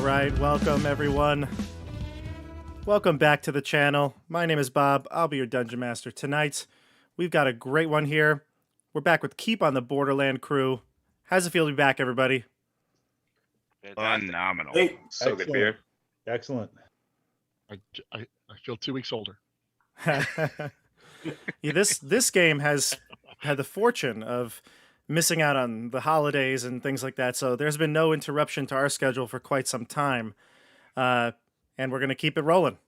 right, welcome everyone. Welcome back to the channel. My name is Bob. I'll be your Dungeon Master tonight. We've got a great one here. We're back with Keep on the Borderland crew. How's it feel to be back, everybody? Phenomenal. Hey, So good beer. Excellent. I feel 2 weeks older. Yeah, this game has had the fortune of missing out on the holidays and things like that, so there's been no interruption to our schedule for quite some time. And we're going to keep it rolling.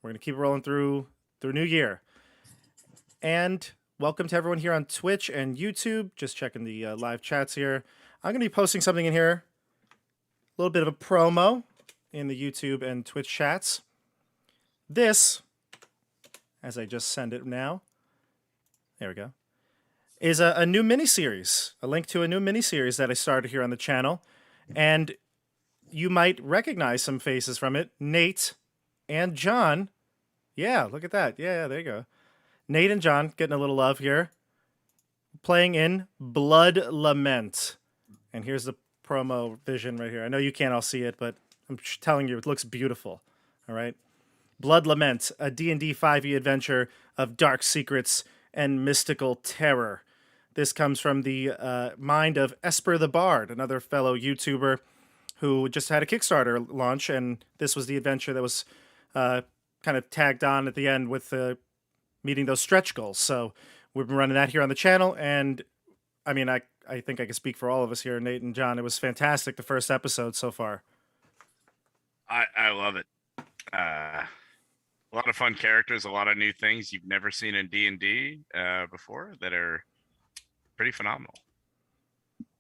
We're going to keep it rolling through New Year. And welcome to everyone here on Twitch and YouTube. Just checking the live chats here. I'm going to be posting something in here. A little bit of a promo in the YouTube and Twitch chats. This, as I just send it now, there we go, is a new miniseries. A link to a new miniseries that I started here on the channel. And you might recognize some faces from it. Nate and John. Yeah, look at that. Yeah, there you go. Nate and John getting a little love here. Playing in Blood Lament. And here's the promo vision right here. I know you can't all see it, but I'm telling you, it looks beautiful. All right. Blood Lament, a D&D 5e adventure of dark secrets and mystical terror. This comes from the mind of Esper the Bard, another fellow YouTuber who just had a Kickstarter launch, and this was the adventure that was kind of tagged on at the end with meeting those stretch goals. So we've been running that here on the channel, and I mean, I think I can speak for all of us here, Nate and John. It was fantastic, the first episode so far. I love it. A lot of fun characters, a lot of new things you've never seen in D&D before that are pretty phenomenal.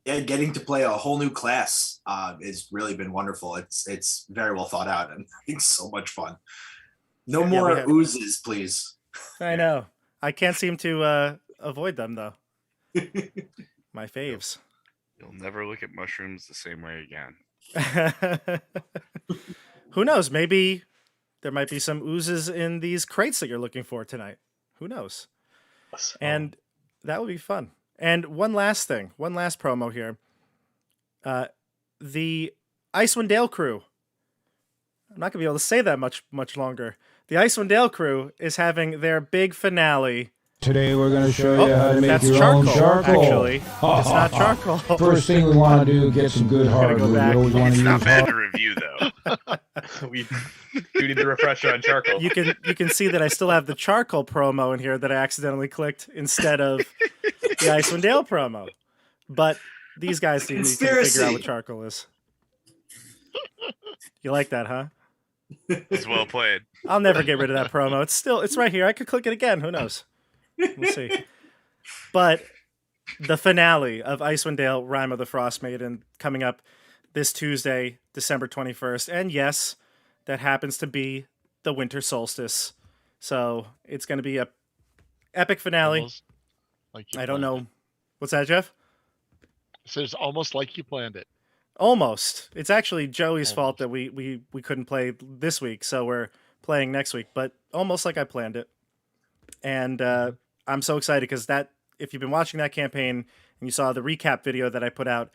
Yeah, getting to play a whole new class has really been wonderful. It's very well thought out and it's so much fun. No more oozes, please. I know. I can't seem to avoid them, though. My faves. You'll never look at mushrooms the same way again. Who knows? Maybe there might be some oozes in these crates that you're looking for tonight. Who knows? And that would be fun. And one last promo here. The Icewind Dale crew. I'm not going to be able to say that much longer. The Icewind Dale crew is having their big finale. Today we're going to show you how to make that's your charcoal, own charcoal. Actually, it's not charcoal. First thing we want to do, get some good hardwood. We always want It's to not use bad to review, though. We do need the refresher on charcoal. You can see that I still have the charcoal promo in here that I accidentally clicked instead of the Icewind Dale promo. But these guys need to figure out what charcoal is. You like that, huh? It's well played. I'll never get rid of that promo. It's right here. I could click it again. Who knows? We'll see. But the finale of Icewind Dale, Rime of the Frost Maiden, coming up this Tuesday, December 21st. And yes, that happens to be the winter solstice. So it's going to be a epic finale. Almost like you I don't planned know. What's that, Jeff? it. So it's almost like you planned it. Almost. It's actually Joey's fault that we couldn't play this week, so we're playing next week. But almost like I planned it. And I'm so excited because if you've been watching that campaign and you saw the recap video that I put out,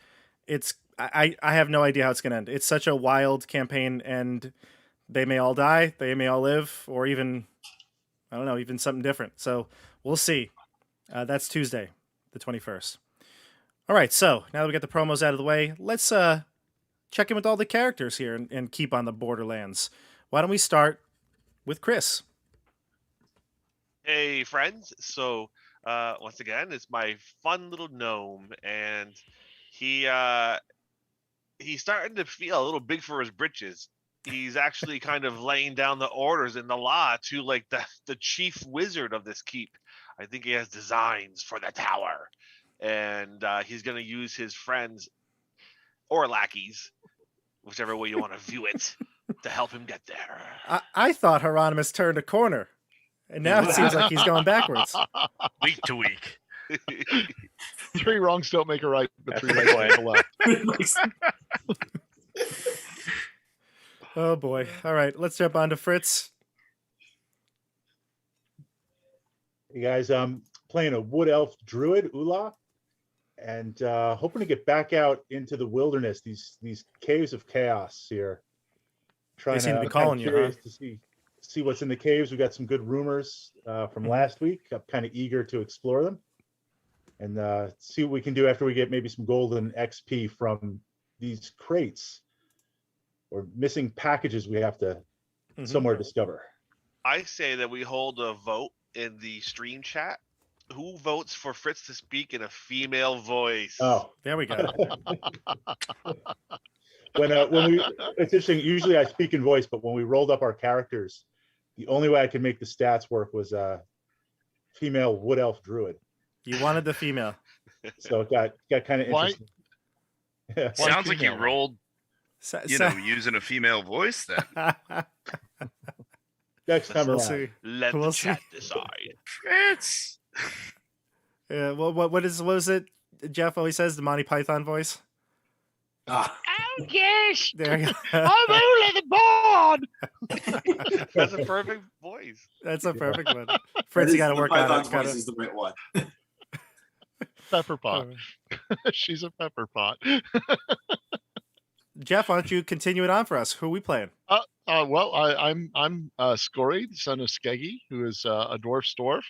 I have no idea how it's going to end. It's such a wild campaign, and they may all die, they may all live, or even, I don't know, even something different. So we'll see. That's Tuesday, the 21st. All right, so now that we got the promos out of the way, let's check in with all the characters here and keep on the Borderlands. Why don't we start with Chris? Hey friends, so once again it's my fun little gnome, and he's starting to feel a little big for his britches. He's actually kind of laying down the orders in the law to like the chief wizard of this keep. I think he has designs for the tower, and he's going to use his friends or lackeys, whichever way you want to view it, to help him get there. I thought Hieronymus turned a corner. And now it seems like he's going backwards. Week to week. 3 wrongs don't make a right, but 3 rights make a left. Oh boy. All right, let's jump on to Fritz. You guys, playing a wood elf druid, Ula, and hoping to get back out into the wilderness, these caves of chaos here. trying seem to be I'm calling you, huh? curious to see what's in the caves. We got some good rumors from last week. I'm kind of eager to explore them and see what we can do after we get maybe some golden XP from these crates or missing packages we have to somewhere discover. I say that we hold a vote in the stream chat. Who votes for Fritz to speak in a female voice? Oh, There we go. when it's interesting. Usually I speak in voice, but when we rolled up our characters, the only way I could make the stats work was female wood elf druid. You wanted the female. So it got kind of Why- interesting. Yeah. Sounds like you female? rolled, So- you so- know, using a female voice then. Next time we'll around. see. Let We'll the see. chat decide. Fritz. Yeah. What was it? Jeff always says the Monty Python voice. Ah, Oh, yes. There you go. I'm only the board. That's a perfect voice. That's a perfect one. that Fritz, is- you got to the work on Python's it. voice Gotta- is the right one. Pepper pot. She's a pepper pot. Jeff, why don't you continue it on for us? Who are we playing? Well, I'm Scory, the son of Skeggy, who is a dwarf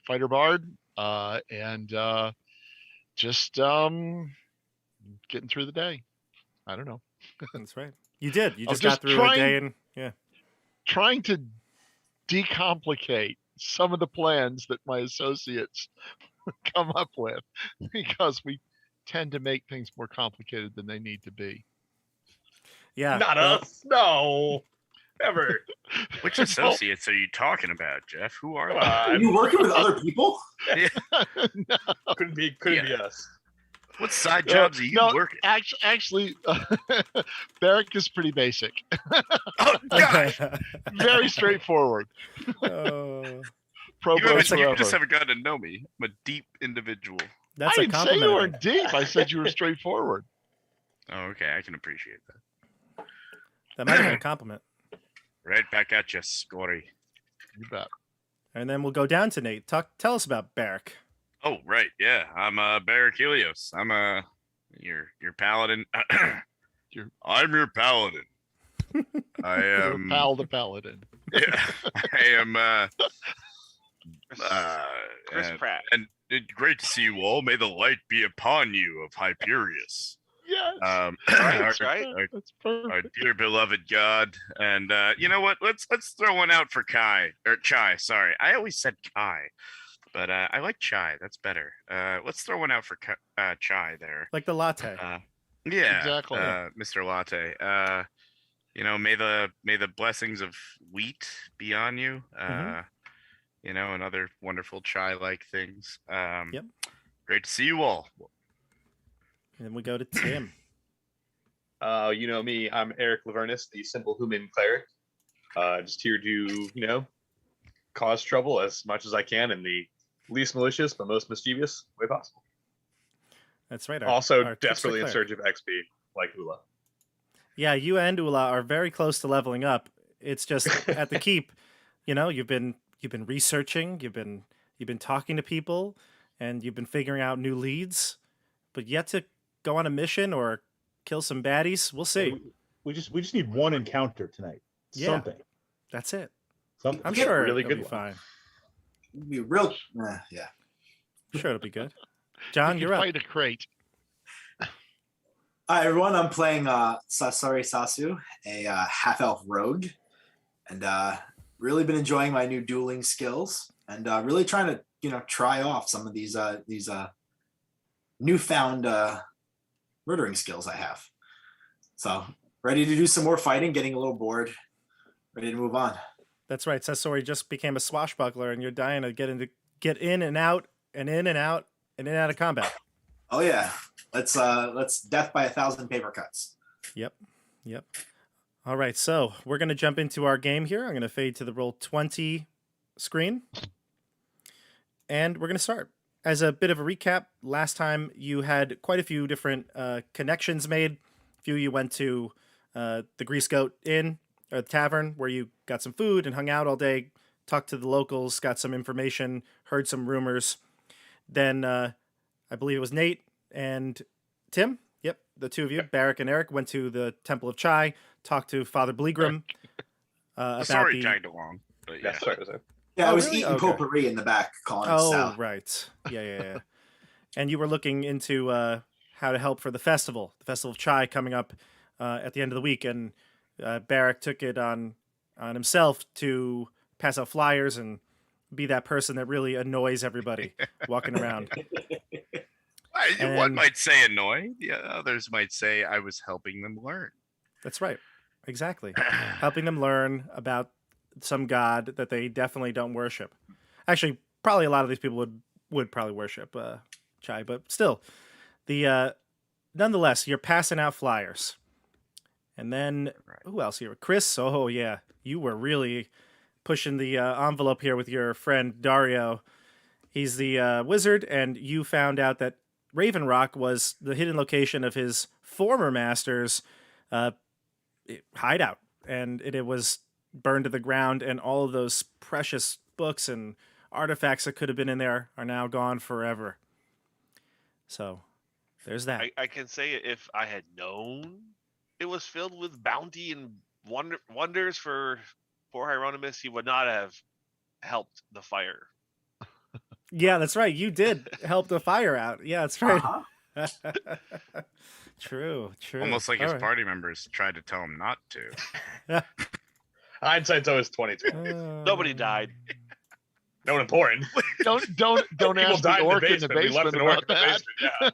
fighter bard, and just getting through the day. I don't know. That's right. You did. You I'm just got just through a trying- day and yeah. Trying to decomplicate some of the plans that my associates come up with, because we tend to make things more complicated than they need to be. Yeah. Not well, us. No. Never. Which associates are you talking about, Jeff? Who are Come they? Are on. you working with other people? Couldn't be be us. What side jobs are you no, working? Actually, Barrack is pretty basic, Oh, gosh. very straightforward. Oh, Pro You, bono haven't- you forever. just haven't gotten to know me. I'm a deep individual. that's I a didn't say compliment. you weren't deep. I said you were straightforward. Oh, okay. I can appreciate that. That might have been a compliment. Right back at you, Scory. You bet. And then we'll go down to Nate. Tell us about Barrack. Oh, right. Yeah. I'm Barrack Helios. I'm your paladin. I'm your paladin. I You're am Pal the Paladin. yeah, I am Chris Pratt. and great to see you all. May the light be upon you of Hyperius. Yes. Our, That's right. That's our perfect. dear beloved god. And you know what? Let's throw one out for Chai. Sorry, I always said Kai, but I like Chai. That's better. Let's throw one out for Chai there. Like the latte. Yeah, Exactly. Mr. Latte. You know, may the blessings of wheat be on you. You know, and other wonderful chai-like things. Yep. Great to see you all. And then we go to Tim. You know me. I'm Eric Lavernus, the simple human cleric. Just here to, cause trouble as much as I can in the least malicious but most mischievous way possible. That's right. Also, our tips for desperately in cleric. search of XP, like Ula. Yeah, you and Ula are very close to leveling up. It's just at the keep, you've been researching, you've been talking to people, and you've been figuring out new leads, but yet to go on a mission or kill some baddies. We'll see. We just need one encounter tonight. Yeah. Something. That's it. Something. I'm Get sure really it'll good be one. fine. Be real. Yeah. I'm sure it'll be good. John, You you're can up. fight a crate. Hi everyone, I'm playing Sasori Sasu, a half-elf rogue, and really been enjoying my new dueling skills, and really trying to try off some of these newfound murdering skills I have. So ready to do some more fighting, getting a little bored, ready to move on. That's right. Sasori just became a swashbuckler, and you're dying to get in and out and in and out and in and out of combat. Oh yeah, let's death by 1,000 paper cuts. Yep. All right, so we're going to jump into our game here. I'm going to fade to the Roll20 screen. And we're going to start. As a bit of a recap, last time you had quite a few different connections made. A few you went to the Grease Goat Inn, or the tavern, where you got some food and hung out all day, talked to the locals, got some information, heard some rumors. Then I believe it was Nate and Tim Yep, the two of you, Barrick and Eric, went to the Temple of Chai, talked to Father Bleegram about Sorry, the. tagged along. But Yeah, yeah. sorry. Was it? Yeah, I Oh, was really? eating Okay. potpourri in the back, calling it Oh, salad. right. Yeah. And you were looking into how to help for the festival of Chai coming up at the end of the week, and Barrick took it on himself to pass out flyers and be that person that really annoys everybody walking around. One And- might say annoyed. Yeah, others might say I was helping them learn. That's right. Exactly. Helping them learn about some god that they definitely don't worship. Actually, probably a lot of these people would probably worship Chai, but still, the nonetheless, you're passing out flyers, and then Right. who else here? Chris. Oh yeah, you were really pushing the envelope here with your friend Dario. He's the wizard, and you found out that Raven Rock was the hidden location of his former master's hideout, and it was burned to the ground, and all of those precious books and artifacts that could have been in there are now gone forever. So there's that. I can say if I had known it was filled with bounty and wonders for poor Hieronymus, he would not have helped the fire. Yeah, that's right. You did help the fire out. Yeah, that's right. Uh-huh. True. Almost like All his right. party members tried to tell him not to. Hindsight's always 2020. Nobody died. No one important. Don't People ask died the orc in the We left basement an orc about in the that.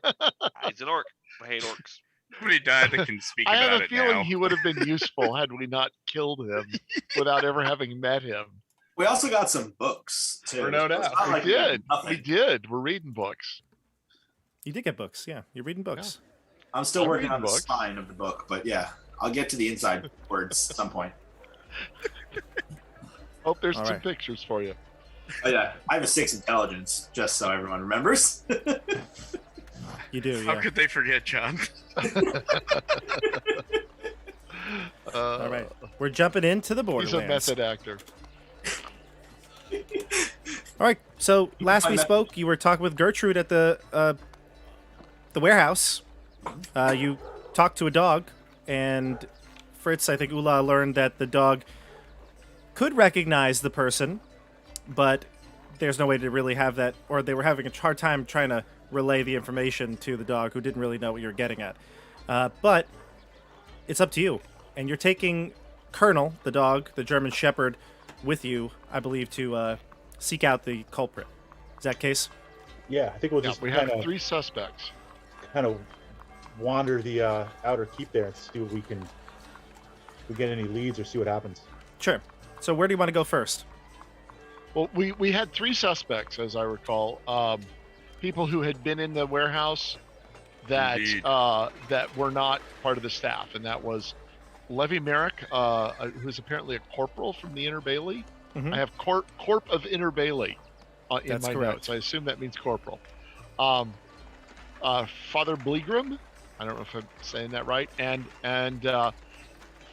basement. Yeah. He's an orc. I hate orcs. Nobody died that can speak I about have a it feeling now. he would have been useful had we not killed him without ever having met him. We also got some books too. For no It's doubt. not We like did. nothing. We did. We're reading books. You did get books. Yeah, you're reading books. I'm still I'm working reading on the books. spine of the book, but yeah, I'll get to the inside words at some point. Hope there's All some right. pictures for you. Oh yeah, I have a 6 intelligence, just so everyone remembers. You do. How Yeah. could they forget, John? All right. We're jumping into the He's Borderlands. a method actor. All right. So last we my spoke, you were talking with Gertrude at the warehouse. You talked to a dog, and Fritz, I think Ula learned that the dog could recognize the person, but there's no way to really have that, or they were having a hard time trying to relay the information to the dog, who didn't really know what you were getting at. But it's up to you, and you're taking Colonel, the dog, the German Shepherd, with you, I believe, to seek out the culprit. Is that case? Yeah, I think we'll Yeah, just we have kind 3 suspects. of wander the outer keep there and see what we can. If we get any leads or see what happens. Sure. So where do you want to go first? Well, we had 3 suspects, as I recall. People who had been in the warehouse that Indeed. that were not part of the staff, and that was Levy Merrick, who's apparently a corporal from the Inner Bailey. Mhm. I have Corp of Inner Bailey in That's my correct. notes. I assume that means corporal. Father Bleegram, I don't know if I'm saying that right, and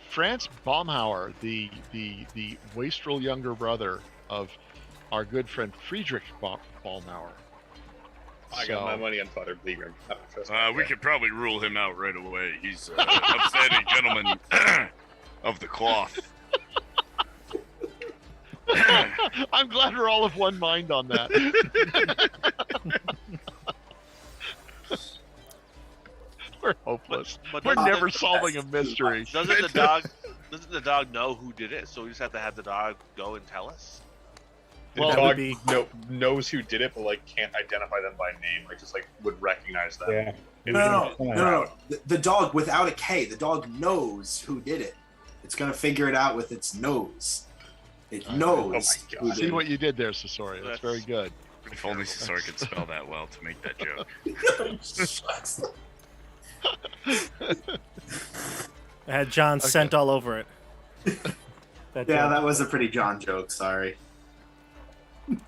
Franz Baumhauer, the wastrel younger brother of our good friend Friedrich Baumhauer. I got my money on Father Bleegram. I don't trust We that guy. could probably rule him out right away. He's an upstanding gentleman of the cloth. I'm glad we're all of one mind on that. We're hopeless. But We're doesn't never the- solving a mystery. Doesn't the dog know who did it? So we just have to have the dog go and tell us. The Well, that would dog be- knows who did it, but like can't identify them by name. Like just like would recognize them. Yeah. No. The dog without a K. The dog knows who did it. It's gonna figure it out with its nose. It knows. Oh my who God. did See it. what you did there, Sasori. That's very good. If only Sasori could spell that well to make that joke. I had John scent all over it. Yeah, joke. that was a pretty John joke. Sorry.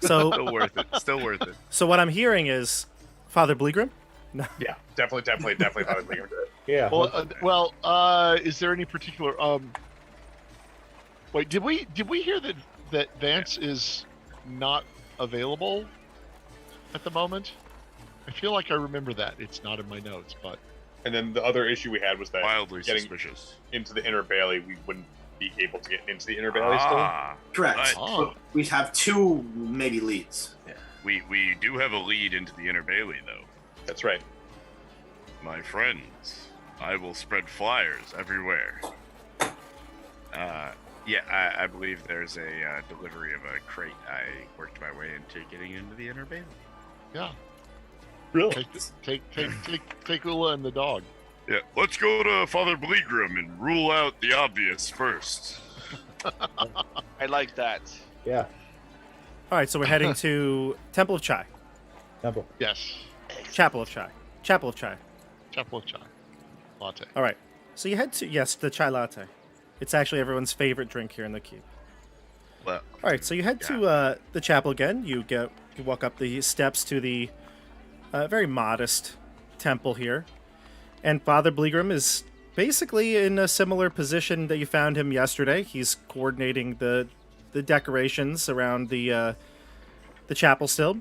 So, Still worth it. Still worth it. so what I'm hearing is Father Bleegram. Yeah, definitely Father Bleegram did it. Yeah. Well, is there any particular? Wait, did we hear that Vance is not available at the moment? I feel like I remember that. It's not in my notes, but And then the other issue we had was that Wildly getting suspicious. into the inner bailey, we wouldn't be able to get into the inner bailey still. Ah, Correct. Right. Oh. We have 2 maybe leads. Yeah. we do have a lead into the inner bailey, though. That's right. My friends, I will spread flyers everywhere. Yeah, I believe there's a delivery of a crate. I worked my way into getting into the inner bailey. Yeah. Really? Take Ula and the dog. Yeah, let's go to Father Bleegrim and rule out the obvious first. I like that. Yeah. All right, so we're heading to Temple of Chai, Temple. Yes. Chapel of Chai, Chapel of Chai. Chapel of Chai. Latte. All right, so you head to the chai latte. It's actually everyone's favorite drink here in the keep. Well, All right, so you head to the chapel again. You walk up the steps to the very modest temple here, and Father Bleegrim is basically in a similar position that you found him yesterday. He's coordinating the decorations around the chapel still,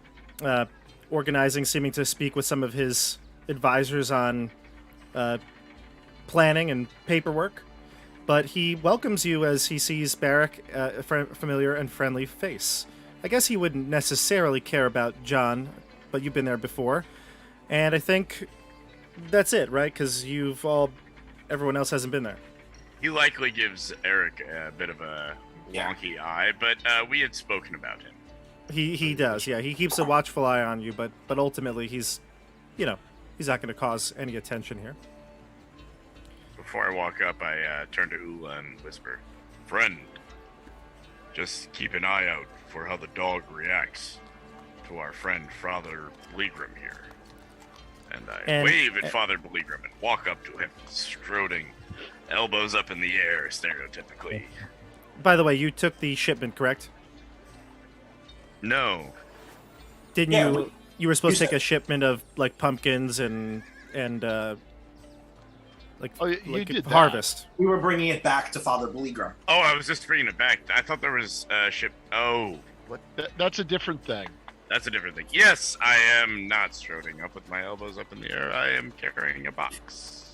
organizing, seeming to speak with some of his advisors on planning and paperwork. But he welcomes you as he sees Barrick, a familiar and friendly face. I guess he wouldn't necessarily care about John, but you've been there before. And I think that's it, right? Because everyone else hasn't been there. he likely gives Eric a bit of a wonky eye, but we had spoken about him. He does, yeah. He keeps a watchful eye on you, but ultimately he's not going to cause any attention here. Before I walk up, I turn to Ula and whisper, "Friend, just keep an eye out for how the dog reacts to our friend Father Bleegrim here." And I wave at Father Bleegrim and walk up to him, strutting, elbows up in the air, stereotypically. By the way, you took the shipment, correct? No. Didn't Yeah, you? You were supposed to you take a shipment of like pumpkins and Oh, you did that. harvest. We were bringing it back to Father Bleegrim. Oh, I was just bringing it back. I thought there was a ship. Oh, what? That's a different thing. That's a different thing. Yes, I am not strutting up with my elbows up in the air. I am carrying a box.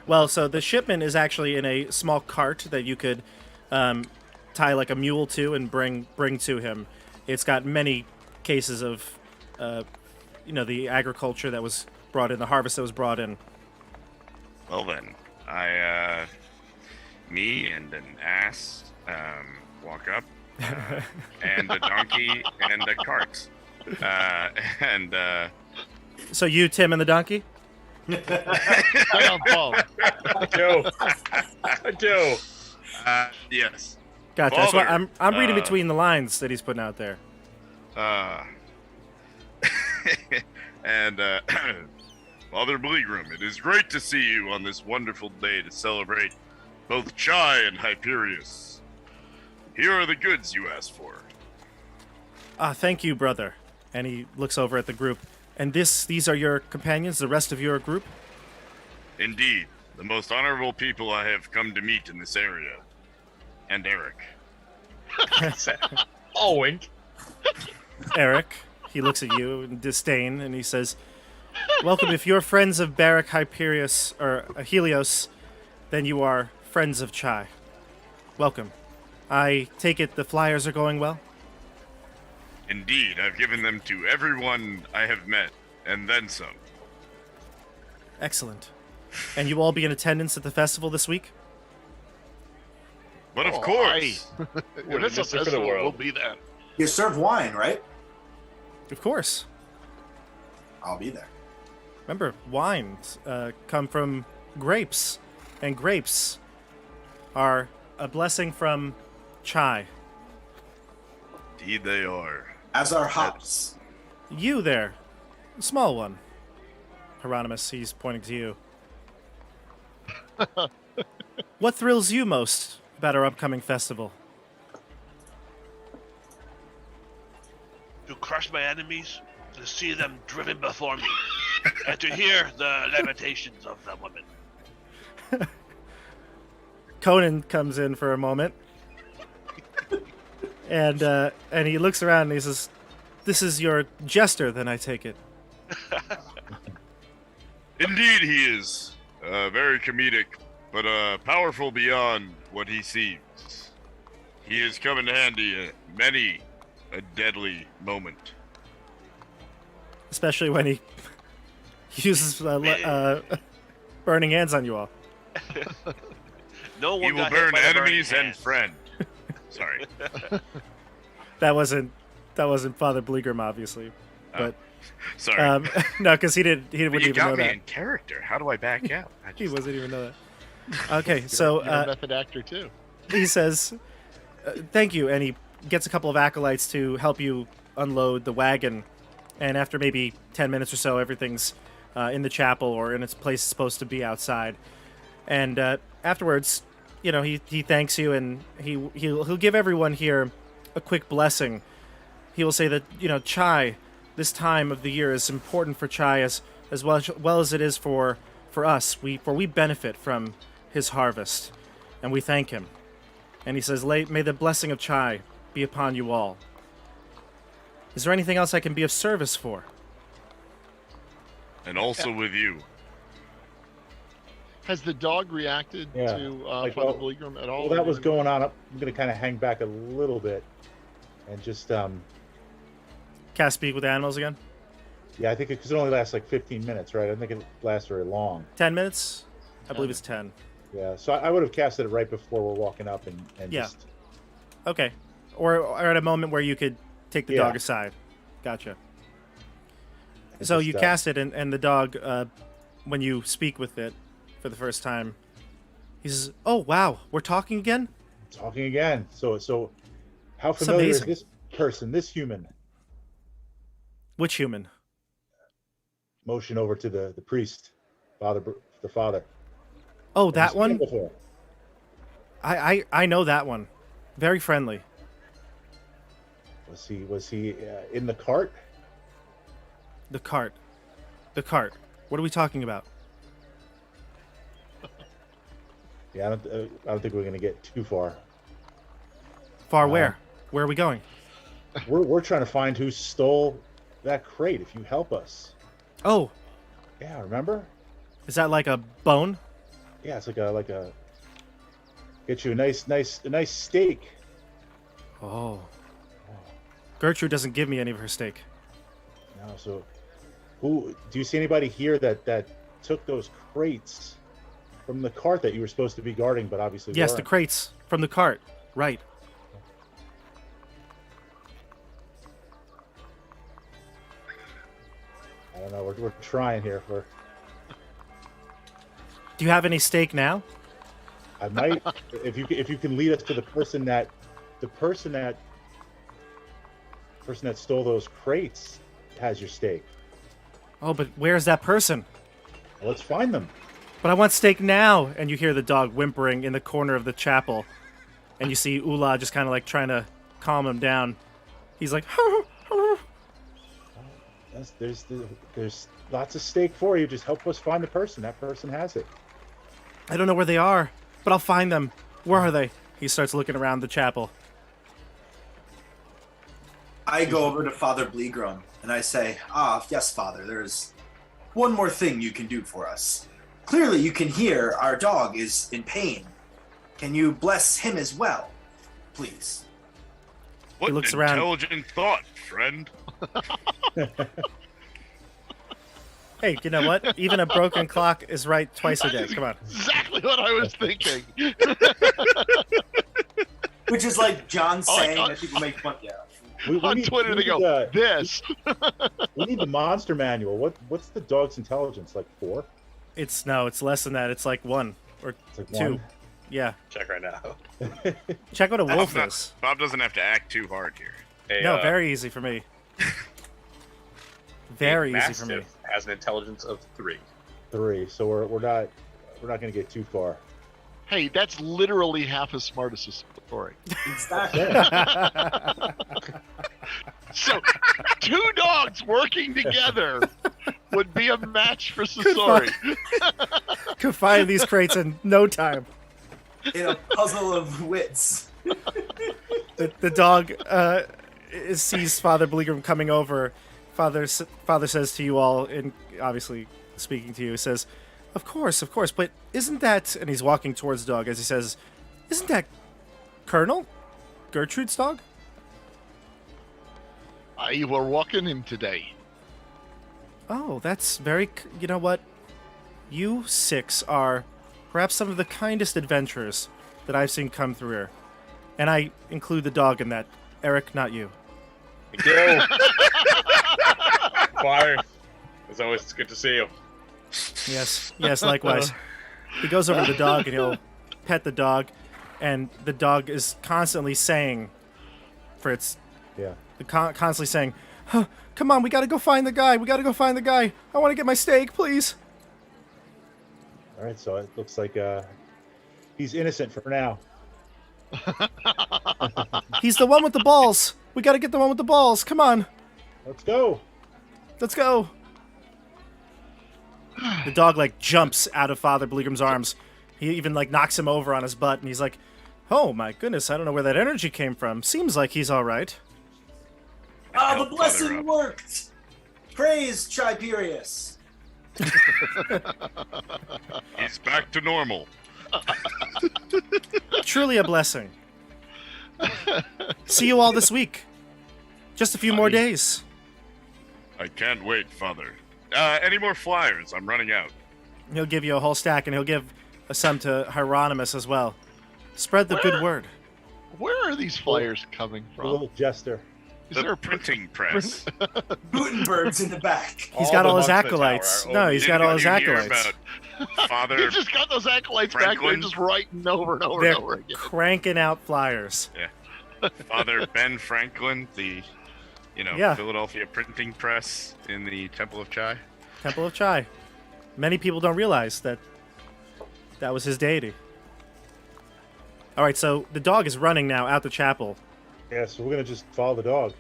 Well, so the shipment is actually in a small cart that you could tie like a mule to and bring to him. It's got many cases of, the agriculture that was brought in, the harvest that was brought in. Well then, me and an ass walk up, and a donkey and a cart, and So you, Tim, and the donkey? Stay on phone. Joe. yes, Gotcha. That's why Father, I'm reading between the lines that he's putting out there. and Father Bleegrim, it is great to see you on this wonderful day to celebrate both Chai and Hyperius. Here are the goods you asked for. Thank you, brother. And he looks over at the group. And these are your companions, the rest of your group? Indeed, the most honorable people I have come to meet in this area. And Eric. Oh, wink. Eric, he looks at you in disdain, and he says, "Welcome. If you're friends of Barrick, Hyperius, or Helios, then you are friends of Chai. Welcome. I take it the flyers are going well?" Indeed, I've given them to everyone I have met, and then some. Excellent. And you all be in attendance at the festival this week? But of course, When it's a Mr. for the festival, world. we'll be there. You serve wine, right? Of course. I'll be there. Remember, wines come from grapes, and grapes are a blessing from Chai. indeed they are. As are hops. You there, small one. Hieronymus, he's pointing to you. What thrills you most about our upcoming festival? To crush my enemies, to see them driven before me, and to hear the lamentations of the women. Conan comes in for a moment, and he looks around and he says, "This is your jester, then I take it." Indeed, he is. Very comedic, but powerful beyond what he seems. He has come in handy at many a deadly moment. Especially when he uses burning hands on you all. No one He will got hit burn by the burning enemies and hands. friend. Sorry. That wasn't Father Bleegrim, obviously. But Sorry. no, because he wouldn't you even got know me that. in character. How do I back out? He wasn't even know that. Okay, so You're a method actor too. he says, "Thank you," and he gets a couple of acolytes to help you unload the wagon. And after maybe 10 minutes or so, everything's in the chapel or in its place it's supposed to be outside. And afterwards, he thanks you, and he'll give everyone here a quick blessing. He will say that Chai, this time of the year is important for Chai as well as it is for us. We benefit from his harvest, and we thank him. And he says, "May the blessing of Chai be upon you all. Is there anything else I can be of service for?" And also with you. Has the dog reacted Yeah, to like, Father well- Bleegrim at all? Well, that was going on. I'm going to kind of hang back a little bit and just, Cast Speak with Animals again? yeah, I think because it only lasts like 15 minutes, right? I don't think it lasts very long. 10 minutes? I believe it's 10. Yeah, so I would have casted it right before we're walking up and Yeah. just, Okay. Or at a moment where you could take the Yeah. dog aside. Gotcha. and So just, you cast it, and the dog, when you speak with it for the first time, he says, "Oh, wow, we're talking again?" talking again. So how familiar is amazing. this person, this human? Which human? Motion over to the priest, the father. Oh, Have you that seen him one? before? I know that one. Very friendly. Was he in the cart? The cart. The cart. What are we talking about? Yeah, I don't think we're going to get too far. Far where? Where are we going? We're trying to find who stole that crate. If you help us. Oh, Yeah, remember? is that like a bone? Yeah, it's like a get you a nice steak. Oh. Gertrude doesn't give me any of her steak. No, so who do you see anybody here that took those crates from the cart that you were supposed to be guarding, but obviously Yes, the weren't? crates from the cart. Right. I don't know. We're trying here. Do you have any steak now? I might if you can lead us to the person that stole those crates has your steak. Oh, but where's that person? Well, let's find them. But I want steak now. And you hear the dog whimpering in the corner of the chapel. And you see Ula just kind of like trying to calm him down. He's like, There's lots of steak for you. Just help us find the person. That person has it. I don't know where they are, but I'll find them. Where are they? He starts looking around the chapel. I go over to Father Bleegrum and I say, "Ah, yes, Father, there's one more thing you can do for us. Clearly, you can hear our dog is in pain. Can you bless him as well, please?" What looks an around. intelligent thought, friend. Hey, you know what? Even a broken clock is right twice a day. Come on. Exactly what I was thinking. Which is like John Oh, saying I- that people make fun. Yeah. We On need- Twitter, we they need, go, "This." we need the monster manual. What's the dog's intelligence? Like 4? It's less than that. It's like 1 or It's like 2. 1. Yeah. Check right now. Check what a wolf Bob, is. Bob doesn't have to act too hard here. A, No, very easy for me. Very a easy for me. Mastiff has an intelligence of 3. 3. So we're not going to get too far. Hey, that's literally half as smart as a story. Exactly. So, 2 dogs working together would be a match for Sasori. Could find these crates in no time. In a puzzle of wits. The dog sees Father Bleegrim coming over. Father says to you all, in obviously speaking to you. He says, of course, but isn't that, and he's walking towards the dog as he says, isn't that Colonel Gertrude's dog? I were walking him today. Oh, that's very, you know what? You 6 are perhaps some of the kindest adventurers that I've seen come through here. And I include the dog in that. Eric, not you. Thank you. Fire. As always, it's good to see you. Yes, likewise. He goes over to the dog and he'll pet the dog, and the dog is constantly saying, Fritz, Yeah. constantly saying, huh, come on, we gotta go find the guy. I want to get my steak, please. All right. So it looks like he's innocent for now. He's the one with the balls. We gotta get the one with the balls. Come on, Let's go. let's go. The dog like jumps out of Father Bleegram's arms. He even like knocks him over on his butt, and he's like, "Oh my goodness, I don't know where that energy came from. Seems like he's all right." Ah, the Help Father blessing up. worked. Praise Chiperius. He's back to normal. Truly a blessing. See you all this week. Just a few more days. I can't wait, Father. Any more flyers? I'm running out. He'll give you a whole stack, and he'll give some to Hieronymus as well. Spread the good word. Where are these flyers coming A from? little jester. Is The there a printing press. Gutenberg's in the back. He's got all his the monks in the acolytes. tower No, are he's Did got all his you hear acolytes. about Father He just got those acolytes back there Franklin? just writing over and over They're and over again. cranking out flyers. Father Ben Franklin, the Yeah. Philadelphia printing press in the Temple of Chai. Temple of Chai. Many people don't realize that that was his deity. All right, so the dog is running now out the chapel. Yeah. So we're gonna just follow the dog.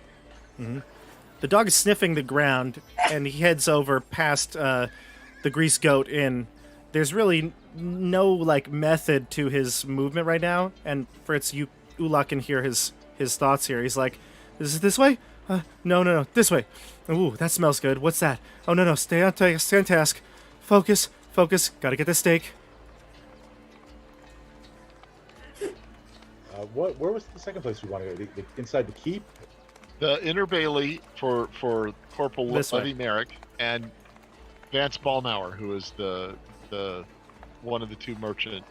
The dog is sniffing the ground, and he heads over past the Grease Goat Inn. There's really no like method to his movement right now, and Fritz, Ula can hear his thoughts here. He's like, "Is it this way? No, this way. Ooh, that smells good. What's that? Oh no, stay on task. Focus. Gotta get the steak." Where was the second place we want to go? The inside the keep. The Inner Bailey for Corporal This way. Levy Merrick and Vance Ballmauer, who is the one of the 2 merchant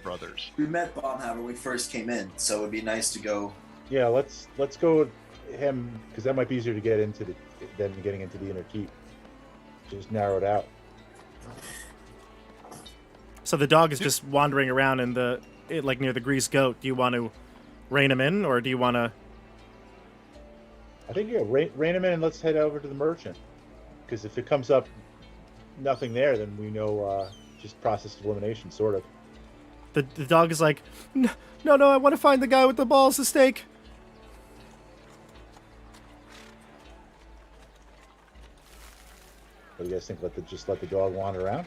brothers. We met Baumhauer when we first came in, so it'd be nice to go. Yeah. Let's go with him because that might be easier to get into than getting into the inner keep. Just narrow it out. So the dog is just wandering around in like near the Grease Goat. Do you want to rein him in, or do you want to? I think rein him in and let's head over to the merchant. Because if it comes up nothing there, then we know just process of elimination, sort of. The dog is like, no, I want to find the guy with the balls, the steak. What do you guys think? Just let the dog wander around?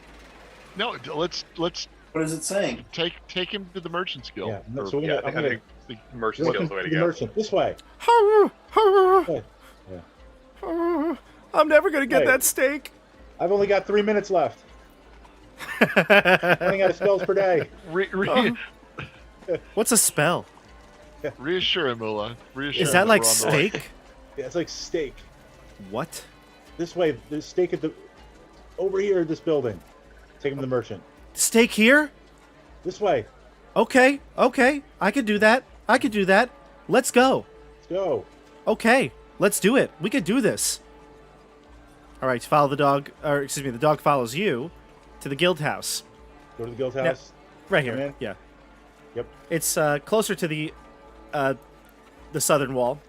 No, let's What is it saying? take him to the Merchant's Guild. Yeah. Or- So Yeah, I'm I gonna think the merchant skill's the way to the go. merchant this way. I'm never gonna get Hey. that steak. I've only got 3 minutes left. Running out of spells per day. What's a spell? Reassure him, Ulla. Reassure Is him that like we're on the right- steak? Yeah, it's like steak. What? This way. There's steak over here at this building. Take him to the merchant. Steak here? This way. Okay. I could do that. Let's go. Let's go. Okay, let's do it. We could do this. All right, follow the dog, or excuse me, the dog follows you to the guild house. Go to the guild house. Right Come here. in. Yeah. Yep. It's closer to the southern wall.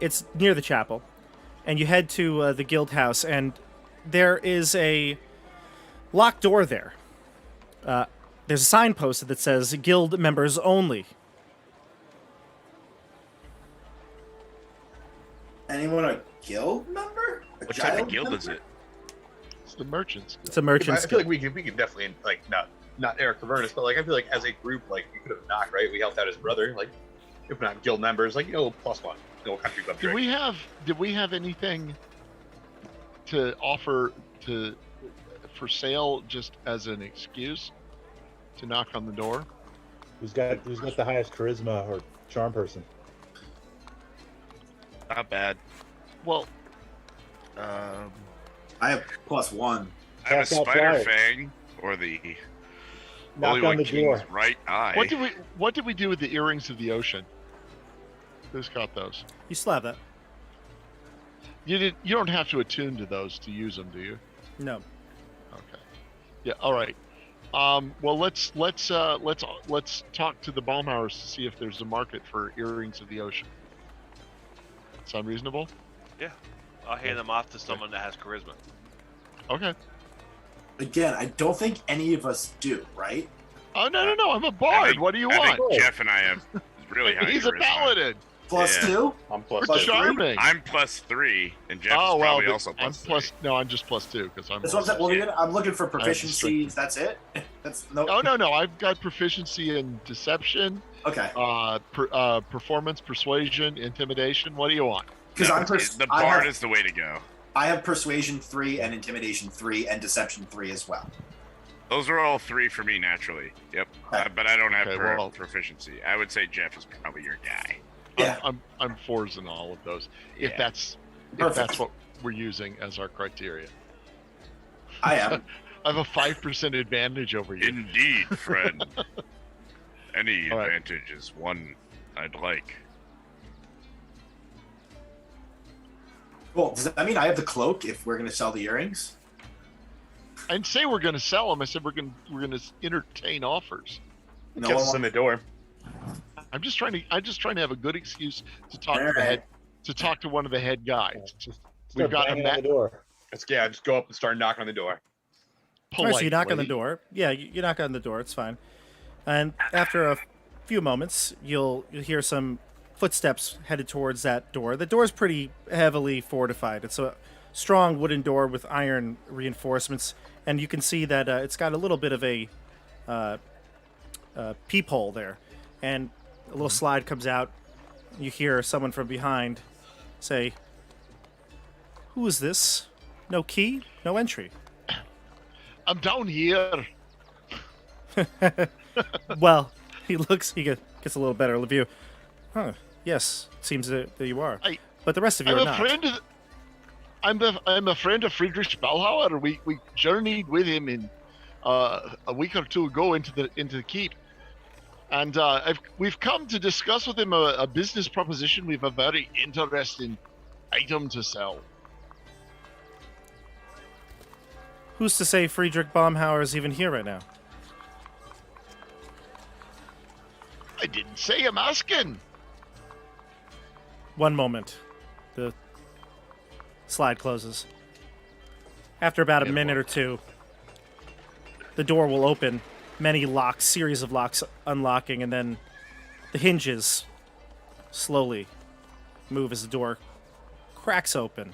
It's near the chapel, and you head to the guild house, and there is a locked door there. There's a sign posted that says "Guild members only." Anyone a guild member? What type of guild is it? It's the Merchant's Guild. It's a merchant's I feel guild. like we can definitely like not Eric Lavernus, but like I feel like as a group, like we could have knocked, right? We helped out his brother, like if we're not guild members, like +1, country club. Did drink. we have anything to offer to for sale just as an excuse to knock on the door? Who's got the highest charisma or charm person? Not bad. Well, I have +1. I have a Cast out spider flyers. fang or the Knock Holy on One the King's door. right eye. what did we do with the earrings of the ocean? Who's got those? You still have that? You don't have to attune to those to use them, do you? No. Okay. Yeah. All right. Well, let's talk to the Baumhauers to see if there's a market for earrings of the ocean. Sound reasonable? I'll hand them off to someone that has charisma. Okay. Again, I don't think any of us do, right? Oh no! I'm a I bard. think- What do you I want? think Jeff and I have really high He's a charisma. paladin. +2? Yeah. I'm plus Plus two. three? Charming. I'm +3, and Jeff Oh is well, probably but also I'm +3. plus. No, I'm just +2 because I'm. That's what I'm saying. Well, I'm looking for just proficiencies. That's it? That's no. Oh no! I've got proficiency in deception, Okay. performance, persuasion, intimidation. What do you want? Because No, I'm the bard is the way to go. I have persuasion 3 and intimidation 3 and deception 3 as well. Those are all 3 for me naturally. Yep. But I don't have Okay, well- proficiency. I would say Jeff is probably your guy. Yeah. I'm 4s in all of those. If Yeah. that's Perfect. what we're using as our criteria. I am. I have a 5% advantage over you. Indeed, friend. Any All right. advantage is one I'd like. Well, does that mean I have the cloak if we're going to sell the earrings? I didn't say we're going to sell them. I said we're going to entertain offers. No Gets one us in the door. I'm just trying to have a good excuse to talk to the Alright. head, to talk to one of the head guys. Just We've start got a banging on ma- the door. Just go up and start knocking on the door. All right, so you knock on the politely. door. Yeah, you knock on the door. It's fine. And after a few moments, you'll hear some footsteps headed towards that door. The door's pretty heavily fortified. It's a strong wooden door with iron reinforcements, and you can see that it's got a little bit of a peephole there, and a little slide comes out. You hear someone from behind say, "Who is this? No key, no entry." I'm down here. Well, he gets a little better view. Huh? Yes, it seems that you are. But the rest of you I'm are a not. friend of. I'm a friend of Friedrich Ballhauer. We journeyed with him in a week or two ago into the keep, and we've come to discuss with him a business proposition. We've a very interesting item to sell. Who's to say Friedrich Baumhauer is even here right now? I didn't say I'm asking. One moment. The slide closes. After about a Yeah, minute well- or two, the door will open. Many locks, series of locks unlocking, and then the hinges slowly move as the door cracks open.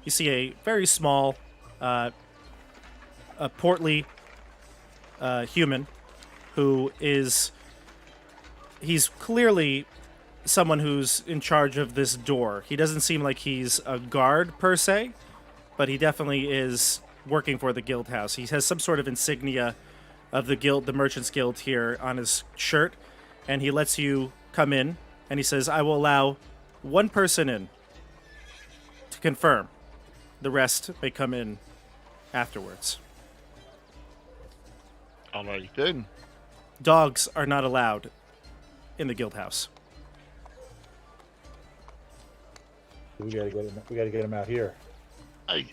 You see a very small, a portly human who he's clearly someone who's in charge of this door. He doesn't seem like he's a guard per se, but he definitely is working for the guild house. He has some sort of insignia of the guild, the Merchants Guild here on his shirt, and he lets you come in, and he says, "I will allow one person in to confirm. The rest may come in afterwards. All right then. Dogs are not allowed in the guild house." We gotta get him out here. I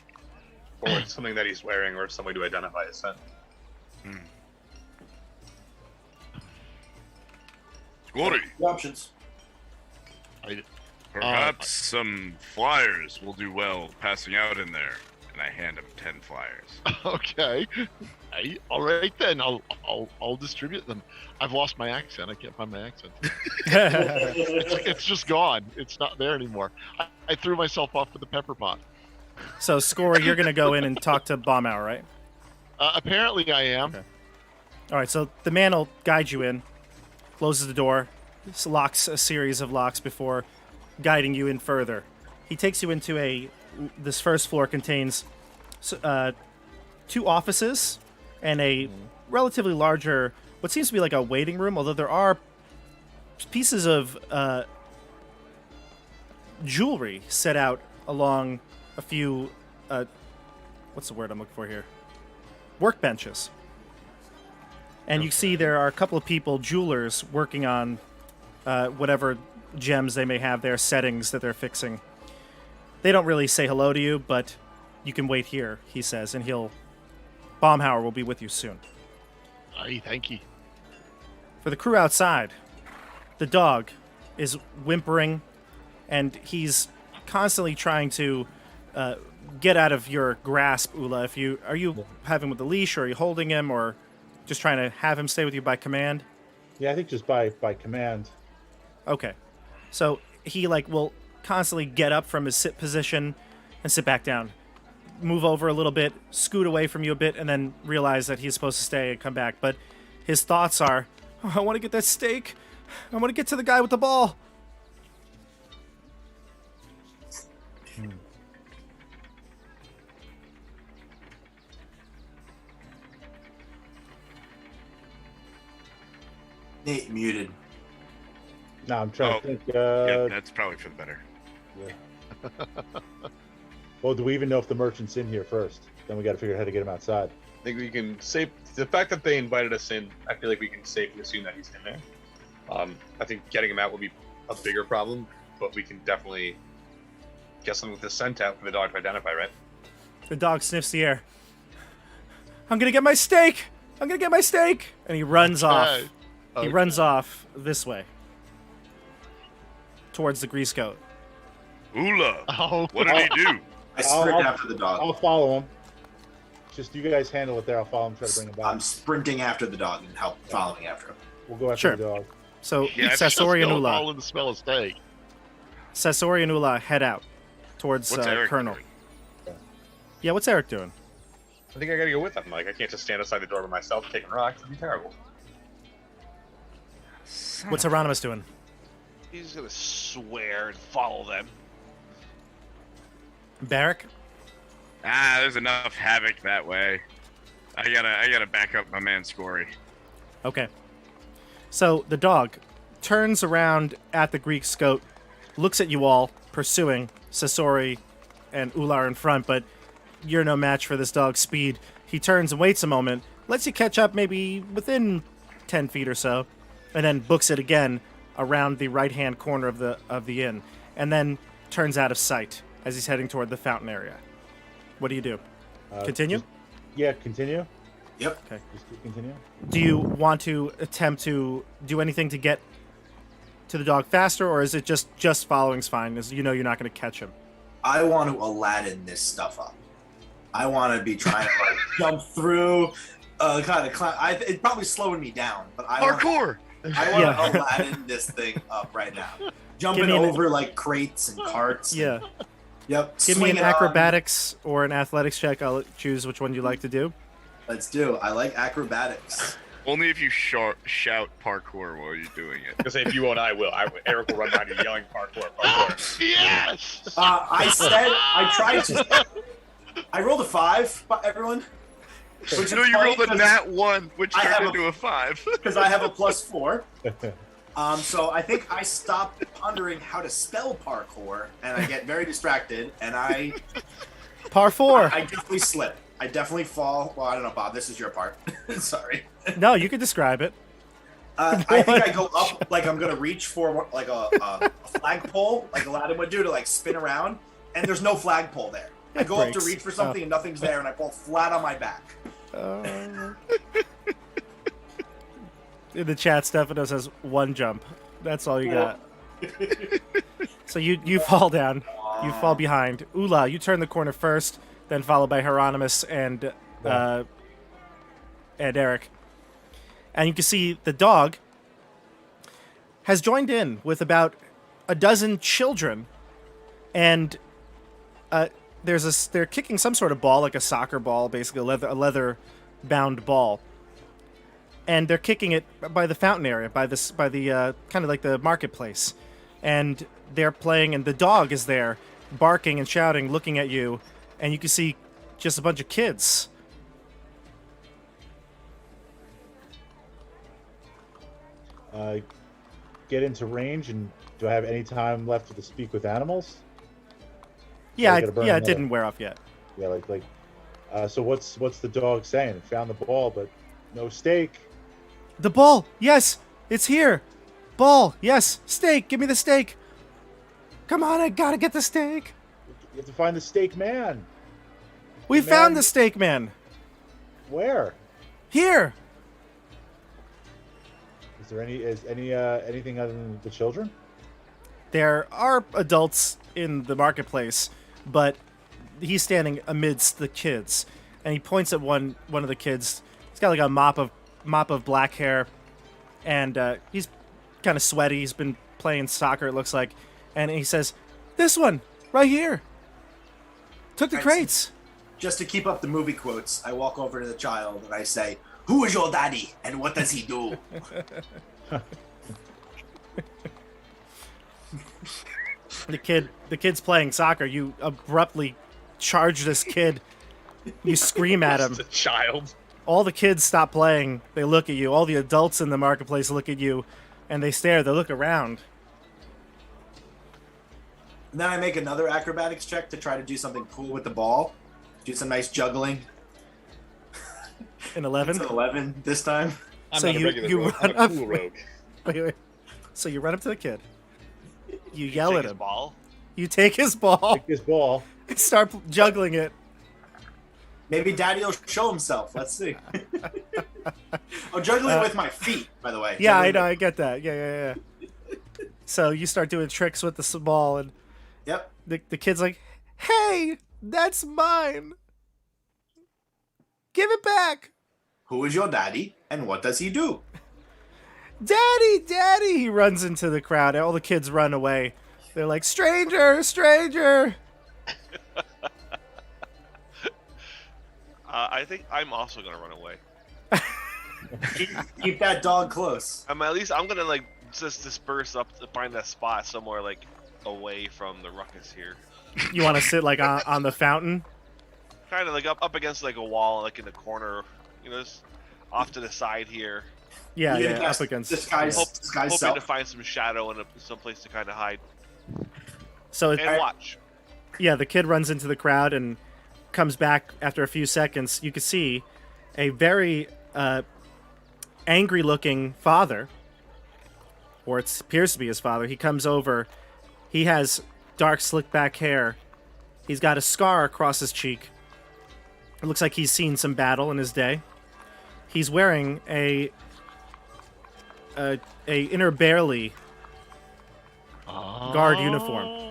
Or it's something that he's wearing, or some way to identify his scent. Glory. The options. Perhaps some flyers will do well passing out in there. And I hand him 10 flyers. okay. All right then. I'll distribute them. I've lost my accent. I can't find my accent. It's just gone. It's not there anymore. I threw myself off with the pepper pot. So, Scory, you're going to go in and talk to Baumhauer, right? Apparently, I am. Okay. All right, so the man will guide you in, closes the door, locks a series of locks before guiding you in further. He takes you into this first floor contains 2 offices and a relatively larger, what seems to be like a waiting room, although there are pieces of jewelry set out along a few, what's the word I'm looking for here? Workbenches. And you see there are a couple of people, jewelers, working on whatever gems they may have there, settings that they're fixing. They don't really say hello to you, but you can wait here, he says, and Baumhauer will be with you soon. Aye, thank you. For the crew outside, the dog is whimpering, and he's constantly trying to get out of your grasp, Ula. Are you having him with the leash, or are you holding him, or just trying to have him stay with you by command? Yeah, I think just by command. Okay. So he will constantly get up from his sit position and sit back down. Move over a little bit, scoot away from you a bit, and then realize that he's supposed to stay and come back. But his thoughts are, oh, I want to get that steak. I want to get to the guy with the ball. Nate muted. No, I'm trying to think. Yeah, that's probably for the better. Well, do we even know if the merchant's in here first? Then we got to figure out how to get him outside. I think we can safe. The fact that they invited us in, I feel like we can safely assume that he's in there. I think getting him out will be a bigger problem, but we can definitely get something with the scent out for the dog to identify, right? The dog sniffs the air. I'm going to get my steak. I'm going to get my steak. And he runs off. He runs off this way. Towards the grease goat. Ula, Oh, what did he do? I sprint after the dog. I'll follow him. Just you guys handle it there. I'll follow him, try to bring him back. I'm sprinting after the dog and following after him. We'll go after Sure. the dog. So Yeah, it's just Sasori and all Ula. in the smell of steak. Sasori and Ula head out towards What's Eric Colonel. doing? Yeah, what's Eric doing? I think I gotta go with them. Like, I can't just stand outside the door by myself taking rocks. It'd be terrible. What's Hieronymus doing? He's gonna swear and follow them. Barrack? There's enough havoc that way. I gotta back up my man Scory. Okay. So the dog turns around at the Greek scout, looks at you all, pursuing. Sasori and Ula are in front, but you're no match for this dog's speed. He turns and waits a moment, lets you catch up maybe within 10 feet or so, and then books it again around the right-hand corner of the inn, and then turns out of sight as he's heading toward the fountain area. What do you do? Continue? Continue. Yep. Okay. Just keep continue. Do you want to attempt to do anything to get to the dog faster, or is it just following's fine, as you know you're not going to catch him? I want to Aladdin this stuff up. I want to be trying to jump through, kind of climb. It's probably slowing me down, but I want Parkour. to Aladdin this thing up right now. Jumping over like crates and carts. Yeah. Yep. Give me an swinging on. acrobatics or an athletics check. I'll choose which one you like to do. Let's do. I like acrobatics. Only if you shout parkour while you're doing it. Because if you won't, I will. Eric will run behind you yelling parkour, parkour. Yes! I tried to. I rolled a 5, everyone. Which No, is you funny rolled a 'cause- nat 1, which I turned have a- into a 5. because I have a +4. So I think I stopped pondering how to spell parkour, and I get very distracted, and I Par 4. I definitely slip. I definitely fall. Well, I don't know, Bob. This is your part. Sorry. No, you can describe it. I think I go up like I'm gonna reach for like a flagpole, like Aladdin would do, to like spin around, and there's no flagpole there. I go up to breaks. reach for something and nothing's there, and I fall flat on my back. In the chat, Stefano says 1 jump. That's all you got. So you fall down. You fall behind. Ula, you turn the corner first, then followed by Hieronymus and Eric. And you can see the dog has joined in with about a dozen children, and they're kicking some sort of ball, like a soccer ball, basically a leather-bound ball, and they're kicking it by the fountain area, by the kind of like the marketplace, and they're playing, and the dog is there, barking and shouting, looking at you, and you can see just a bunch of kids get into range, and do I have any time left to speak with animals? Yeah, I gotta burn yeah, it another. didn't wear off yet. Yeah, so what's the dog saying? Found the ball, but no steak. The ball, yes, it's here. Ball, yes, steak. Give me the steak. Come on, I gotta get the steak. You have to find the steak man. We The found man- the steak man. Where? Here. Is there anything other than the children? There are adults in the marketplace, but he's standing amidst the kids, and he points at one of the kids. He's got like a mop of black hair, and he's kind of sweaty. He's been playing soccer, it looks like, and he says, "This one right here took the Right. crates." Just to keep up the movie quotes, I walk over to the child and I say, "Who is your daddy and what does he do?" The kid's playing soccer. You abruptly charge this kid. You scream at him. Just a child. All the kids stop playing. They look at you. All the adults in the marketplace look at you, and they stare. They look around. And then I make another acrobatics check to try to do something cool with the ball. Do some nice juggling. In It's 11. an 11 this time. I'm So not a you- regular you rogue. run I'm a up- cool rogue. Wait. So you run up to the kid. You Take yell at his him. Ball. You take his ball Take this ball. and start juggling it. Maybe Daddy will show himself. Let's see. I'm juggling with my feet, by the way. Yeah, I Juggling know. I get that. Yeah. So you start doing tricks with the ball, and Yep. the kid's like, "Hey, that's mine. Give it back." Who is your daddy and what does he do? Daddy, Daddy! He runs into the crowd. All the kids run away. They're like, "Stranger, stranger!" I think I'm also gonna run away. Keep that dog close. At least I'm gonna like just disperse up to find a spot somewhere like away from the ruckus here. You want to sit like on the fountain? Kind of like up against like a wall, like in the corner, you know, just off to the side here. Yeah, You're yeah, gonna up cast against. disguise Hoping self. to find some shadow and some place to kind of hide So and watch. yeah, the kid runs into the crowd and comes back after a few seconds. You can see a very angry-looking father, or it appears to be his father. He comes over. He has dark, slick-back hair. He's got a scar across his cheek. It looks like he's seen some battle in his day. He's wearing a inner barely guard uniform.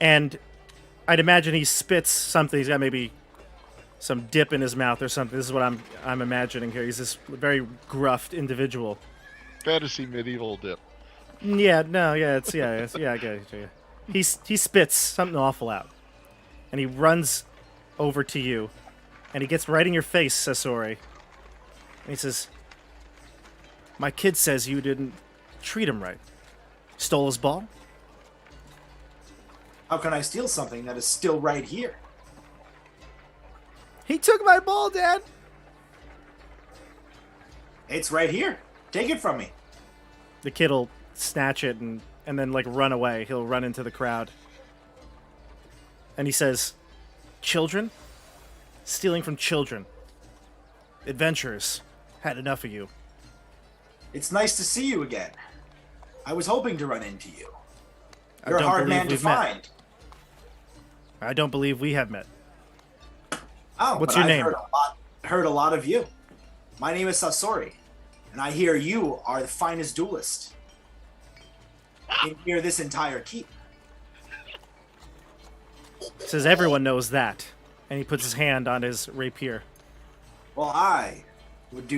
And I'd imagine he spits something. He's got maybe some dip in his mouth or something. This is what I'm imagining here. He's this very gruffed individual. Fantasy medieval dip. Yeah, no, yeah, I get it. Yeah. He spits something awful out, and he runs over to you, and he gets right in your face, Sasori. And he says, "My kid says you didn't treat him right. Stole his ball." How can I steal something that is still right here? "He took my ball, Dad." It's right here. Take it from me. The kid'll snatch it and then like run away. He'll run into the crowd. And he says, "Children? Stealing from children. Adventurers. Had enough of you." It's nice to see you again. I was hoping to run into you. I You're a don't hard believe man to we've met. find. I don't believe we have met. Oh, What's but your I've name? Heard a lot of you. My name is Sasori, and I hear you are the finest duelist in here this entire keep. Says everyone knows that. And he puts his hand on his rapier. Well, I would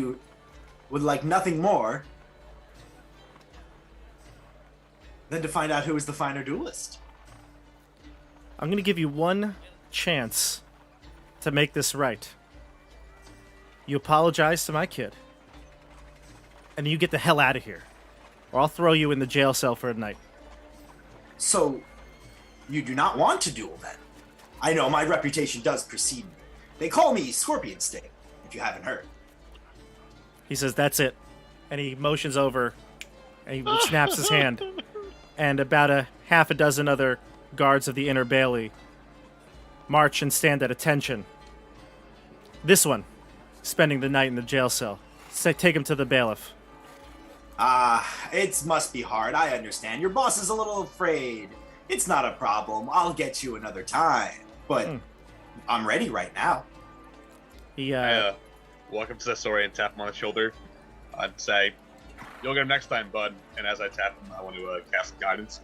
like nothing more than to find out who is the finer duelist. I'm going to give you one chance to make this right. You apologize to my kid. And you get the hell out of here. Or I'll throw you in the jail cell for a night. So, you do not want to duel then? I know my reputation does precede me. They call me Scorpion Sting, if you haven't heard. He says, "That's it," and he motions over, and he snaps his hand, and about a half a dozen other guards of the Inner Bailey march and stand at attention. This one, spending the night in the jail cell. Take him to the bailiff. It must be hard. I understand. Your boss is a little afraid. It's not a problem. I'll get you another time. But I'm ready right now. He, I walk up to Sasori and tap him on the shoulder. I'd say, "You'll get him next time, bud." And as I tap him, I want to cast guidance.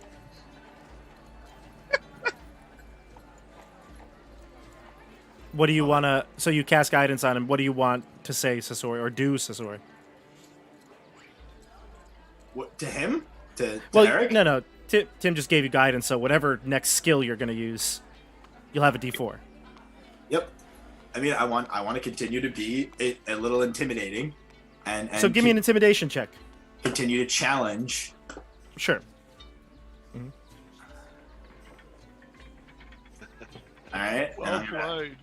what do you want to... So you cast guidance on him. What do you want to say, Sasori, or do, Sasori? What, to him? To Well, Eric? no. Tim just gave you guidance, so whatever next skill you're going to use, you'll have a D4. Yep. I mean, I want to continue to be a little intimidating, and So give me an intimidation check. continue to challenge. Sure. All right. Well tried.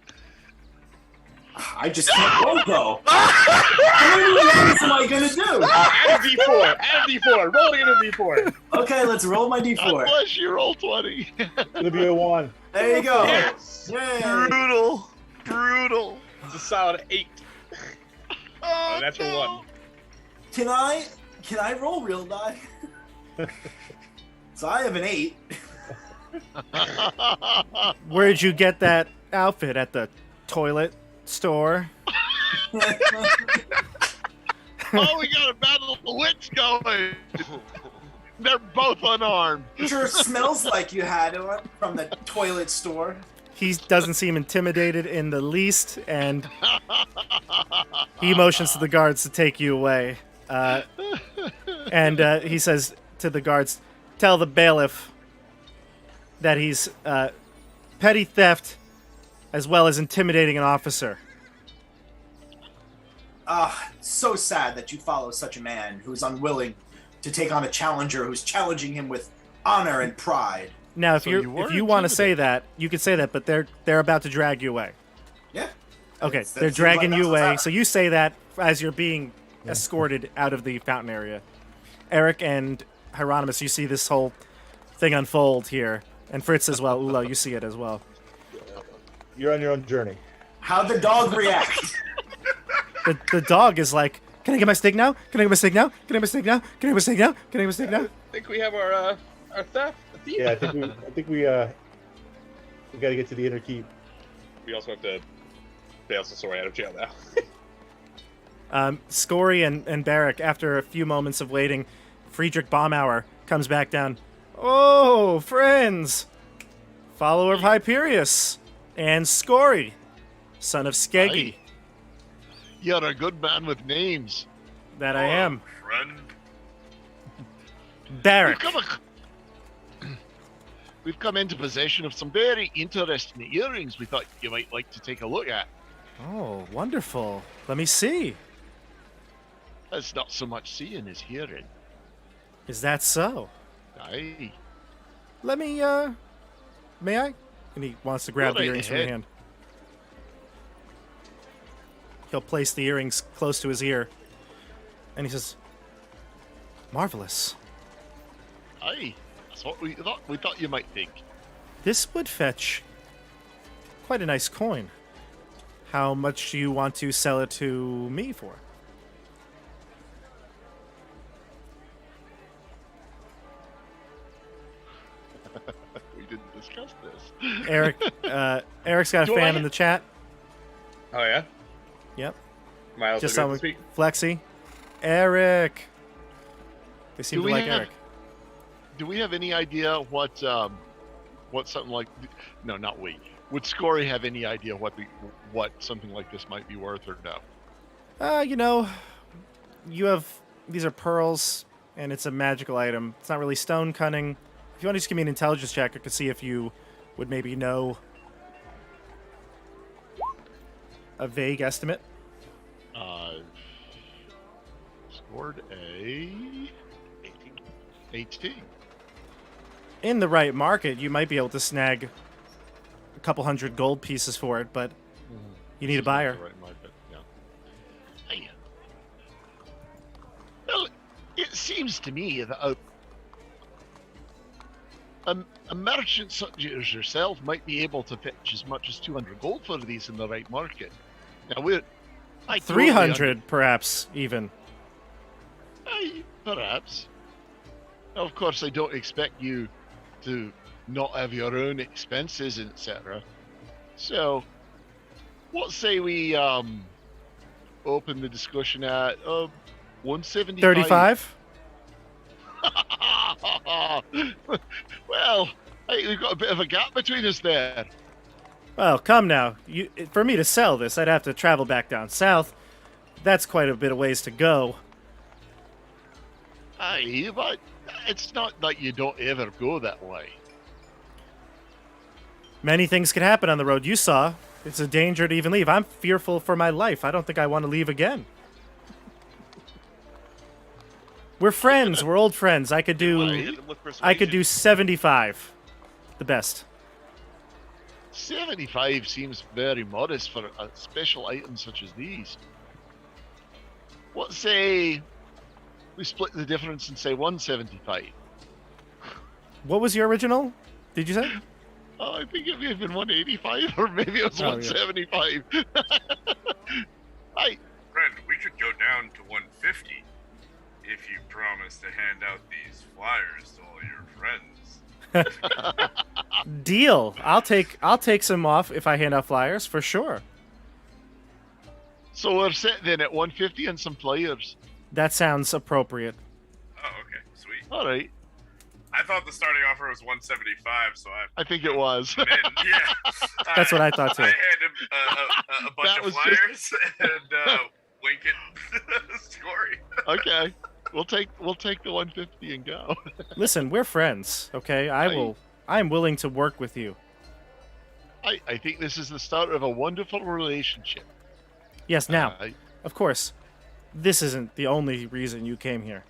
I just can't roll though. How many rounds am I gonna do? Add a D4. Add a D4. Rolling in a D4. Okay, let's roll my d4. Unless you roll 20. It'll be a 1. There you go. Yes. Yay. Brutal. It's a solid 8. Natural 1. Can I roll real die? So I have an 8. Where'd you get that outfit? At the toilet store? Oh, we got a battle of the wits going. They're both unarmed. Sure smells like you had one from the toilet store. He doesn't seem intimidated in the least, and he motions to the guards to take you away. And he says to the guards, "Tell the bailiff that he's petty theft as well as intimidating an officer." So sad that you follow such a man who's unwilling to take on a challenger who's challenging him with honor and pride. Now, if So you you were if you want to say that, you can say that, but they're about to drag you away. Yeah. Okay, That they're seems dragging like you that's what's away, happening. so you say that as you're being escorted out of the fountain area. Eric and Hieronymus, you see this whole thing unfold here, and Fritz as well. Ulo, you see it as well. You're on your own journey. How'd the dog react? The dog is like, "Can I get my steak now? Can I get my steak now? Can I get my steak now? Can I get my steak now? Can I get my steak now?" I think we have our theft. thief. Yeah, I think we got to get to the inner keep. We also have to bail Sasori out of jail now. Scory and Barrack, after a few moments of waiting, Friedrich Baumauer comes back down. "Oh, friends! Follower of Hyperius, and Scory, son of Skeggy, Aye. You're a good man with names. that I am. Friend. Barrack, We've come into possession of some very interesting earrings we thought you might like to take a look at. oh, wonderful. Let me see. It's not so much seeing as hearing. Is that so? Aye. Let me, may I?" And he wants to grab Go the right earrings from your ahead. hand. He'll place the earrings close to his ear, and he says, "Marvelous. Aye. That's what we thought. We thought you might think. This would fetch quite a nice coin. How much do you want to sell it to me for?" We didn't discuss this. Eric, Eric's got a Do fan I- in the chat. Oh yeah. Yep. Am I also Just good someone, this week? Flexi. Eric. They seem Do to we like have- Eric. Do we have any idea what something like? No, not we. Would Scory have any idea what something like this might be worth or no? You know, you have, these are pearls, and it's a magical item. It's not really stone cunning. If you want to just give me an intelligence check, I could see if you would maybe know a vague estimate. Scored a 18. In the right market, you might be able to snag a couple hundred gold pieces for it, but you need a buyer. Right market, yeah. Aye. it seems to me that a merchant such as yourself might be able to pitch as much as 200 gold for these in the right market. Now I totally 300, perhaps even. Perhaps. Now, of course, I don't expect you to not have your own expenses, etc. So, what say we open the discussion at 175? 35? Well, hey, we've got a bit of a gap between us there. Well, come now. For me to sell this, I'd have to travel back down south. That's quite a bit of ways to go. Aye, but it's not that you don't ever go that way. Many things can happen on the road. You saw. It's a danger to even leave. I'm fearful for my life. I don't think I want to leave again. We're friends. We're old friends. I could do 75. The best. 75 seems very modest for a special item such as these. What say we split the difference and say 175? What was your original? Did you say? Oh, I think it may have been 185 or maybe it was Oh, yeah. 175. Friend, we could go down to 150 if you promise to hand out these flyers to all your friends. Deal. I'll take some off if I hand out flyers for sure. So we're set then at 150 and some flyers. That sounds appropriate. Oh, okay, sweet. All right. I thought the starting offer was 175, so I think it was. yeah. That's what I thought too. I hand him a bunch That of was flyers and wink it. Scory. Okay. We'll take the 150 and go. Listen, we're friends, okay? I'm willing to work with you. I think this is the start of a wonderful relationship. Yes, now, Uh, of course, this isn't the only reason you came here.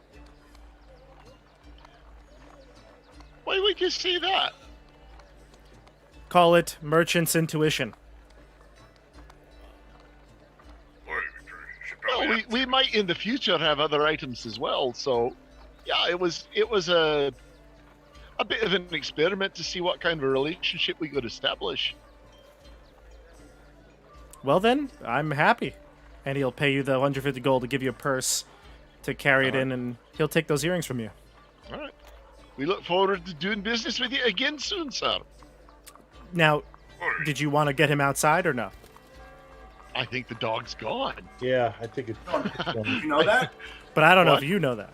why would you say that? Call it merchant's intuition. Or we should Well, probably we might in the future have other items as well. So, yeah, it was a bit of an experiment to see what kind of a relationship we could establish. Well then, I'm happy. And he'll pay you the 150 gold to give you a purse to carry it in, and he'll take those earrings from you. All right. We look forward to doing business with you again soon, sir. Now, Or- did you want to get him outside or no? I think the dog's gone. Yeah, I think it's. You know that? But I don't know What? if you know that.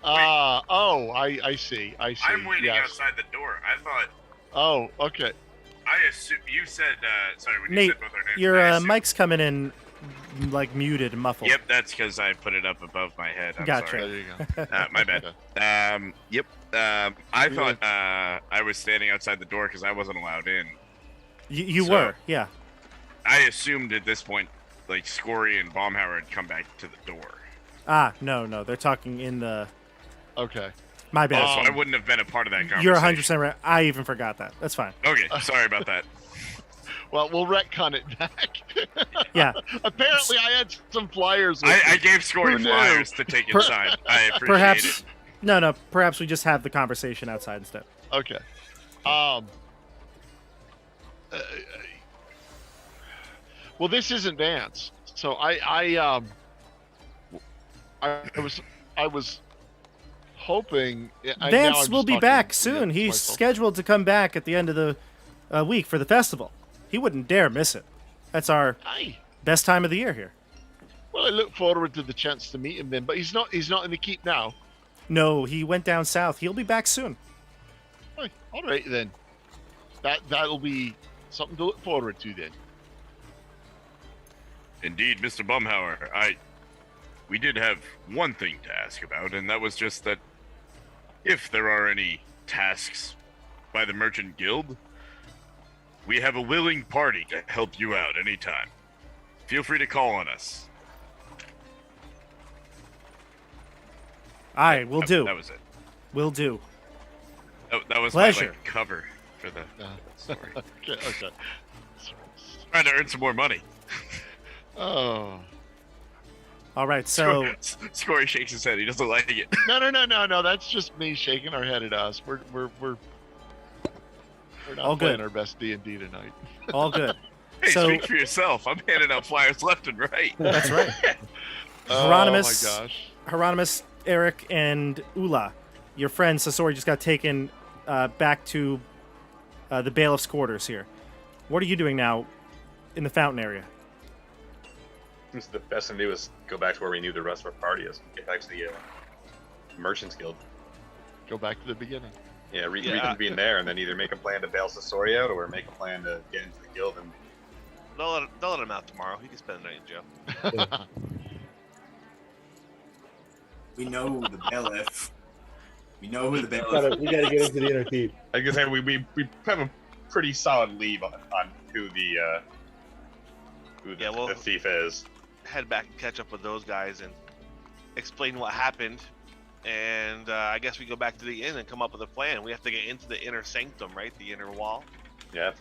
I see. I'm waiting yes. outside the door. I thought Oh, okay. I assume you said sorry when you Nate, said both our names. your I assumed- mic's coming in like muted and muffled. Yep, that's because I put it up above my head. I'm Gotcha. sorry. There you go. My bad. Okay. Yep. I thought I was standing outside the door because I wasn't allowed in. You So- were, yeah. I assumed at this point, like Scory and Baumhauer had come back to the door. Ah, no, they're talking in the. Okay. My Oh, bad. so I wouldn't have been a part of that conversation. You're 100% right. I even forgot that. That's fine. Okay, sorry about that. Well, we'll retcon it back. Yeah. Apparently, I had some flyers. With I me. gave Scory Who knew? flyers to take inside. I appreciate Perhaps. it. No. Perhaps we just have the conversation outside instead. Okay. Well, this isn't Vance, so I was hoping. Vance will be back soon. He's scheduled to come back at the end of the week for the festival. He wouldn't dare miss it. That's our Aye. best time of the year here. Well, I look forward to the chance to meet him then, but he's not in the keep now. No, he went down south. He'll be back soon. Aye. All right then. That'll be something to look forward to then. Indeed, Mr. Baumhauer, we did have one thing to ask about, and that was just that if there are any tasks by the Merchant Guild, we have a willing party to help you out anytime. Feel free to call on us. Aye, we'll do. That was it. We'll do. That was Pleasure. my cover for the story. Okay. Trying to earn some more money. Oh. All right, so Scory shakes his head. He doesn't like it. No. That's just me shaking our head at us. We're not All playing good. our best D&D tonight. all good. Hey, So- speak for yourself. I'm handing out flyers left and right. That's right. Hieronymus. Hieronymus- Oh my gosh. Hieronymus, Eric, and Ula, your friend Sasori just got taken back to the bailiff's quarters here. What are you doing now in the fountain area? This is the best thing to do is go back to where we knew the rest of our party is. Get back to the Merchants Guild. Go back to the beginning. Yeah, Yeah. reconvene there, and then either make a plan to bail Sasori out, or make a plan to get into the guild. And They'll let him out tomorrow. He can spend the night in jail. We know the bailiff. We know who the bailiff We gotta get into the inner keep. I guess we have a pretty solid lead on who Yeah, well- the thief is. Head back and catch up with those guys and explain what happened. And I guess we go back to the inn and come up with a plan. We have to get into the inner sanctum, right? The inner wall. Yeah.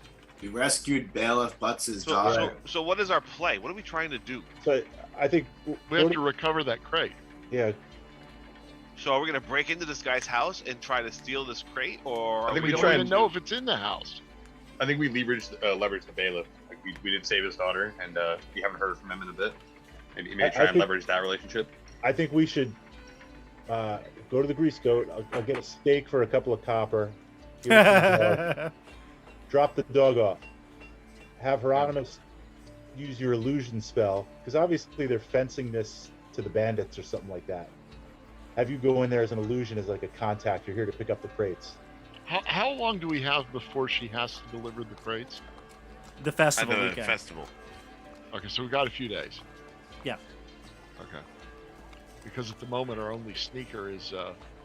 We rescued Bailiff Butts' So, daughter. so what is our play? What are we trying to do? So I think We have to recover that crate. yeah. So are we gonna break into this guy's house and try to steal this crate, or I are think we we We try don't and even know if it's in the house. I think we leveraged the bailiff. Like we did save his daughter, and we haven't heard from him in a bit. Maybe I try and think- leverage that relationship. I think we should go to the grease goat. I'll get a steak for a couple of copper. Give it to the dog, drop the dog off. Have Hieronymus use your illusion spell, because obviously they're fencing this to the bandits or something like that. Have you go in there as an illusion, as like a contact. You're here to pick up the crates. How long do we have before she has to deliver the crates? The At festival the weekend. festival. Okay, so we got a few days. Yeah. Okay. Because at the moment our only sneaker is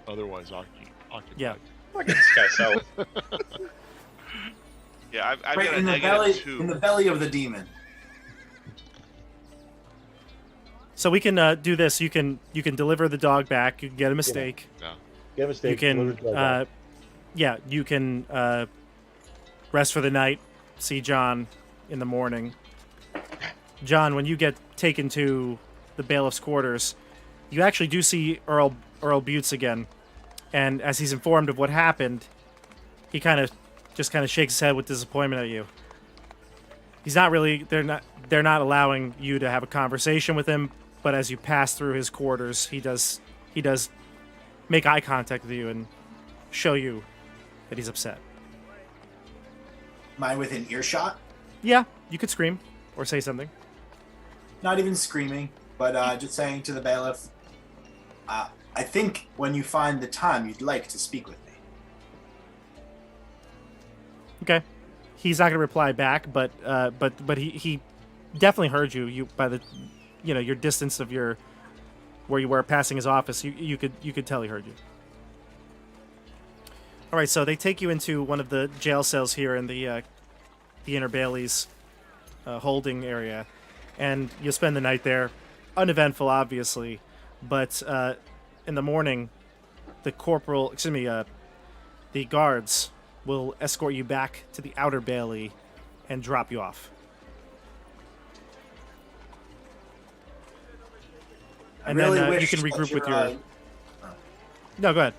otherwise occupied. Yeah. Look at this guy self. Yeah, I've Right got a in the negative belly, 2. in the belly of the demon. So we can do this. You can deliver the dog back. You can get a mistake. Get a mistake. You deliver can, the dog back. yeah, you can rest for the night. See John in the morning. John, when you get taken to the bailiff's quarters, you actually do see Earl Butts again, and as he's informed of what happened, he just kind of shakes his head with disappointment at you. He's not really. They're not allowing you to have a conversation with him. But as you pass through his quarters, he does make eye contact with you and show you that he's upset. Am I within earshot? Yeah, you could scream or say something. Not even screaming, but just saying to the bailiff, I think when you find the time, you'd like to speak with me. Okay. He's not going to reply back, but he definitely heard you. You by the your distance of where you were passing his office, you could tell he heard you. All right, so they take you into one of the jail cells here in the Inner Bailey's holding area, and you'll spend the night there. Uneventful, obviously, but in the morning, the guards will escort you back to the Outer Bailey and drop you off. And really then you wish can that regroup with your, your. No, go ahead.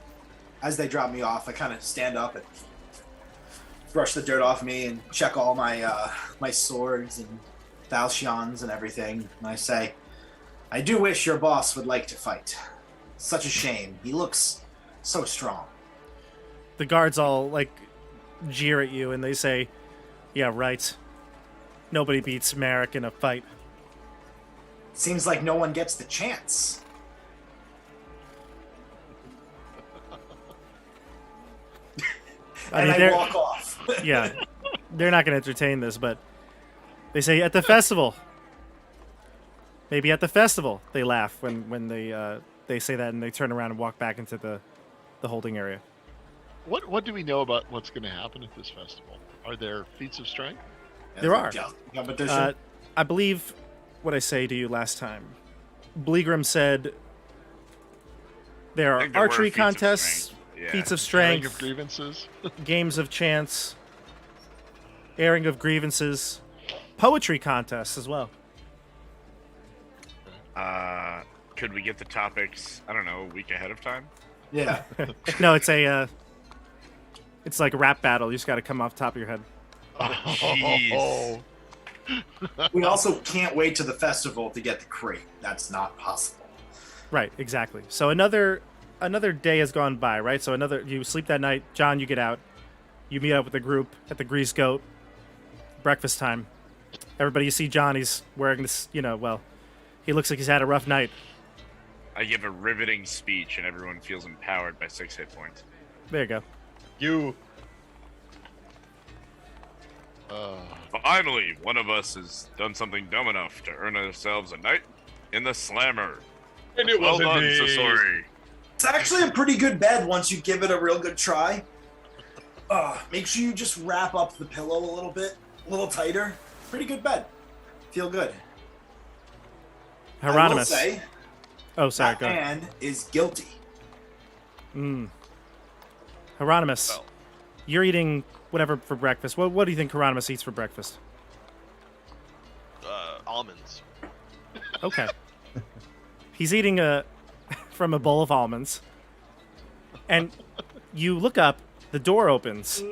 As they drop me off, I kind of stand up and brush the dirt off me and check all my my swords and falchions and everything. And I say, I do wish your boss would like to fight. Such a shame. He looks so strong. The guards all jeer at you and they say, "Yeah, right. Nobody beats Merrick in a fight." Seems like no one gets the chance. And I they're- walk off. yeah, they're not going to entertain this, but they say at the festival. Maybe at the festival, they laugh when they say that and they turn around and walk back into the holding area. What do we know about what's going to happen at this festival? Are there feats of strength? There are. Competition. I believe what I say to you last time. Bleegram said there I are think there were archery feats of contests, strength. Yeah. feats of Airing strength, of grievances? games of chance, airing of grievances, poetry contests as well. Could we get the topics? I don't know, a week ahead of time. Yeah. No, it's it's like a rap battle. You just got to come off the top of your head. Jeez. We also can't wait to the festival to get the crate. That's not possible. Right, exactly. So another day has gone by, right? So you sleep that night. John, you get out. You meet up with the group at the Grease Goat. Breakfast time. Everybody, you see John. He's wearing this. Well, he looks like he's had a rough night. I give a riveting speech, and everyone feels empowered by 6 hit points. There you go. You. Finally, one of us has done something dumb enough to earn ourselves a night in the Slammer. And it Well wasn't done, me. Sasori. It's actually a pretty good bed once you give it a real good try. Make sure you just wrap up the pillow a little tighter. Pretty good bed. Feel good. I will Hieronymus. say, Oh, sorry. that Go ahead. man is guilty. Hieronymus, Well. you're eating whatever for breakfast. What do you think Hieronymus eats for breakfast? Almonds. Okay. He's eating from a bowl of almonds. And you look up, the door opens,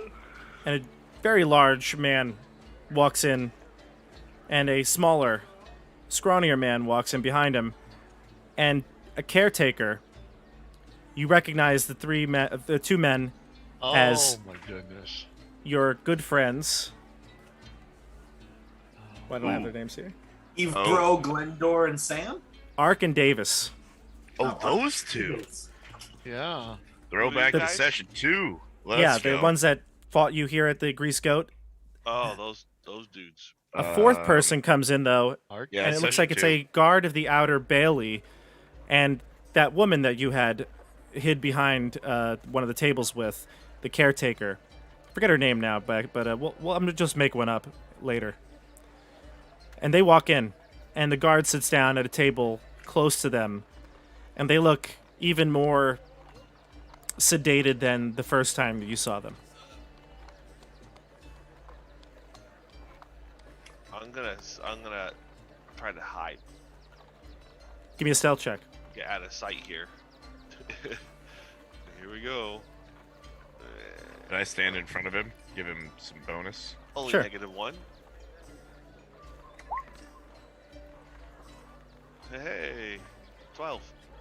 and a very large man walks in, and a smaller, scrawnier man walks in behind him, and a caretaker. You recognize the two men as Oh my goodness. your good friends. Why don't I have their names here? Eve Oh. Bro, Glendor, and Sam? Ark and Davis. Oh, those two. Yeah. Throwback to guys? session 2. Let's Yeah, go. the ones that fought you here at the Grease Goat. Oh, those dudes. A fourth Um, person comes in, though, Arc. Yeah, and it looks session like it's 2. a guard of the outer bailey. And that woman that you had hid behind one of the tables with, the caretaker. Forget her name now, but I'm going to just make one up later. And they walk in, and the guard sits down at a table close to them, and they look even more sedated than the first time that you saw them. I'm gonna try to hide, Give me a stealth check. get out of sight here. Here we go. Did I stand in front of him? Give him some bonus? Only Sure. -1. Hey, 12.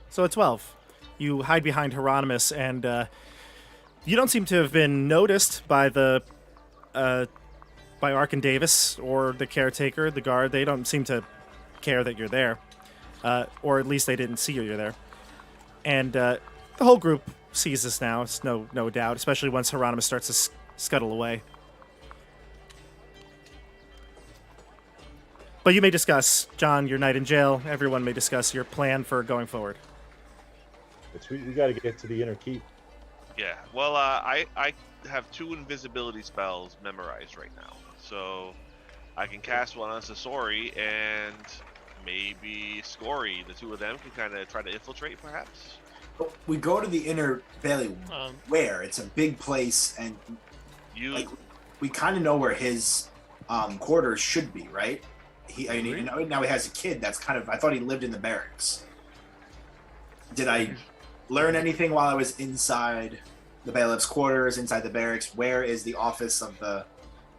So at 12, you hide behind Hieronymus, and you don't seem to have been noticed by by Ark and Davis or the caretaker, the guard. They don't seem to care that you're there, or at least they didn't see you're there. And the whole group sees this now. It's no doubt, especially once Hieronymus starts to scuttle away. But you may discuss, John, your night in jail. Everyone may discuss your plan for going forward. We got to get to the inner keep. Yeah. Well, I have 2 invisibility spells memorized right now, so I can cast one on Sasori and maybe Scory. The 2 of them can kind of try to infiltrate, perhaps. We go to the inner bailey. Um, Where? It's a big place, and You like we kind of know where his quarters should be, right? Now he has a kid. That's kind of. I thought he lived in the barracks. Did I learn anything while I was inside the bailiff's quarters, inside the barracks? Where is the office of the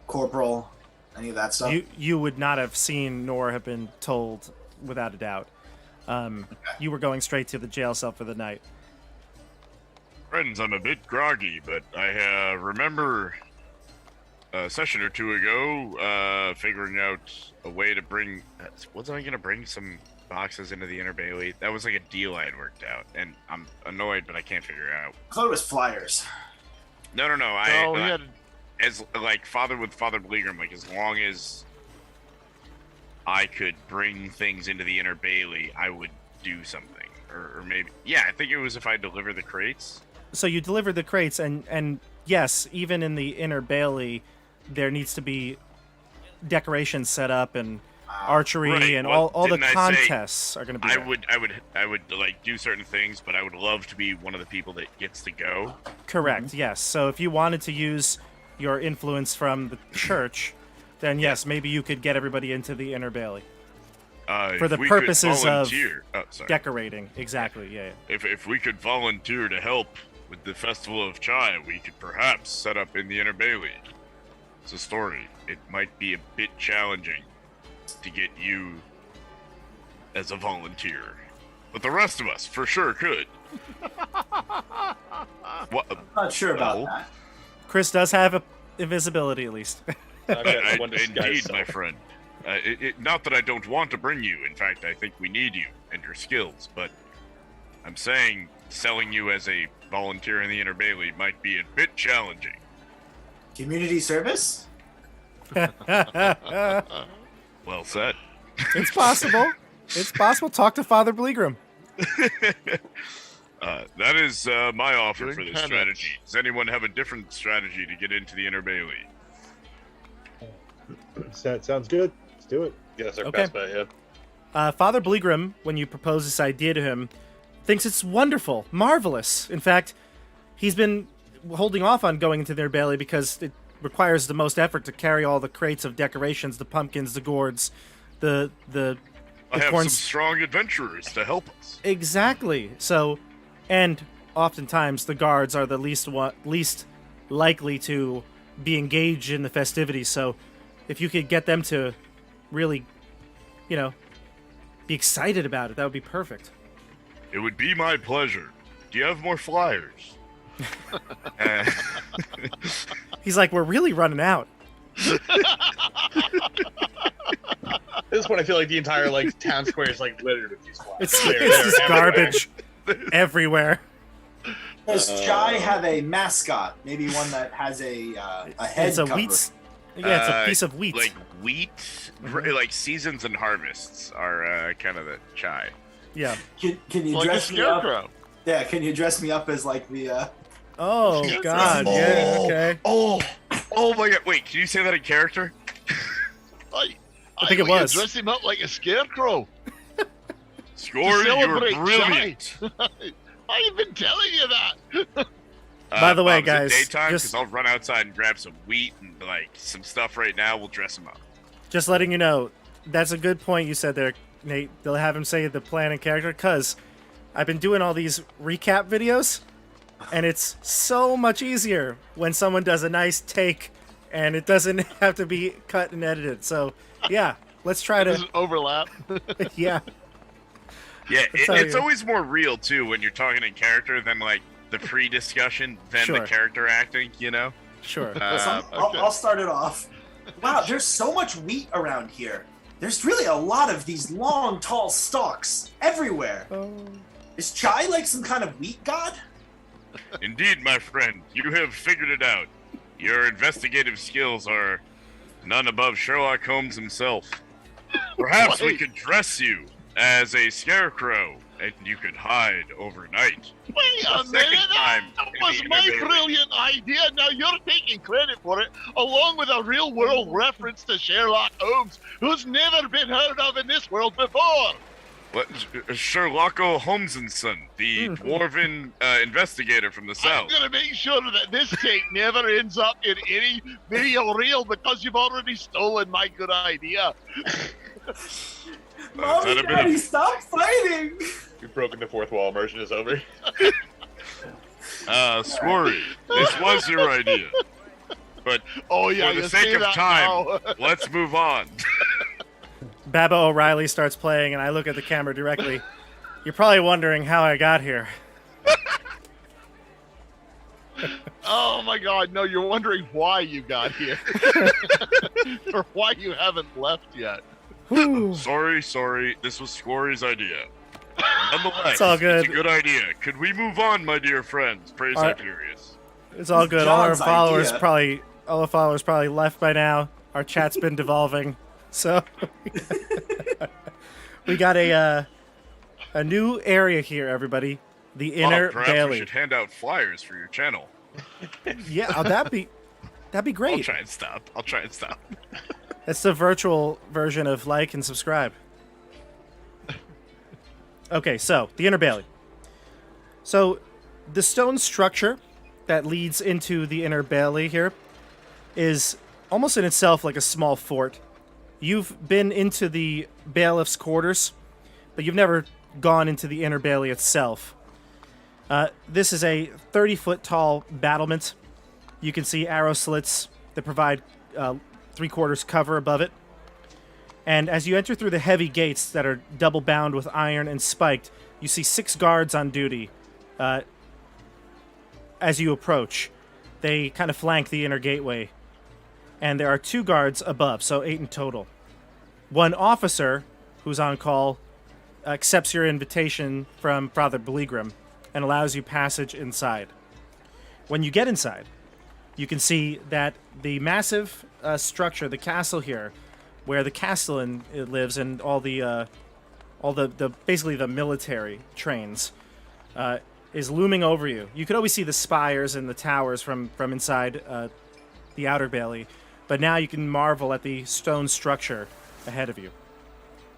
corporal? Any of that stuff? You would not have seen nor have been told without a doubt. You were going straight to the jail cell for the night. Friends, I'm a bit groggy, but I remember a session or 2 ago figuring out a way to bring... wasn't I going to bring some boxes into the Inner Bailey? That was like a deal I had worked out, and I'm annoyed, but I can't figure it out. I thought it was flyers. No. oh, he had As like Father Bleegrim, like as long as I could bring things into the Inner Bailey, I would do something, or maybe I think it was if I deliver the crates. So you delivered the crates, and yes, even in the inner bailey, there needs to be decorations set up and archery Right, and well, all the didn't I say contests are going to be. I there. would like do certain things, but I would love to be one of the people that gets to go. Correct. Yes. So if you wanted to use your influence from the church, then yes, maybe you could get everybody into the inner bailey. For the if we could purposes of volunteer- oh, sorry. decorating. Exactly. Yeah. If we could volunteer to help with the Festival of Chai, we could perhaps set up in the Inner Bailey. It's a story. It might be a bit challenging to get you as a volunteer, but the rest of us for sure could. What? Not sure about No. that. Chris does have invisibility at least. I've got one disguise Indeed, self. my friend. Not that I don't want to bring you. In fact, I think we need you and your skills. But I'm saying selling you as a volunteer in the Inner Bailey might be a bit challenging. Community service? Well said. It's possible. It's possible. Talk to Father Bleegram. That is my offer Doing for this penance. strategy. Does anyone have a different strategy to get into the Inner Bailey? Sounds good. Let's do it. Yeah, that's our Okay. best bet, yeah. Father Bleegram, when you propose this idea to him, thinks it's wonderful, marvelous. In fact, he's been holding off on going into their bailey because it requires the most effort to carry all the crates of decorations, the pumpkins, the gourds, the I have corn some strong adventurers to help us. Exactly. So, and oftentimes the guards are the least likely to be engaged in the festivities. So, if you could get them to really, be excited about it, that would be perfect. It would be my pleasure. Do you have more flyers? Uh, He's like, we're really running out. At this point, I feel like the entire town square is littered with these flyers. It's, They're- it's they're just everywhere. garbage everywhere. Does Chai have a mascot? Maybe one that has a head It's a cover? wheat. Yeah, it's a Uh, piece of wheat. like wheat, like seasons and harvests are kind of the chai. Yeah. Can you Like a dress me up? scarecrow. Yeah, can you dress me up as the Oh God. Yeah. Okay. Oh my God! Wait, can you say that in character? I think it thought you was. dress him up like a scarecrow. Score, you're celebrate brilliant. I've been telling you that. By the way, Bob, is it guys, daytime, just- because I'll run outside and grab some wheat and some stuff right now. We'll dress him up. Just letting you know, that's a good point you said there, Nate. They'll have him say the plan and character, because I've been doing all these recap videos, and it's so much easier when someone does a nice take, and it doesn't have to be cut and edited. So, yeah, let's try to, Doesn't overlap. yeah. Yeah, That's how it's you- always more real too when you're talking in character than the pre-discussion than Sure. the character acting. Sure. Listen, Uh, I'll start it off. Wow, there's so much wheat around here. There's really a lot of these long, tall stalks everywhere. Is Chai like some kind of wheat god? Indeed, my friend, you have figured it out. Your investigative skills are none above Sherlock Holmes himself. Perhaps we Wait. could dress you as a scarecrow, and you could hide overnight. Wait a The minute, second time that in was the my innovative- brilliant idea. Now you're taking credit for it, along with a real-world reference to Sherlock Holmes, who's never been heard of in this world before. What, Sherlocko Holmesenson, the dwarven investigator from the I'm south. gonna make sure that this tape never ends up in any video reel because you've already stolen my good idea. Mommy, that a bit Daddy, of- stop fighting! We've broken the fourth wall. Immersion is over. Scory, this was your idea. But Oh yeah, for the you sake say of that time, now. let's move on. Baba O'Reilly starts playing, and I look at the camera directly. You're probably wondering how I got here. Oh my God, no! You're wondering why you got here, or why you haven't left yet. Sorry, this was Scory's idea. Nonetheless, It's all good. It's a good idea. Could we move on, my dear friends? Praise All right. Hyperius. It's all good. All our John's followers idea. probably left by now. Our chat's been devolving, so we got a new area here, everybody. The Inner Bob, perhaps we Bailey. should hand out flyers for your channel. Yeah, that'd be I'll great. try and stop. That's the virtual version of like and subscribe. Okay, so the Inner Bailey. So the stone structure that leads into the Inner Bailey here is almost in itself like a small fort. You've been into the bailiff's quarters, but you've never gone into the inner bailey itself. This is a 30-foot tall battlement. You can see arrow slits that provide 3/4 cover above it. And as you enter through the heavy gates that are double bound with iron and spiked, you see 6 guards on duty as you approach. They kind of flank the inner gateway. And there are 2 guards above, so 8 in total. One officer who's on call accepts your invitation from Father Bleegrim and allows you passage inside. When you get inside, you can see that the massive structure, the castle here, where the castellan lives and all the basically the military trains, is looming over you. You could always see the spires and the towers from inside the outer bailey, but now you can marvel at the stone structure ahead of you.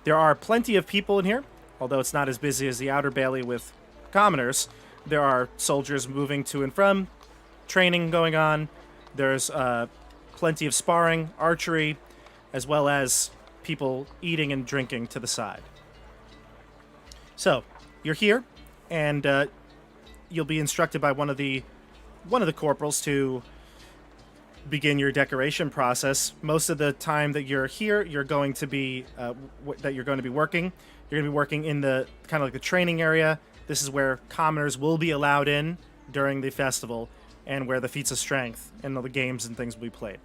There are plenty of people in here, although it's not as busy as the outer bailey with commoners. There are soldiers moving to and from, training going on. There's plenty of sparring, archery, as well as people eating and drinking to the side. So, you're here, and you'll be instructed by one of the corporals to begin your decoration process. Most of the time that you're here, you're going to be working. You're going to be working in the kind of like the training area. This is where commoners will be allowed in during the festival, and where the feats of strength and all the games and things will be played.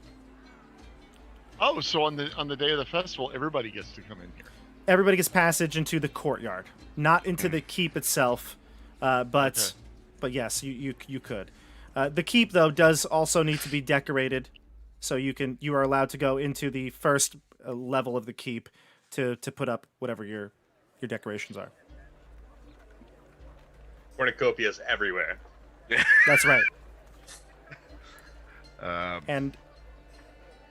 Oh, so on the day of the festival, everybody gets to come in here. Everybody gets passage into the courtyard, not into the keep itself, but yes, you could. The keep, though, does also need to be decorated, so you are allowed to go into the first level of the keep to put up whatever your decorations are. Cornucopias everywhere. That's right. Um, And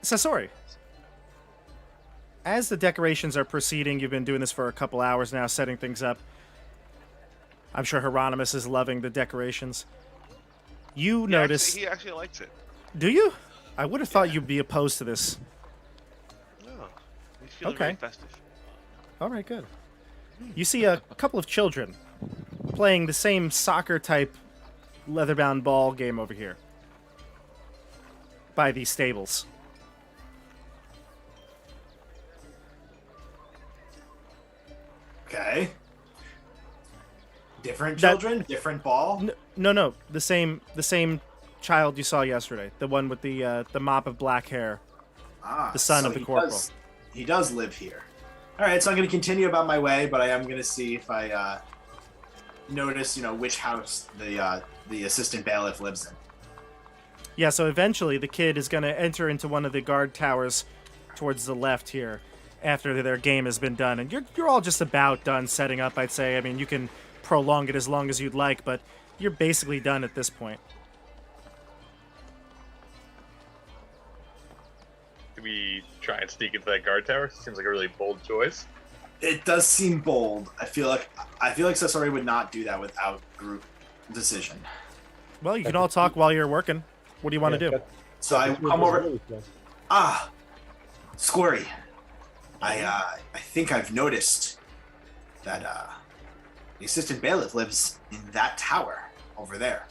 Sasori, as the decorations are proceeding, you've been doing this for a couple hours now, setting things up. I'm sure Hieronymus is loving the decorations. You notice... He actually likes it. Do you? I would have thought you'd be opposed to this. No, he's feeling Okay. very festive. All right, good. You see a couple of children playing the same soccer-type leather-bound ball game over here by these stables. Okay. Different That- children, different ball. No, the same child you saw yesterday, the one with the mop of black hair. the son of the corporal. He does live here. All right, so I'm going to continue about my way, but I am going to see if I notice, which house the assistant bailiff lives in. Yeah, so eventually the kid is going to enter into one of the guard towers towards the left here after their game has been done. And you're all just about done setting up, I'd say. I mean, you can prolong it as long as you'd like, but you're basically done at this point. Do we try and sneak into that guard tower? Seems like a really bold choice. It does seem bold. I feel like Sasori would not do that without group decision. Well, you can all talk while you're working. What do you want to do? So I come over. Squirry. I think I've noticed that the assistant bailiff lives in that tower over there.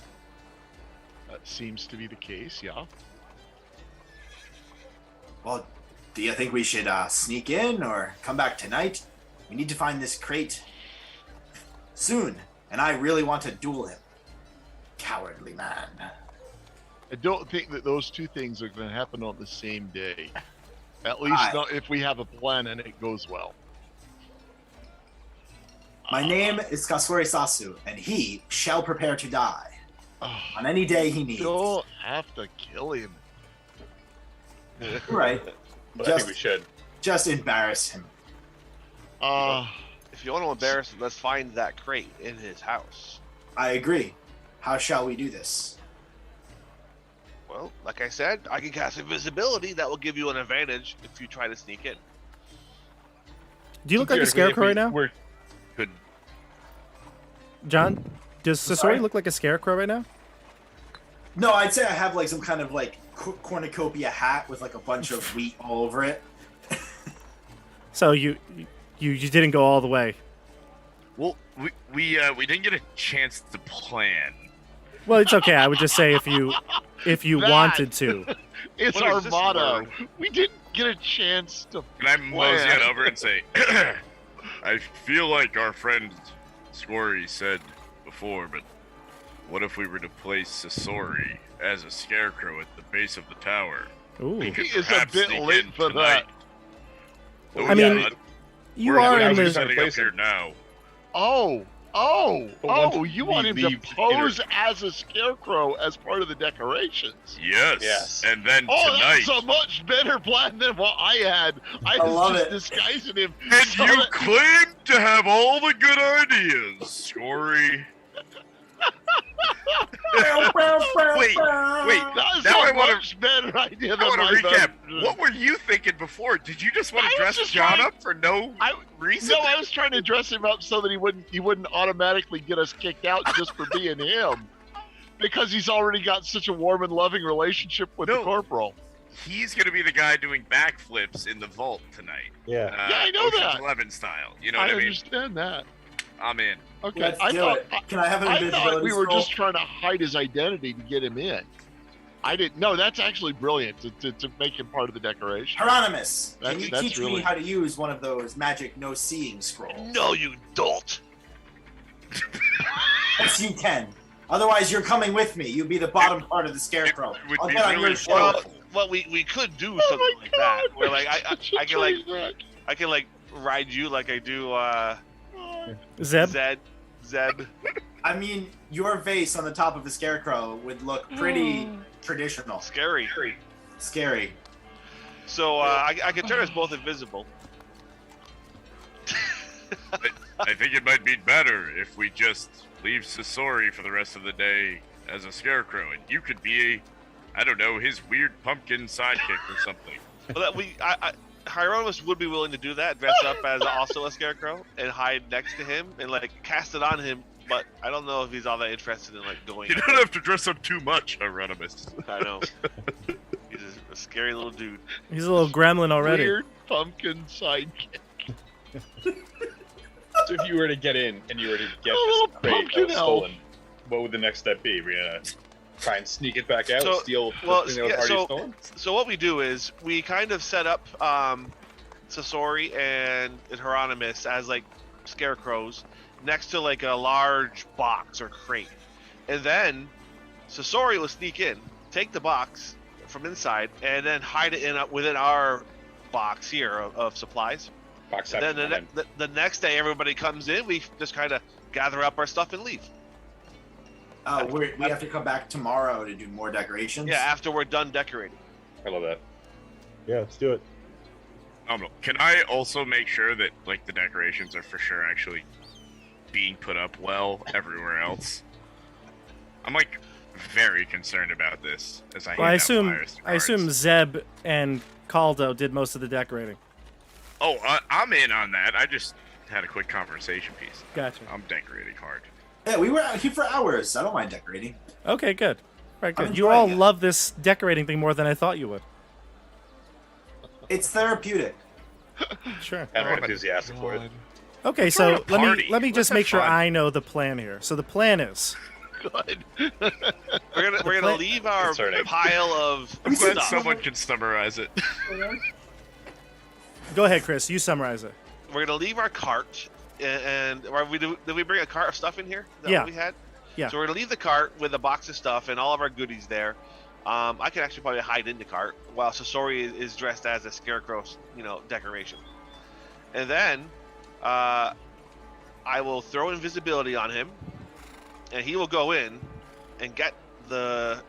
That seems to be the case, yeah. Well, do you think we should sneak in or come back tonight? We need to find this crate soon, and I really want to duel him. Cowardly man. I don't think that those two things are going to happen on the same day. At least not if we have a plan and it goes well. My name is Kasuri Sasu, and he shall prepare to die on any day he needs. Don't have to kill him. Right. But I think we should. Just embarrass him. If you want to embarrass him, let's find that crate in his house. I agree. How shall we do this? Well, like I said, I can cast invisibility. That will give you an advantage if you try to sneak in. Do you look like a scarecrow right now? Could John? Does Sorry? Sasori look like a scarecrow right now? No, I'd say I have some kind of cornucopia hat with a bunch of wheat all over it. So you didn't go all the way. Well, we didn't get a chance to plan. Well, it's okay. I would just say if you That- wanted to. It's What our is this motto. word? We didn't get a chance to. Can I mosey plan. it over and say, I feel like our friend Scory said before, but what if we were to place Sasori as a scarecrow at the base of the tower? Ooh. We could He is a perhaps bit sneak late in for tonight. that. I mean, but You we're are in actually the. setting up Place here him. now. But once You want him we to leave pose as a scarecrow as part of the decorations. Yes. Yes. And then Oh, tonight, that's a much better plan than what I had. I I was love just it. disguising him. and so you that- claim to have all the good ideas, Scory. Wait, wait. That is Now I a wanna- much better idea I than want my to recap. vote. What were you thinking before? Did you just want I to was dress just John trying- up for no I- reason? No, I was trying to dress him up so that he wouldn't automatically get us kicked out just for being him, because he's already got such a warm and loving relationship with the No. corporal. He's going to be the guy doing backflips in the vault tonight. Yeah. Yeah, I know Ocean's that. 11 style. You know I what I mean? understand that. I'm in. Okay, Let's I do thought it. Can I have an I invisibility thought we were scroll? just trying to hide his identity to get him in. I didn't. No, that's actually brilliant to make him part of the decoration. Hieronymus, can That's- you that's teach me really- how to use one of those magic no-seeing scrolls? No, you dolt. Yes, you can. Otherwise, you're coming with me. You'll be the bottom part of the scarecrow. It would I'll be get on really your shoulder. Well, we could do Oh something my like God, that. Where like I can like Train I can like ride you like I do Zeb. Zeb. I mean, your vase on the top of a scarecrow would look pretty traditional. Scary. Scary. So I can turn us both invisible. I think it might be better if we just leave Sasori for the rest of the day as a scarecrow, and you could be, I don't know, his weird pumpkin sidekick or something. Well, that Hieronymus would be willing to do that, dress up as also a scarecrow and hide next to him and like cast it on him. But I don't know if he's all that interested in like going. You don't have to dress up too much, Hieronymus. I know. He's a scary little dude. He's a little gremlin already. Weird pumpkin sidekick. So if you were to get in and you were to get A little this crate pumpkin that was elf. stolen, what would the next step be? We're gonna try and sneak it back out, So- steal well, the thing that was yeah, already so- stolen? So what we do is we kind of set up Sasori and Hieronymus as like scarecrows next to like a large box or crate, and then Sasori will sneak in, take the box from inside, and then hide it within our box here of supplies. Box And after then the next day, everybody comes in. We just kind of gather up our stuff and leave. We have to come back tomorrow to do more decorations. Yeah, after we're done decorating. I love that. Yeah, let's do it. Can I also make sure that like the decorations are for sure actually being put up well everywhere else? I'm like very concerned about this as I Well, I hand out assume flyers to I assume guards. Zeb and Caldo did most of the decorating. Oh, I'm in on that. I just had a quick conversation piece. Gotcha. I'm decorating hard. Yeah, we were out here for hours. I don't mind decorating. Okay, good. Right, I'm good. You all enjoying it. love this decorating thing more than I thought you would. It's therapeutic. Sure. I'm very enthusiastic for it. Okay, throwing so a party. let me Let's just have make sure fun. I know the plan here. So the plan is Good. We're gonna plan- leave our Concerning. pile of I'm glad stuff. someone can summarize it. go ahead, Chris. You summarize it. We're gonna leave our cart, and did we bring a cart of stuff in here? Is that Yeah. what we had. Yeah. So we're gonna leave the cart with a box of stuff and all of our goodies there. I can actually probably hide in the cart while Sasori is dressed as a scarecrow, decoration. And then I will throw invisibility on him, and he will go in and get the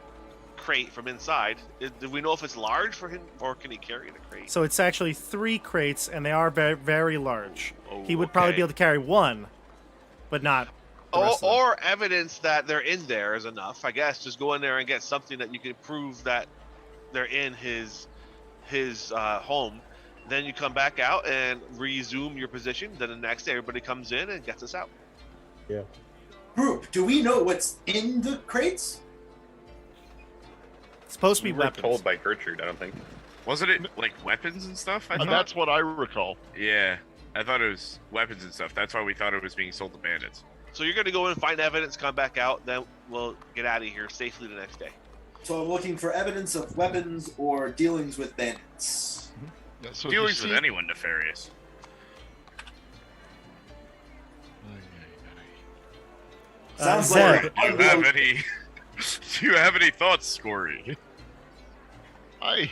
crate from inside. Do we know if it's large for him, or can he carry the crate? So it's actually 3 crates, and they are very, very large. He would probably Okay. be able to carry one, but not. The rest of them. Or evidence that they're in there is enough, I guess. Just go in there and get something that you can prove that they're in his home. Then you come back out and resume your position. Then the next day, everybody comes in and gets us out. Group, do we know what's in the crates? It's supposed to be We were weapons. told by Gertrude, I don't think. Wasn't it like weapons and stuff? I thought. That's what I recall. Yeah, I thought it was weapons and stuff. That's why we thought it was being sold to bandits. So you're gonna go in, find evidence, come back out, then we'll get out of here safely the next day. So I'm looking for evidence of weapons or dealings with bandits. Yeah, so Dealings just with anyone nefarious. Sounds Zeb. like Do you have any? Do you have any thoughts, Scory? I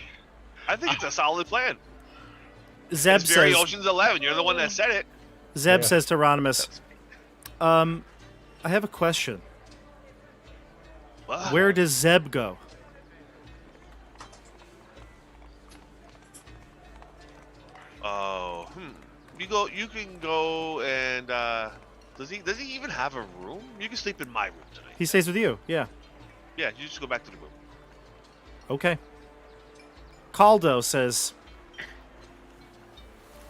I think it's a solid plan. Zeb It's very says. Ocean's 11. You're the one that said it. Zeb Yeah. says to Ronimus, I have a question. What? Where does Zeb go? Oh, You can go and does he even have a room? You can sleep in my room tonight. He stays with you. Yeah. Yeah, you just go back to the room. Okay. Caldo says,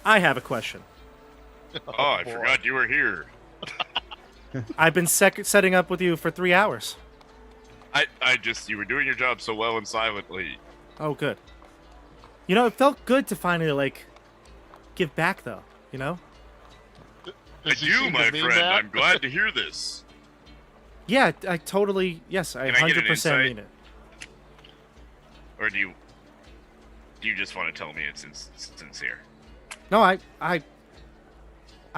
I have a question. Oh, I forgot you were here. I've been setting up with you for 3 hours. You were doing your job so well and silently. Oh, good. You know, it felt good to finally, like, give back, though, you know? I do, my friend. I'm glad to hear this. Yeah, I totally, yes, I Can I get an 100% insight? mean it. Or do you just want to tell me it's sincere? No, I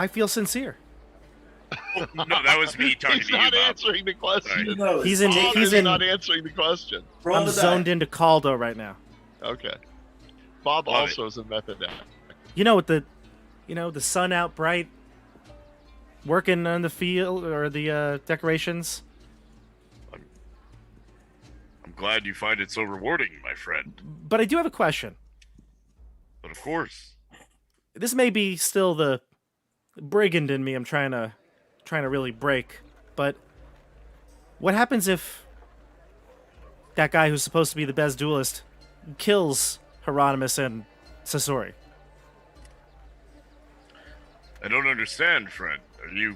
feel sincere. No, that was me talking He's to you, not Bob. answering the question. He knows. He's in, Bob he's is in, not answering the question. Roll I'm the zoned die. into Caldo right now. Okay. Bob Love also is a method actor. You know, with the sun out bright, working on the field or the decorations. I'm glad you find it so rewarding, my friend. But I do have a question. But of course, This may be still the brigand in me I'm trying to really break, but what happens if that guy who's supposed to be the best duelist kills Hieronymus and Sasori? I don't understand, friend. Are you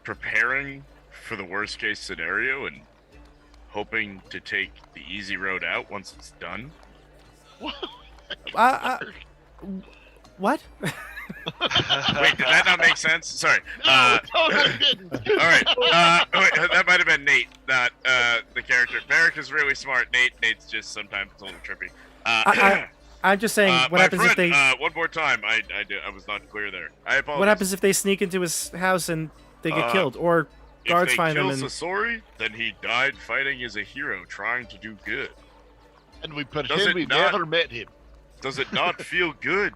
preparing for the worst case scenario and hoping to take the easy road out once it's done? What? Wait, did that not make sense? Sorry. No, totally didn't. All right. Wait, that might have been Nate, not the character. Merrick is really smart. Nate's just sometimes a little trippy. I'm just saying, what my happens friend, if they? one more time. I was not clear there. I apologize. What happens if they sneak into his house and they get killed, or If guards they find kill them? And Sasori, then he died fighting as a hero, trying to do good. And we put Does him, it we not- never met him. Does it not feel good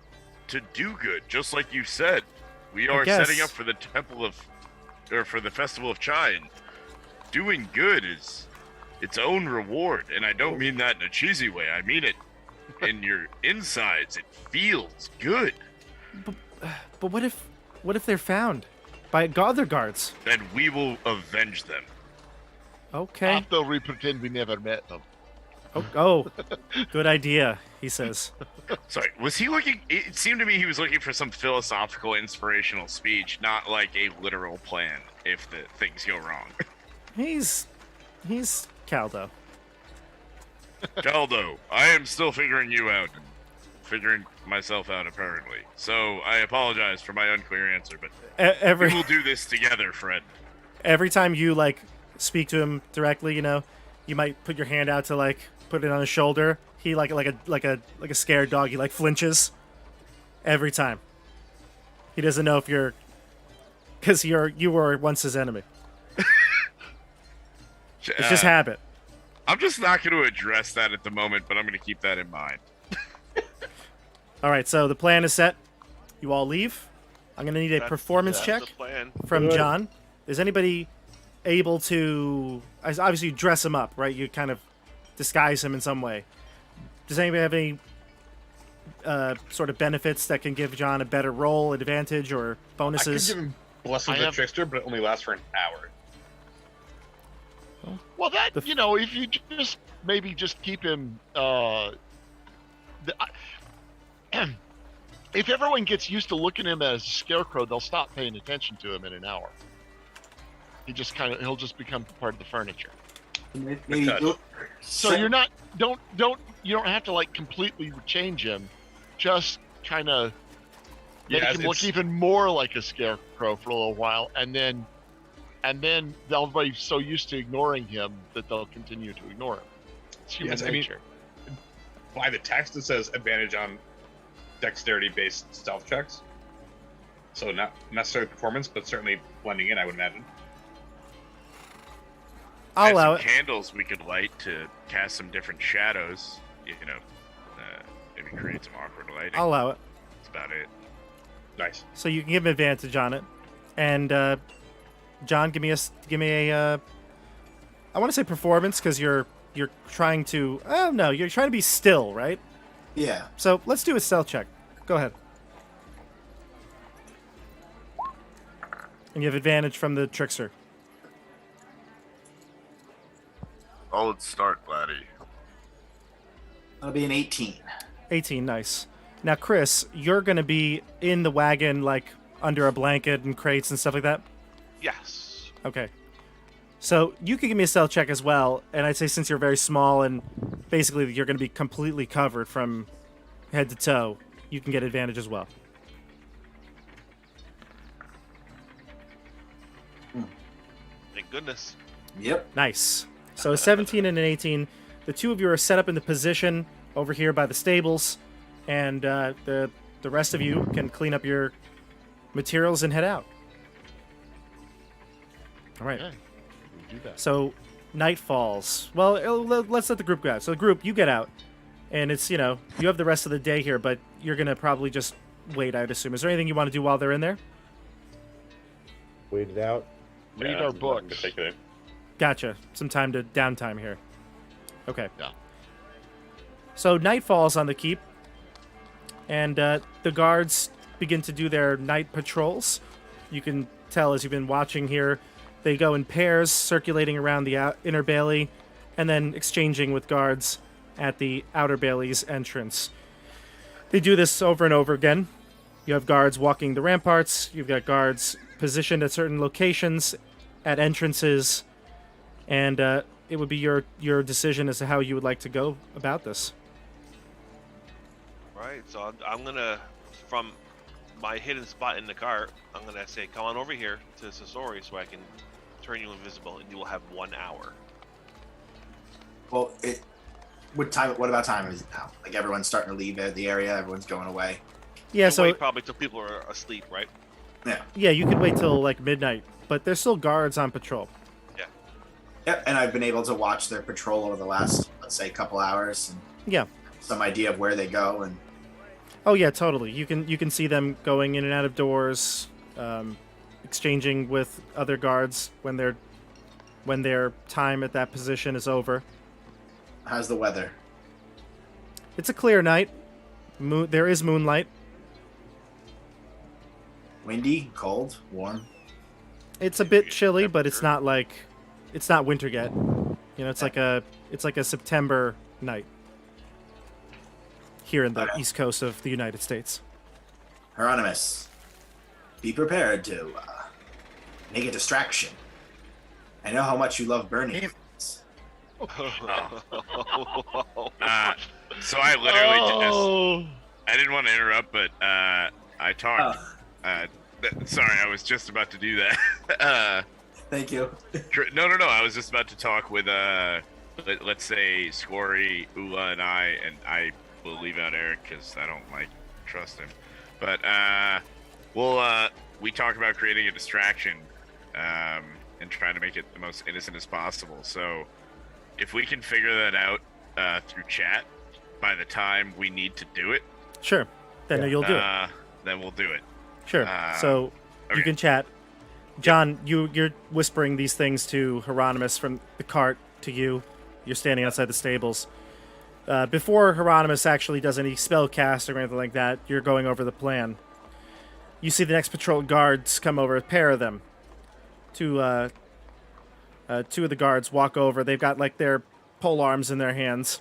to do good? Just like you said, we are guess. setting up for the for the Festival of Chai, and doing good is its own reward. And I don't mean that in a cheesy way. I mean it in your insides. It feels good. but what if they're found by other guards? Then we will avenge them. Okay. After we pretend we never met them. Oh, good idea, he says. Sorry, was he looking? It seemed to me he was looking for some philosophical, inspirational speech, not like a literal plan if the things go wrong. He's Caldo. Caldo, I am still figuring you out. Figuring myself out, apparently. So, I apologize for my unclear answer, but Every we will do this together, Fred. every time you like speak to him directly, you know, you might put your hand out to like put it on his shoulder. He like a scared dog. He like flinches every time. He doesn't know if you're because you were once his enemy. It's just habit. I'm just not going to address that at the moment, but I'm going to keep that in mind. All right, so the plan is set. You all leave. I'm gonna need a That's- performance that's check the plan. from Good. John. Is anybody able to? Obviously, you dress him up, right? You kind of disguise him in some way. Does anybody have any sort of benefits that can give John a better role, advantage, or I could bonuses? give him Blessing I the have- Trickster, but it only lasts for an hour. Well, that, The- you know, if you just maybe just keep him, if everyone gets used to looking at him as a scarecrow, they'll stop paying attention to him in an hour. He'll just become part of the furniture. Maybe touch. go- So you're not you don't have to like completely change him. Just kind of make Yeah, him look it's- even more like a scarecrow for a little while, and then they'll be so used to ignoring him that they'll continue to ignore him. It's human Yes, I mean- nature. By the text, it says advantage on dexterity-based stealth checks. So not necessarily performance, but certainly blending in, I would imagine. I'll And allow some it. candles we could light to cast some different shadows. Maybe create some awkward lighting. I'll allow it. That's about it. Nice. So you can give him advantage on it. And John, give me a I want to say performance because you're trying to. Oh no, you're trying to be still, right? Yeah. So let's do a stealth check. Go ahead. And you have advantage from the trickster. Solid start, laddie. That'll be an 18. 18, nice. Now, Chris, you're going to be in the wagon, like under a blanket and crates and stuff like that. Yes. Okay. So you could give me a stealth check as well, and I'd say since you're very small and basically you're going to be completely covered from head to toe, you can get advantage as well. Thank goodness. Yep. Nice. So a 17 and an 18. The two of you are set up in the position over here by the stables, and the rest of you can clean up your materials and head out. All right. Okay. We do that. So night falls. Well, let's let the group go out. So the group, you get out, and it's, you have the rest of the day here, but you're going to probably just wait, I'd assume. Is there anything you want to do while they're in there? Wait it out. Read Yeah, our nothing books. particular. Gotcha. Some downtime here. Okay. Yeah. So night falls on the keep, and the guards begin to do their night patrols. You can tell as you've been watching here, they go in pairs, circulating around the inner bailey, and then exchanging with guards at the outer bailey's entrance. They do this over and over again. You have guards walking the ramparts. You've got guards positioned at certain locations, at entrances, and it would be your decision as to how you would like to go about this. Right. So I'm gonna, from my hidden spot in the cart, I'm gonna say, come on over here to Sasori so I can turn you invisible, and you will have 1 hour. Well, what about time is it now? Like everyone's starting to leave the area, everyone's going away. Yeah, We'll so wait probably till people are asleep, right? yeah, you could wait till like midnight, but there's still guards on patrol. Yep, and I've been able to watch their patrol over the last, let's say, couple hours and Yeah. some idea of where they go. And Oh yeah, totally. You can see them going in and out of doors, exchanging with other guards when their time at that position is over. how's the weather? It's a clear night. There is moonlight. Windy, cold, warm. It's a bit chilly, but it's not winter yet. It's like a September night here in the east coast of the United States. Hieronymus, be prepared to make a distraction. I know how much you love burning. things. So I literally just. Oh, I didn't want to interrupt, but I talked. Sorry, I was just about to do that. Thank you. No. I was just about to talk with, let's say, Scory, Ula, and I will leave out Eric because I don't trust him. But we talk about creating a distraction and trying to make it the most innocent as possible. So if we can figure that out through chat by the time we need to do it, Sure. Then Yeah. you'll do it. then we'll do it. Sure. So you okay. can chat. John, you're whispering these things to Hieronymus from the cart to you. You're standing outside the stables. Before Hieronymus actually does any spell casting or anything like that, you're going over the plan. You see the next patrol guards come over, a pair of them. Two of the guards walk over. They've got their pole arms in their hands.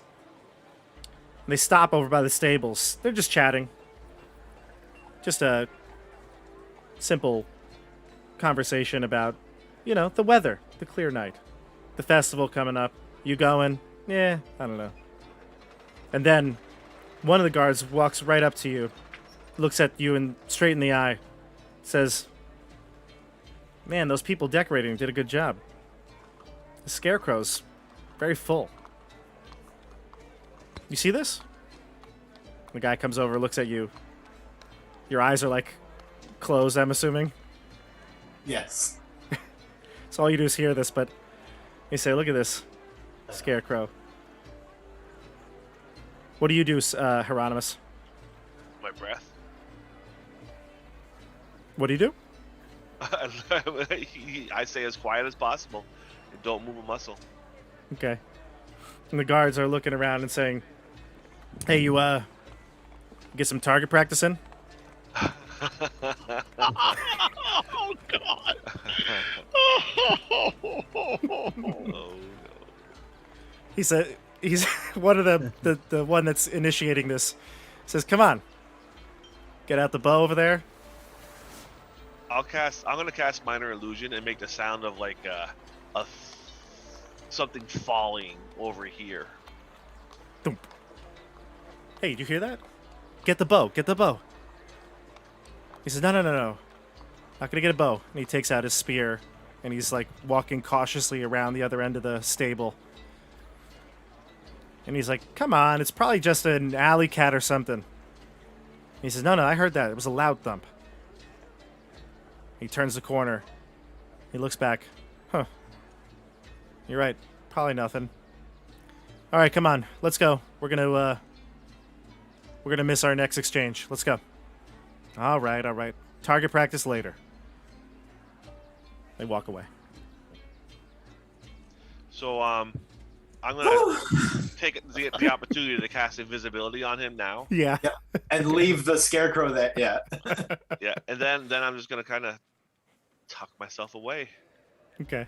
They stop over by the stables. They're just chatting. Just a simple conversation about, the weather, the clear night, the festival coming up. You going? Yeah, I don't know. And then one of the guards walks right up to you, looks at you and straight in the eye, says, "Man, those people decorating did a good job. The scarecrow's very full. You see this?" The guy comes over, looks at you. Your eyes are like closed, I'm assuming. Yes. So all you do is hear this, but you say, "Look at this scarecrow." What do you do, Hieronymus? My breath. What do you do? I say as quiet as possible and don't move a muscle. Okay. And the guards are looking around and saying, "Hey, you get some target practice in?" Oh God! Oh no. He said, he's one of the one that's initiating this. Says, "Come on, get out the bow over there." I'm gonna cast minor illusion and make the sound of like something falling over here. "Hey, did you hear that? Get the bow. Get the bow." He says, No. Not gonna get a bow." And he takes out his spear, and he's like walking cautiously around the other end of the stable. And he's like, "Come on, it's probably just an alley cat or something." He says, No, I heard that. It was a loud thump." He turns the corner. He looks back. "Huh. You're right. Probably nothing. All right, come on. Let's go. We're gonna miss our next exchange. Let's go." All right. Target practice later." They walk away. So I'm gonna take the opportunity to cast invisibility on him now. Yeah. And leave the scarecrow there. Yeah. Yeah, and then I'm just gonna kind of tuck myself away. Okay.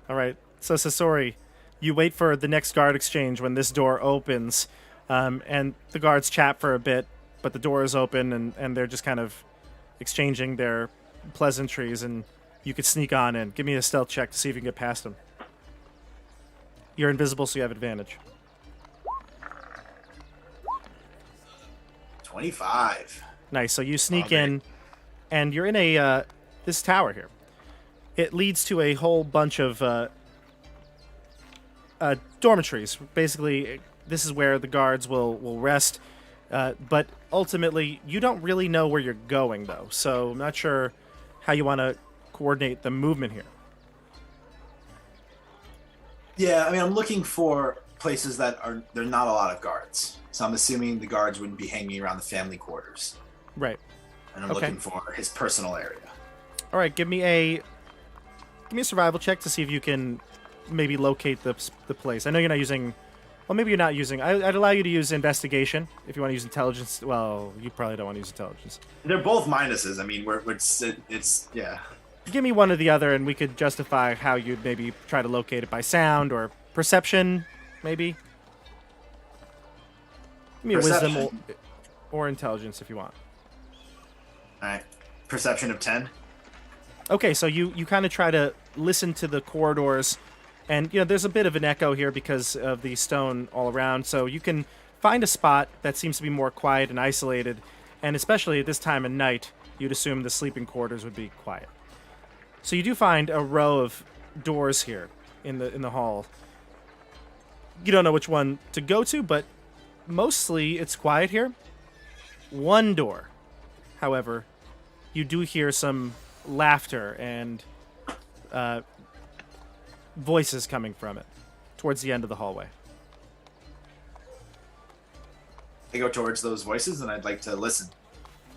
All right. So Sasori, you wait for the next guard exchange when this door opens, and the guards chat for a bit, but the door is open and they're just kind of exchanging their pleasantries, and you could sneak on in. Give me a stealth check to see if you can get past them. You're invisible, so you have advantage. 25. Nice. So you sneak Okay. in, and you're in a this tower here. It leads to a whole bunch of dormitories. Basically, this is where the guards will rest. But ultimately, you don't really know where you're going, though. So I'm not sure how you want to coordinate the movement here. Yeah, I mean, I'm looking for places that there's not a lot of guards. So I'm assuming the guards wouldn't be hanging around the family quarters. Right. And I'm Okay. looking for his personal area. All right. Give me a survival check to see if you can maybe locate the place. I know you're not using. Well, maybe you're not using. I'd allow you to use investigation if you want to use intelligence. Well, you probably don't want to use intelligence. They're both minuses. I mean, it's yeah. Give me one or the other, and we could justify how you'd maybe try to locate it by sound or perception, maybe. Give me a wisdom Perception. or intelligence if you want. All right. Perception of 10. Okay, so you kind of try to listen to the corridors, and there's a bit of an echo here because of the stone all around. So you can find a spot that seems to be more quiet and isolated, and especially at this time of night, you'd assume the sleeping quarters would be quiet. So you do find a row of doors here in the hall. You don't know which one to go to, but mostly it's quiet here. One door, however, you do hear some laughter and voices coming from it towards the end of the hallway. I go towards those voices, and I'd like to listen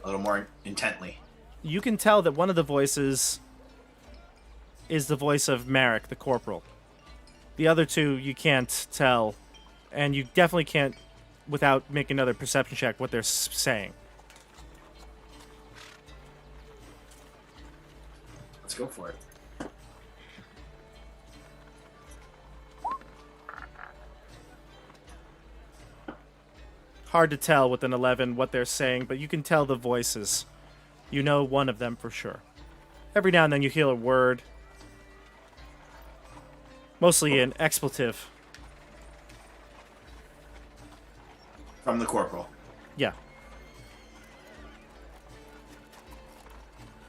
a little more intently. You can tell that one of the voices is the voice of Merrick, the corporal. The other two you can't tell, and you definitely can't, without making another perception check, what they're saying. Let's go for it. Hard to tell with an 11 what they're saying, but you can tell the voices. You know one of them for sure. Every now and then you hear a word, mostly an expletive. From the corporal. Yeah.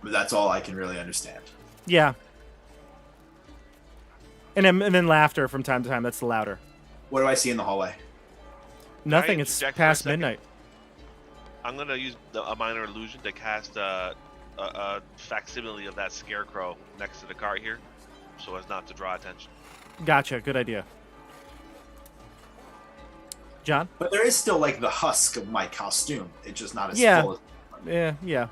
But that's all I can really understand. Yeah. And then laughter from time to time. That's the louder. What do I see in the hallway? Nothing. It's interject for a past second? midnight. I'm gonna use a minor illusion to cast a facsimile of that scarecrow next to the cart here, so as not to draw attention. Gotcha. Good idea. John? But there is still like the husk of my costume. It's just not as Yeah. full as Yeah.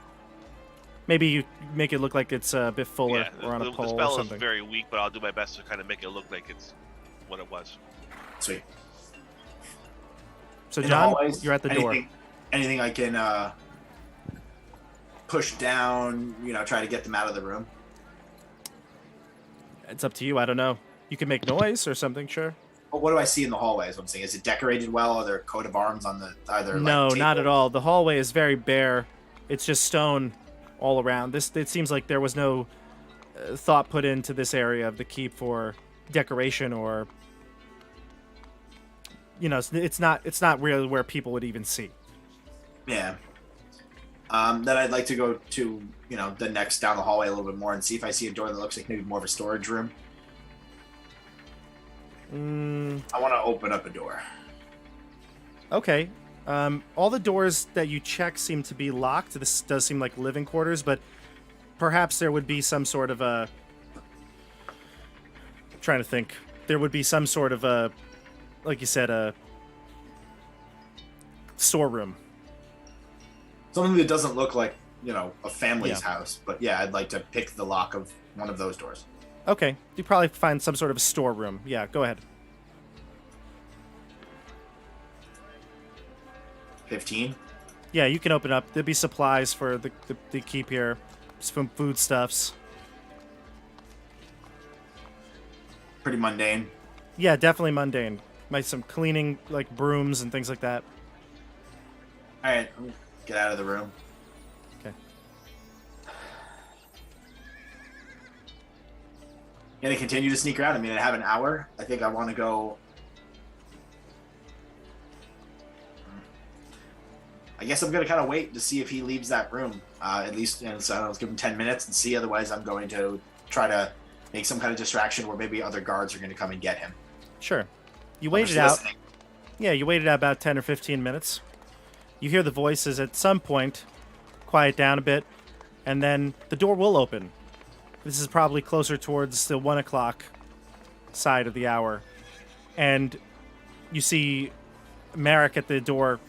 Maybe you make it look like it's a bit fuller Yeah, or on a the pole or spell is something. very weak, but I'll do my best to kind of make it look like it's what it was. sweet. So, In the John, hallways, you're at the door. Anything I can push down, try to get them out of the room. It's up to you. I don't know. You can make noise or something, sure. But what do I see in the hallway is what I'm saying. Is it decorated well? Are there a coat of arms on the either? No, like, not at table? all. The hallway is very bare. It's just stone all around. It seems like there was no thought put into this area of the keep for decoration or it's not really where people would even see. Yeah. Then I'd like to go to the next down the hallway a little bit more and see if I see a door that looks like maybe more of a storage room. I want to open up a door. Okay. All the doors that you check seem to be locked. This does seem like living quarters, but perhaps there would be some sort of a... I'm trying to think. There would be some sort of a, like you said, a storeroom. Something that doesn't look like, a family's Yeah. house. But yeah, I'd like to pick the lock of one of those doors. Okay. You probably find some sort of storeroom. Yeah, go ahead. 15. Yeah, you can open up. There'll be supplies for the keep here. Some foodstuffs. Pretty mundane. Yeah, definitely mundane. Like some cleaning, like brooms and things like that. All right, get out of the room. Okay. Gonna continue to sneak around. I mean, I have an hour. I think I want to go. I guess I'm gonna kind of wait to see if he leaves that room. At least, so I'll give him 10 minutes and see. Otherwise, I'm going to try to make some kind of distraction where maybe other guards are going to come and get him. Sure. You I'm waited just out. listening. Yeah, you waited out about 10 or 15 minutes. You hear the voices at some point quiet down a bit, and then the door will open. This is probably closer towards the 1 o'clock side of the hour. And you see Merrick at the door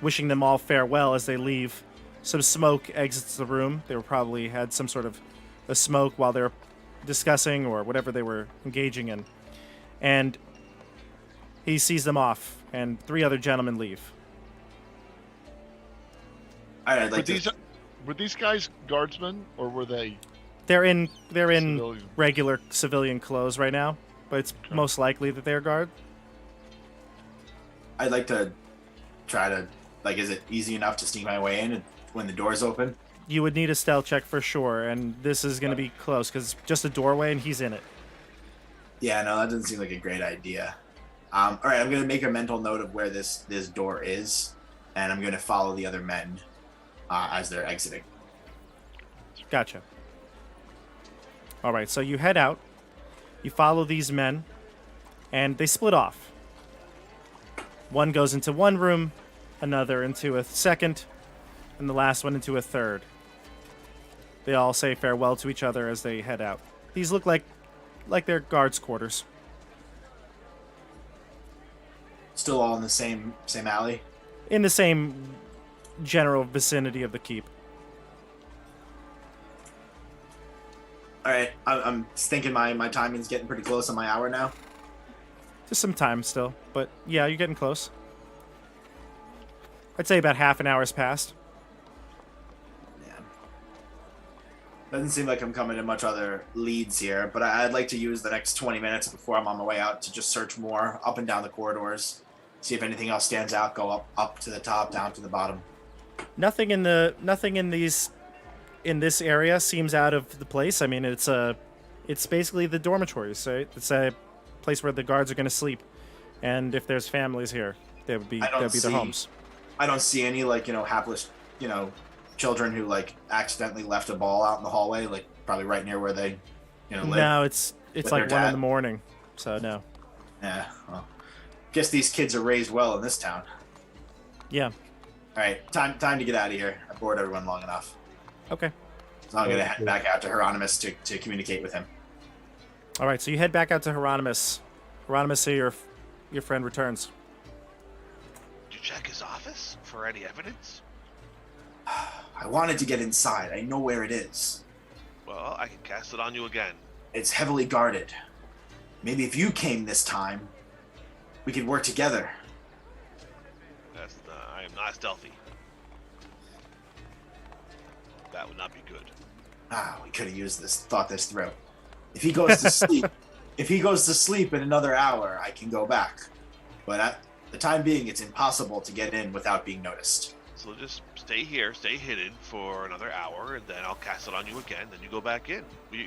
wishing them all farewell as they leave. Some smoke exits the room. They were probably had some sort of a smoke while they were discussing or whatever they were engaging in. And he sees them off, and 3 other gentlemen leave. All right, I'd like Were these guys guardsmen or were they They're in civilian? regular civilian clothes right now, but it's most likely that they're guard. I'd like to try to is it easy enough to sneak my way in when the door's open? You would need a stealth check for sure, and this is going to be close because it's just a doorway and he's in it. Yeah, no, that doesn't seem like a great idea. All right, I'm gonna make a mental note of where this door is, and I'm gonna follow the other men as they're exiting. Gotcha. All right, so you head out. You follow these men, and they split off. One goes into one room, another into a second, and the last one into a third. They all say farewell to each other as they head out. These look like their guards' quarters. Still all in the same alley. In the same general vicinity of the keep. All right, I'm thinking my timing's getting pretty close on my hour now. Just some time still, but yeah, you're getting close. I'd say about half an hour's passed. Yeah. Doesn't seem like I'm coming to much other leads here, but I'd like to use the next 20 minutes before I'm on my way out to just search more up and down the corridors, see if anything else stands out. Go up to the top, down to the bottom. Nothing in this area seems out of the place. I mean, it's basically the dormitories, right? It's a place where the guards are going to sleep, and if there's families here, That would be I don't their see- homes. I don't see any like hapless children who like accidentally left a ball out in the hallway, like probably right near where they live. No, it's with like their 1 in dad? the morning. So no. Yeah. Well, guess these kids are raised well in this town. Yeah. All right, time to get out of here. I bored everyone long enough. Okay. So I'm gonna head back out to Hieronymus to communicate with him. All right. So you head back out to Hieronymus. Hieronymus, see your friend returns. Did you check his office for any evidence? I wanted to get inside. I know where it is. Well, I can cast it on you again. It's heavily guarded. Maybe if you came this time, we could work together. I am not stealthy. That would not be good. We could have thought this through. If he goes to sleep, in another hour, I can go back. But at the time being, it's impossible to get in without being noticed. So just stay here, stay hidden for another hour, and then I'll cast it on you again. Then you go back in.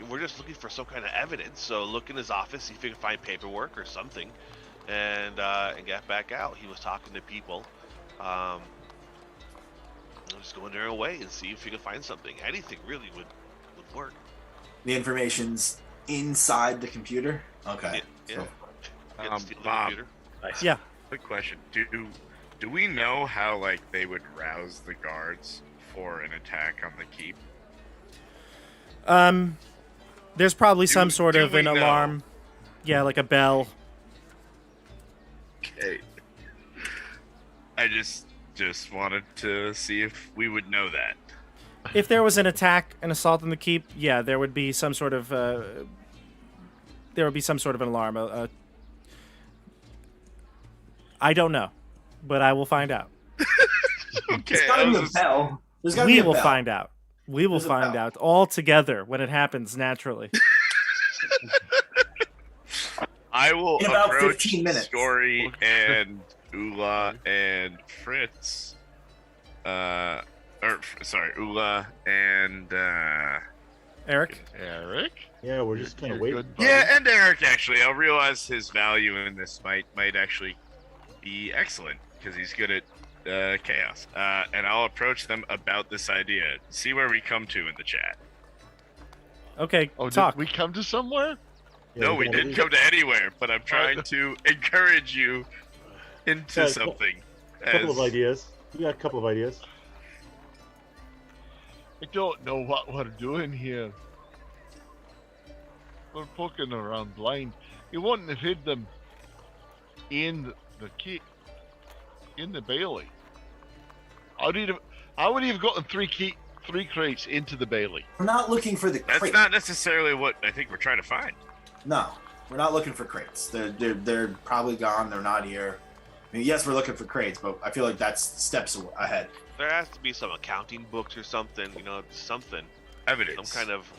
We're just looking for some kind of evidence. So look in his office, see if you can find paperwork or something, and get back out. He was talking to people. Just go in there and wait and see if you can find something. Anything really would work. The information's inside the computer. Okay. Yeah. So- Get to steal the Bob. computer. Yeah. Quick question: Do we know how like they would rouse the guards for an attack on the keep? There's probably Do- some sort do of an we know? alarm. Yeah, like a bell. Okay. I just wanted to see if we would know that. If there was an attack, an assault on the keep, yeah, there would be some sort of an alarm. I don't know, but I will find out. Okay. There's I gotta be a was just- bell. There's gotta be We a will bell. find out. We will There's a find bell. out all together when it happens naturally. I will In about approach 15 minutes. Scory and Ula and Fritz. Ula and Eric? Eric? Yeah, we're just kind of You're waiting. good, buddy. yeah, and Eric actually. I'll realize his value in this might actually be excellent because he's good at chaos. And I'll approach them about this idea. See where we come to in the chat. Okay, Oh, talk. did we come to somewhere? Yeah, No, we gotta didn't leave. come to anywhere, but I'm trying to encourage you into Yeah, something. A couple of as- ideas. You got a couple of ideas. I don't know what we're doing here. We're poking around blind. You wouldn't have hid them in the key, in the Bailey. I would have gotten three crates into the Bailey. We're not looking for the That's crate. not necessarily what I think we're trying to find. No, we're not looking for crates. They're probably gone. They're not here. I mean, yes, we're looking for crates, but I feel like that's steps ahead. There has to be some accounting books or something. Something, Evidence. some kind of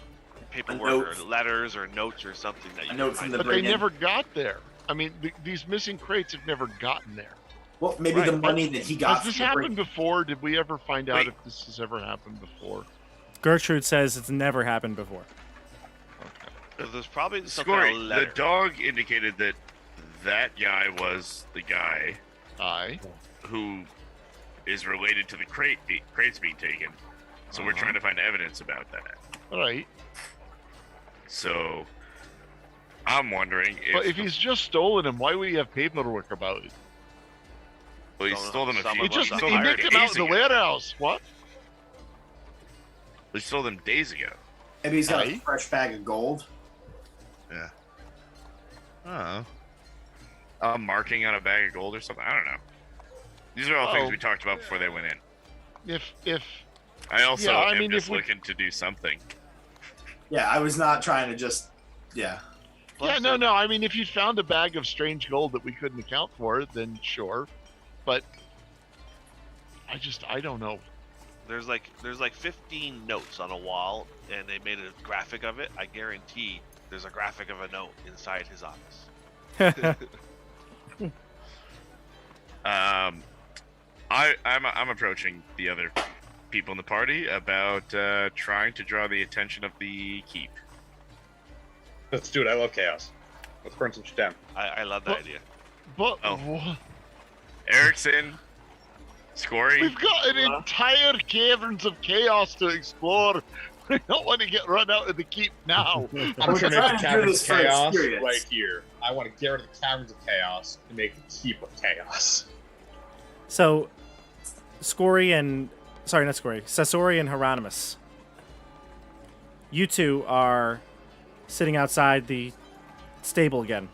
paperwork note. or letters or notes or something that you A can note from find. the But they bring in. never got there. I mean, these missing crates have never gotten there. Well, maybe the Right. money that he got. Has this from the happened before? Did we ever find out Wait. if this has ever happened before? Gertrude says it's never happened before. So there's probably some Scory, kind of the letter. dog indicated that that guy was the guy Aye. who is related to the crates being taken. So we're Uh-huh. trying to find evidence about that. All right. So I'm wondering But if he's just stolen them, why would he have paperwork about it? well, he stole them a Someone few. He just must stole he have them nicked hired them out days of the ago. warehouse. What? He stole them days ago. Maybe he's got a Aye. fresh bag of gold. Oh. A marking on a bag of gold or something. I don't know. These are all things Oh. we talked about before they went in. If I also Yeah, I am mean, if just we- looking to do something. Yeah, I was not trying to just. Yeah. Plus, yeah, no. I mean, if you found a bag of strange gold that we couldn't account for, then sure. But I don't know. There's like 15 notes on a wall, and they made a graphic of it. I guarantee there's a graphic of a note inside his office. I'm approaching the other people in the party about trying to draw the attention of the keep. Let's do it. I love chaos. Let's burn some shit down. I love that Well- idea. But Oh. Erickson, Scory. We've got an entire caverns of chaos to explore. We don't want to get run out of the keep now. I'm We're trying to trying make to the do caverns this of for chaos experience. right here. I want to get rid of the caverns of chaos and make the keep of chaos. So, Sasori and Hieronymus. You two are sitting outside the stable again,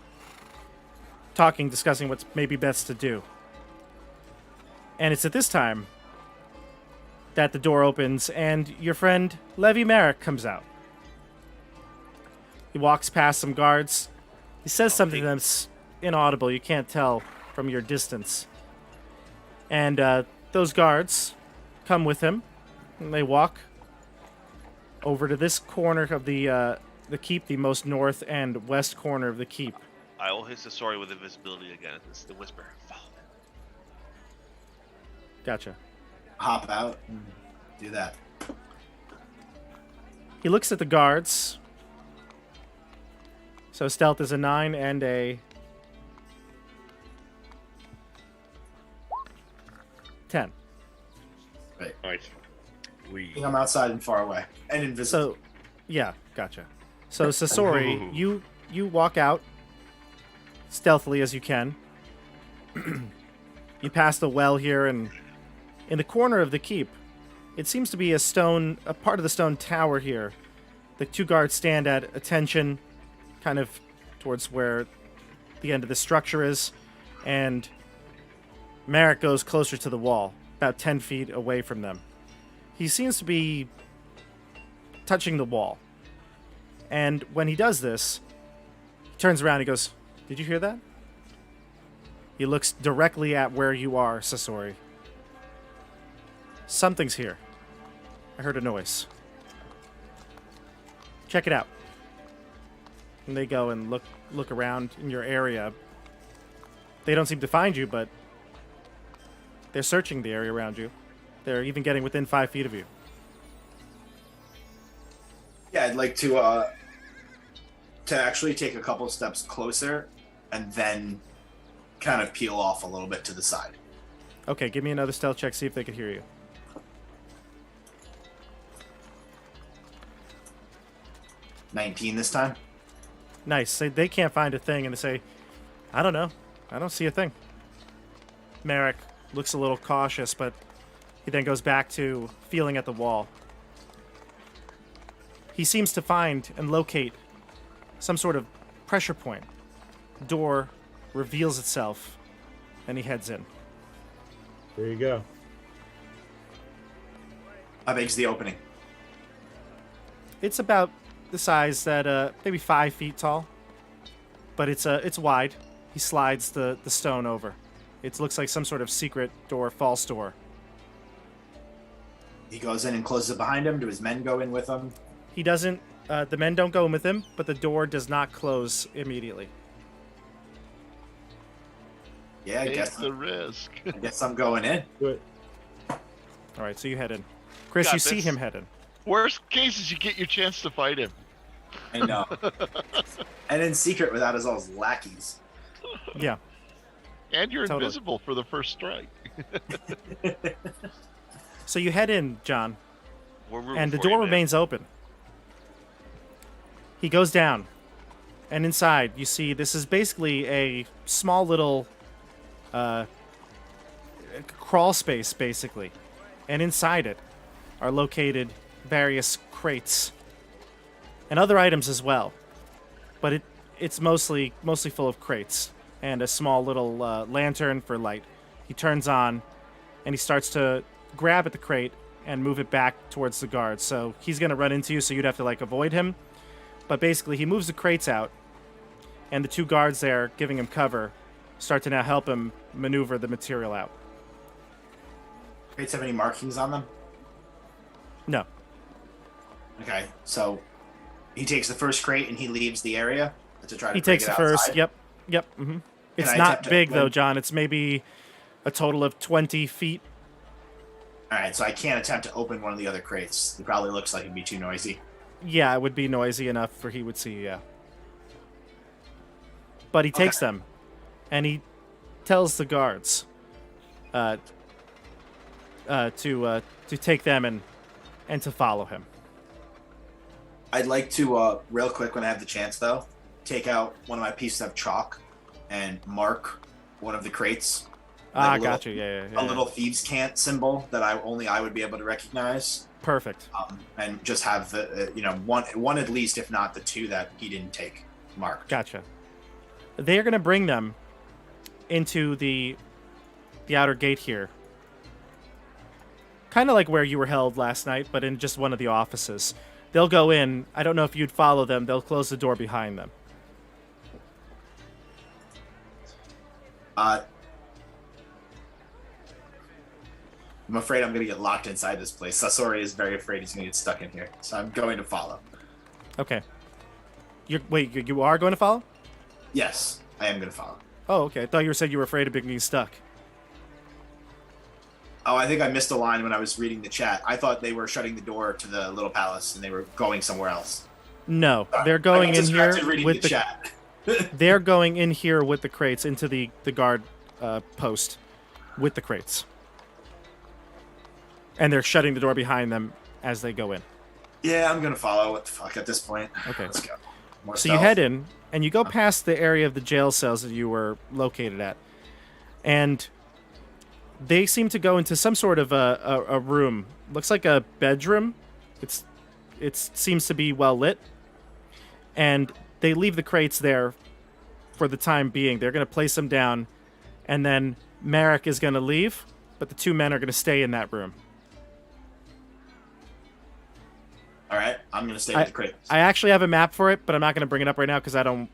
talking, discussing what's maybe best to do. And it's at this time that the door opens and your friend Levy Merrick comes out. He walks past some guards. He says something that's inaudible. You can't tell from your distance. And those guards come with him, and they walk over to this corner of the keep, the most north and west corner of the keep. I will hit Sasori with invisibility again. It's the whisper. Follow me. Gotcha. Hop out and do that. He looks at the guards. So stealth is a 9 and a 10. Nice. I'm outside and far away and invisible. So, yeah, gotcha. So Sasori, you walk out stealthily as you can. You pass the well here, and in the corner of the keep, it seems to be a part of the stone tower here. The two guards stand at attention, kind of towards where the end of the structure is, and Merrick goes closer to the wall, about 10 feet away from them. He seems to be touching the wall. And when he does this, he turns around and he goes, "Did you hear that?" He looks directly at where you are, Sasori. Something's here. I heard a noise. Check it out. And they go and look around in your area. They don't seem to find you, but they're searching the area around you. They're even getting within 5 feet of you. Yeah, I'd like to actually take a couple steps closer and then kind of peel off a little bit to the side. Okay, give me another stealth check, see if they can hear you. $19 this time. Nice. They can't find a thing, and they say, "I don't know. I don't see a thing." Merrick looks a little cautious, but he then goes back to feeling at the wall. He seems to find and locate some sort of pressure point. The door reveals itself, and he heads in. There you go. How big's the opening? It's about the size that maybe 5 feet tall, but it's wide. He slides the stone over. It looks like some sort of secret door, false door. He goes in and closes it behind him. Do his men go in with him? He doesn't. The men don't go in with him, but the door does not close immediately. Yeah, I Take guess. the risk. I guess I'm going in. Do it. All right, so you head in. Chris, Got you see this. him head in. Worst case is you get your chance to fight him. I know. And in secret without all his lackeys. Yeah. And you're Totally. invisible for the first strike. So you head in, John, We're rooting and the for you, door man. remains open. He goes down, and inside you see this is basically a small little crawl space, basically. And inside it are located various crates and other items as well. But it's mostly full of crates and a small little lantern for light. He turns on, and he starts to grab at the crate and move it back towards the guards. So he's going to run into you, so you'd have to avoid him. But basically, he moves the crates out, and the two guards there giving him cover start to now help him maneuver the material out. Crates have any markings on them? No. Okay, so he takes the first crate and he leaves the area to try to He bring takes it the first. outside? Yep. Mm-hmm. It's I not attempt to big, though, open- John. It's maybe a total of 20 feet. All right, so I can't attempt to open one of the other crates. It probably looks like it'd be too noisy. Yeah, it would be noisy enough for he would see, yeah. But he takes them, and he tells the guards, to take them and to follow him. I'd like to, real quick when I have the chance though, take out one of my pieces of chalk and mark one of the crates. Ah, Like gotcha. Yeah. A little thieves' cant symbol that I would be able to recognize. Perfect. And just have the one at least, if not the two that he didn't take, marked. Gotcha. They are going to bring them into the outer gate here. Kind of like where you were held last night, but in just one of the offices. They'll go in. I don't know if you'd follow them. They'll close the door behind them. I'm afraid I'm going to get locked inside this place. Sasori is very afraid he's going to get stuck in here, so I'm going to follow. Okay. You are going to follow? Yes, I am going to follow. Oh, okay. I thought you said you were afraid of being stuck. Oh, I think I missed a line when I was reading the chat. I thought they were shutting the door to the little palace and they were going somewhere else. No, they're going in here with the chat. They're going in here with the crates into the guard post with the crates. And they're shutting the door behind them as they go in. Yeah, I'm going to follow. What the fuck at this point? Okay. Let's go. More So you stealth. head in, and you go past the area of the jail cells that you were located at. And they seem to go into some sort of a room. Looks like a bedroom. It seems to be well lit. And they leave the crates there for the time being. They're going to place them down, and then Merrick is going to leave, but the two men are going to stay in that room. All right, I'm going to stay with the crates. I actually have a map for it, but I'm not going to bring it up right now because I don't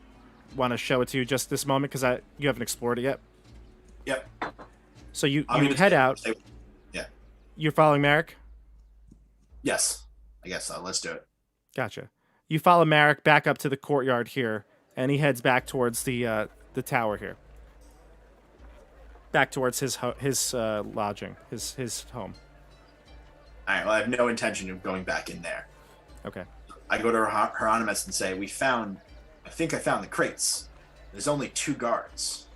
want to show it to you just this moment because you haven't explored it yet. Yep. So you I'm gonna head out. Yeah. You're following Merrick? Yes, I guess so. Let's do it. Gotcha. You follow Merrick back up to the courtyard here, and he heads back towards the tower here. Back towards his lodging, his home. All right, well, I have no intention of going back in there. Okay. I go to Hieronymus and say, I think I found the crates. There's only 2 guards.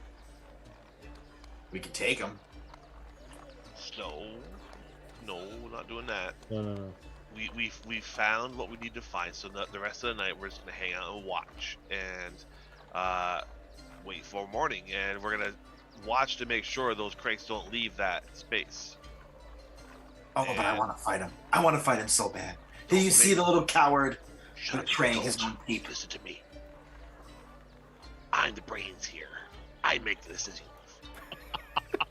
We can take them. No, we're not doing that. No. We found what we need to find, so the rest of the night we're just gonna hang out and watch and wait for morning, and we're gonna watch to make sure those crates don't leave that space. Oh, but I want to fight him. I want to fight him so bad. Did you see the little coward betraying his own people? Listen to me. I'm the brains here. I make the decisions.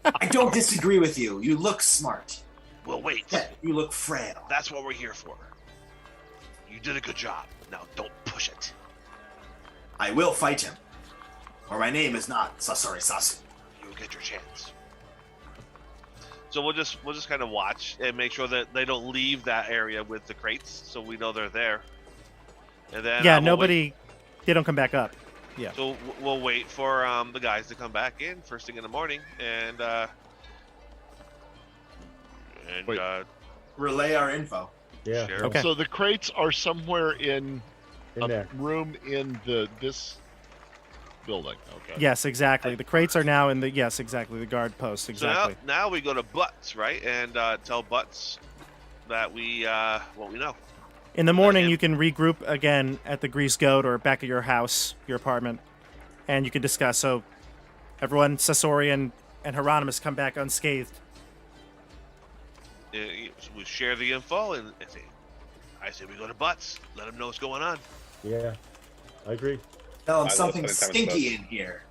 I don't disagree with you. You look smart. Well, wait. Yeah, you look frail. That's what we're here for. You did a good job. Now don't push it. I will fight him. Or my name is not Sasori Sasu. You'll get your chance. So we'll just kind of watch and make sure that they don't leave that area with the crates, so we know they're there. And then They don't come back up. Yeah. So we'll wait for the guys to come back in first thing in the morning and Wait. Relay our info. Yeah. share. Okay. So the crates are somewhere in In a there. room in this building. Okay. Yes, exactly. The crates are now in the the guard post. So Exactly. now we go to Butts, right, and tell Butts that what we know. In the morning, and- you can regroup again at the Grease Goat or back at your house, your apartment, and you can discuss. So, everyone, Sasori and Hieronymus come back unscathed. We share the info and I say we go to Butts, let him know what's going on. Yeah. I agree. Tell him I love something spending time with stinky in here.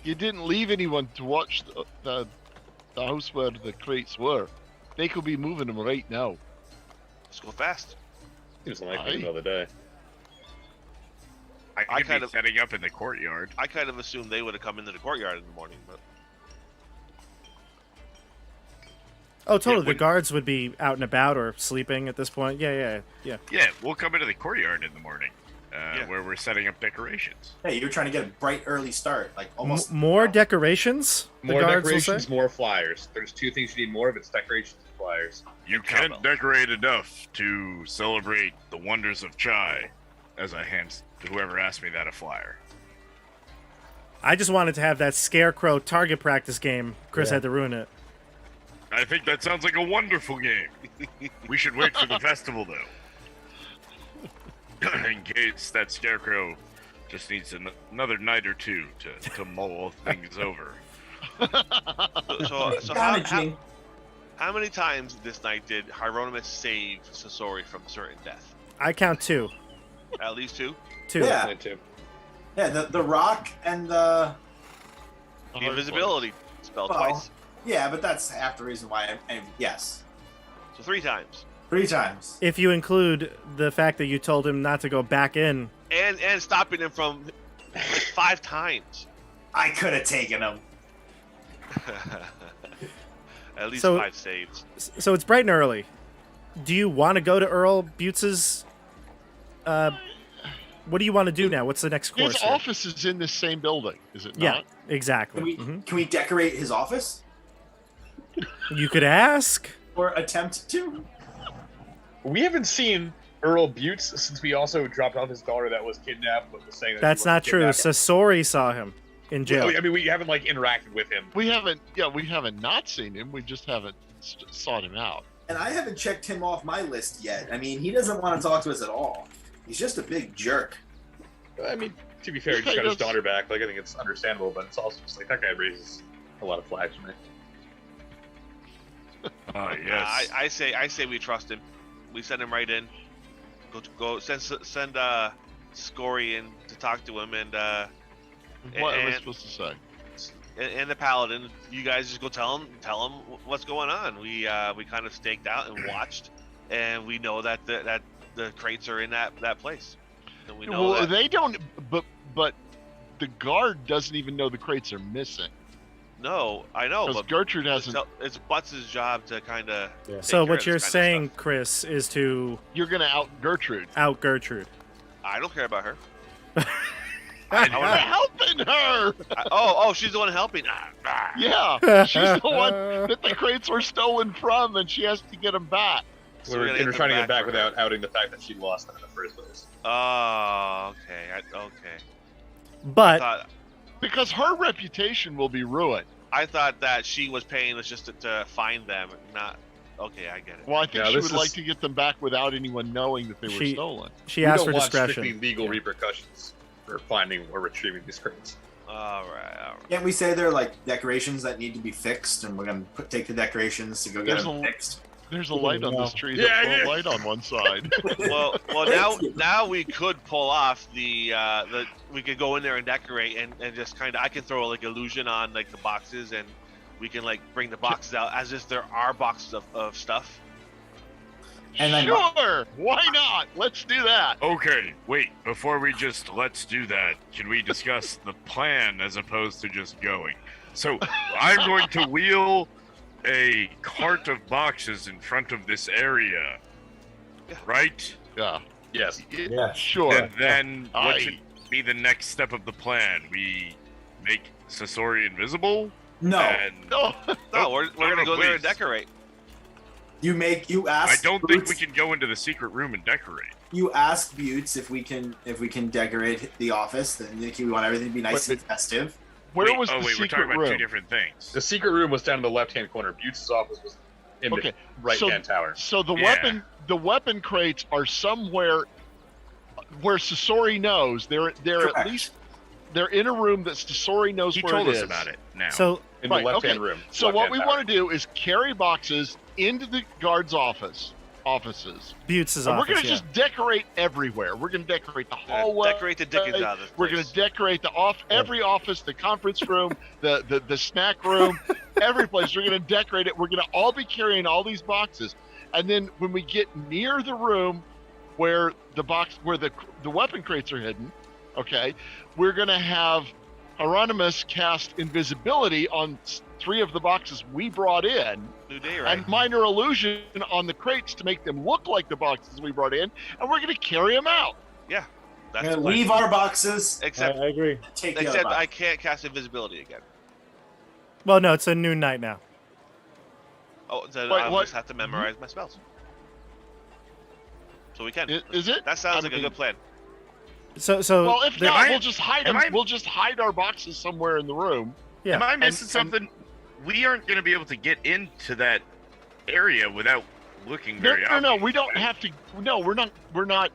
You didn't leave anyone to watch the house where the crates were. They could be moving them right now. Let's go fast. Seems like in Aye. the middle of the day. I could kind be of- setting up in the courtyard. I kind of assumed they would have come into the courtyard in the morning, but Oh, totally. The when- guards would be out and about or sleeping at this point. Yeah. Yeah, we'll come into the courtyard in the morning, where we're setting up decorations. Hey, you're trying to get a bright early start, like almost More decorations. The More guards will decorations, say? more flyers. There's 2 things you need more of. It's decorations and flyers. You Combo. can't decorate enough to celebrate the wonders of chai, as I hand to whoever asked me that a flyer. I just wanted to have that scarecrow target practice game. Chris Yeah. had to ruin it. I think that sounds like a wonderful game. We should wait for the festival, though. In case that scarecrow just needs another night or two to mull things over. So Damaging. how many times this night did Hieronymus save Sasori from certain death? I count 2. At least 2? 2. Yeah. Me too. Yeah, the rock and the The invisibility spell Well, twice. yeah, but that's half the reason why. Yes, So 3 times. 3 times. If you include the fact that you told him not to go back in. And stopping him from like 5 times. I could have taken him. At least So- 5 saves. So it's bright and early. Do you want to go to Earl Butz's? What do you want to do now? What's the next course? His here? office is in the same building, is it Yeah, not? exactly. Can we decorate his office You could ask. or attempt to? We haven't seen Earl Buttes since we also dropped off his daughter that was kidnapped, but was saying that That's she wasn't not true. kidnapped. Sasori saw him in jail. I mean, we haven't like interacted with him. We haven't not seen him. We just haven't sought him out. And I haven't checked him off my list yet. I mean, he doesn't want to talk to us at all. He's just a big jerk. I mean, to be fair, he just got his daughter back. Like, I think it's understandable, but it's also just like that guy raises a lot of flags for me. Yes. I say we trust him. We send him right in. Send Scory in to talk to him, and What am I And- supposed to say? and the paladin. You guys just go tell him what's going on. We kind of staked out and watched, and we know that the crates are in that place. And we know Well, that, they don't. But the guard doesn't even know the crates are missing no, I know, because but Gertrude hasn't. it's Butts' job to kind of. Yeah. So what you're saying, Chris, is to You're gonna out Gertrude. out Gertrude. I don't care about her. I'm helping her. Oh, she's the one helping. Yeah, she's the one that the crates were stolen from, and she has to get them back. So we we're were, gonna they get were them trying to get back back for her. without outing the fact that she lost them in the first place. Oh, okay. Okay. But Because her reputation will be ruined. I thought that she was paying us just to find them, not. Okay, I get it. Well, I think Yeah, she this would like is- to get them back without anyone knowing that they were She- stolen. she We asked don't for want discretion. strictly legal Yeah. repercussions for finding or retrieving these crates. All right. Can't we say they're like decorations that need to be fixed, and we're gonna take the decorations to go get There's them a- fixed? There's a light on this tree. Yeah, That's yeah. a light on one side. Well, now we could pull off the we could go in there and decorate and just kind of I can throw like illusion on like the boxes and we can like bring the boxes out as if there are boxes of stuff. And then- Sure, why not? Let's do that. Okay, wait. Before we just let's do that, can we discuss the plan as opposed to just going? So I'm going to wheel a cart of boxes in front of this area, right? Yeah. Yes. Yeah. Sure. And then what Aye. should be the next step of the plan? We make Sasori invisible? No, And No. No, we're gonna go there and please. decorate. you I ask. don't think we Boots- can go into the secret room and decorate. You ask Buttes if we can decorate the office. Then we want everything to be nice and festive. Where wait, was oh the wait, we're secret talking about room? two different things. The secret room was down in the left-hand corner. Buttes' office was in Okay, the right-hand tower. So the Yeah. weapon crates are somewhere where Sasori knows. They're Correct. at least they're in a room that Sasori knows He where told it us is. about it now. So In Right, the left-hand okay. room. So what we left-hand want to do is carry boxes into the guards' offices, Buttes' and we're office. going to Yeah. just decorate everywhere. We're going to decorate the hallway. Decorate the dickens out of this We're place. going to decorate every office, the conference room, the snack room, every place. We're going to decorate it. We're going to all be carrying all these boxes, and then when we get near the room where the weapon crates are hidden, okay, we're going to have Hieronymus cast invisibility on 3 of the boxes we brought in, New day, right? and minor illusion on the crates to make them look like the boxes we brought in, and we're going to carry them out. That's We're gonna the plan. leave our boxes. Except I agree. Take the other except box. I can't cast invisibility again. Well, no, it's a noon night now. Oh, then Wait, I'll what? just have to memorize my spells. So we can. Is it? That sounds I like a mean- good plan. So Well, if there- not, I- we'll just hide them. am I- We'll just hide our boxes somewhere in the room. Yeah. Am I missing and- something? we aren't going to be able to get into that area without looking No, very no, obvious. we don't have to. No, we're not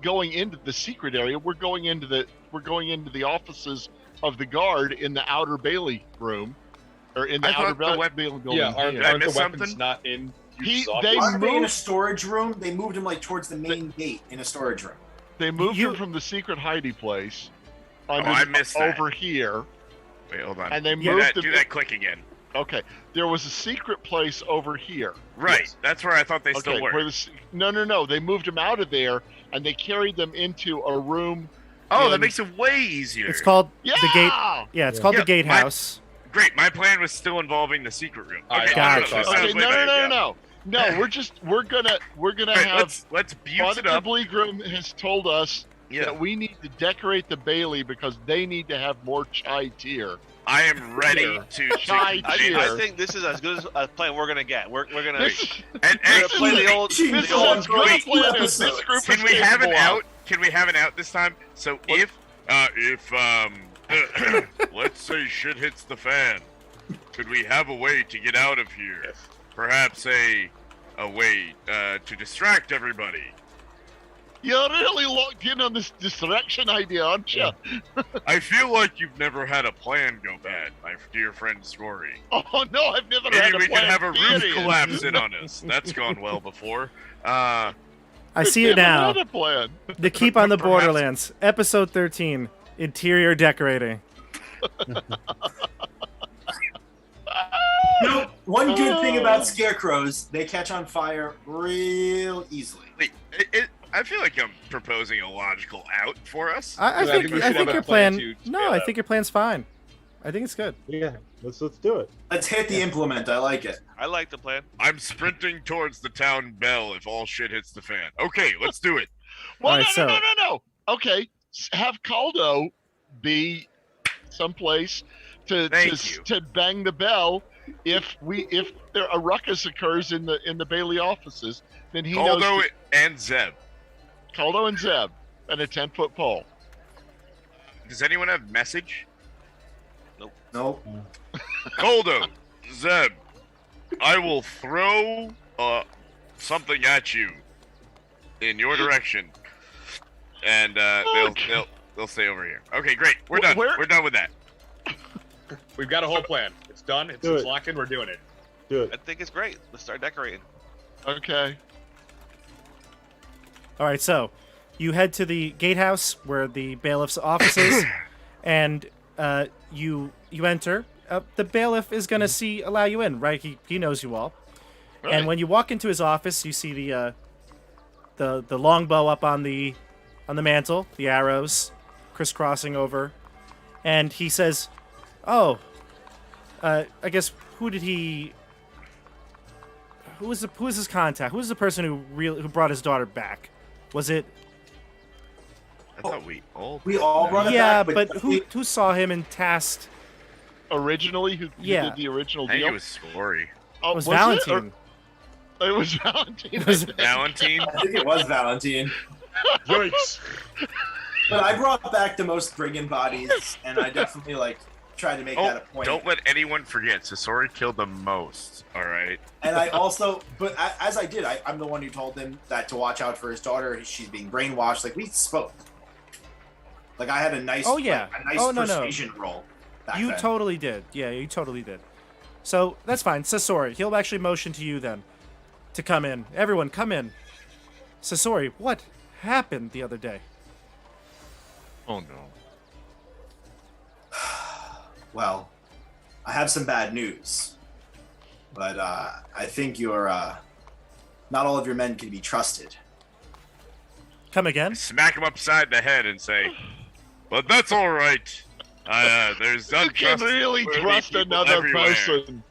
going into the secret area. We're going into the offices of the guard in the outer Bailey room, or in the I outer thought the Bailey building. Yeah, aren't, Did I aren't the miss weapons something? not in? He- Use's they office? Aren't they in a moved- storage room? They moved him like towards the main gate in a storage room. They moved You- him from the secret hidey place. I missed that. over here, Wait, hold on. and they Yeah. moved do him. that click again. Okay, there was a secret place over here. Right. Yes. That's where I thought they Okay, still were. where no, they moved him out of there, and they carried them into a room. Oh, that in- makes it way easier. It's called Yeah, the gate. Yeah, it's called Yeah, the gatehouse. Great. My plan was still involving the secret room. I Okay, got no, you. this Okay, sounds way no, better. no. We're gonna Alright, have. let's butte Father it up. Bleegrim has told us Yeah, that we need to decorate the Bailey because they need to have more chai tier. I am ready Here. to Chai I tier. think this is as good as a plan we're gonna get. We're gonna This, and, we're gonna and play the old. This this is The is old as good a wait, plan as this episodes. group can is we have an capable of. out? Can we have an out this time? So if let's say shit hits the fan, could we have a way to get out of here? Perhaps a way to distract everybody. You're really locked in on this distraction idea, aren't you? I feel like you've never had a plan go bad, my dear friend Scory. Oh no, I've never had Maybe a we plan. can have a roof period. collapse in on us. That's gone well before. I see it Never now. had a plan. The Keep on the Perhaps- Borderlands, episode 13, interior decorating. You know, one good thing about scarecrows, they catch on fire real easily. Wait, I feel like I'm proposing a logical out for us. I Yeah, I think think we I should think have your a plan plan. to No, scale I up. think your plan's fine. I think it's good. Yeah, let's do it. Let's hit the implement. I like it. I like the plan. I'm sprinting towards the town bell if all shit hits the fan. Okay, let's do it. Well, Alright, no. Okay, have Caldo be someplace to Thank you. to bang the bell if there a ruckus occurs in the Bailey offices. Then he knows Caldo and Zeb. Caldo and Zeb and a 10-foot pole. Does anyone have message? Nope. Caldo, Zeb, I will throw something at you in your direction, and they'll stay over here. Okay, great. We're done. Where- We're done with that. We've got a whole plan. It's done. Do It's it. locked in. We're doing it. Do I it. think it's great. Let's start decorating. Okay. All right, so you head to the gatehouse where the bailiff's office is, and you enter. The bailiff is gonna allow you in, right? He knows you all. Right. And when you walk into his office, you see the longbow up on the mantle, the arrows crisscrossing over, and he says, "Oh, I guess who was his contact? Who was the person who brought his daughter back? Was it?" I thought we all. We all brought it Yeah, back, but who saw him and tasked? Originally, who Yeah. did the original I think deal? it was Scory. Oh, It was Or- Valentine. It was Valentine. It was- Valentine. I think it was Valentine. Yikes! But I brought back the most brigand bodies, and I definitely tried to make that a point. Don't let anyone forget. Sasori killed the most. All right. And I also, as I did, I'm the one who told him that to watch out for his daughter. She's being brainwashed. Like we spoke. Like I had a nice, Oh, yeah. a nice Oh, no, no. persuasion roll. Back You then. totally did. Yeah, you totally did. So that's fine. Sasori, he'll actually motion to you then to come in. Everyone, come in. Sasori, what happened the other day? Oh no. Well, I have some bad news, but I think not all of your men can be trusted. Come again? Smack him upside the head and say, "But that's all right. There's You can really trust another everywhere. person.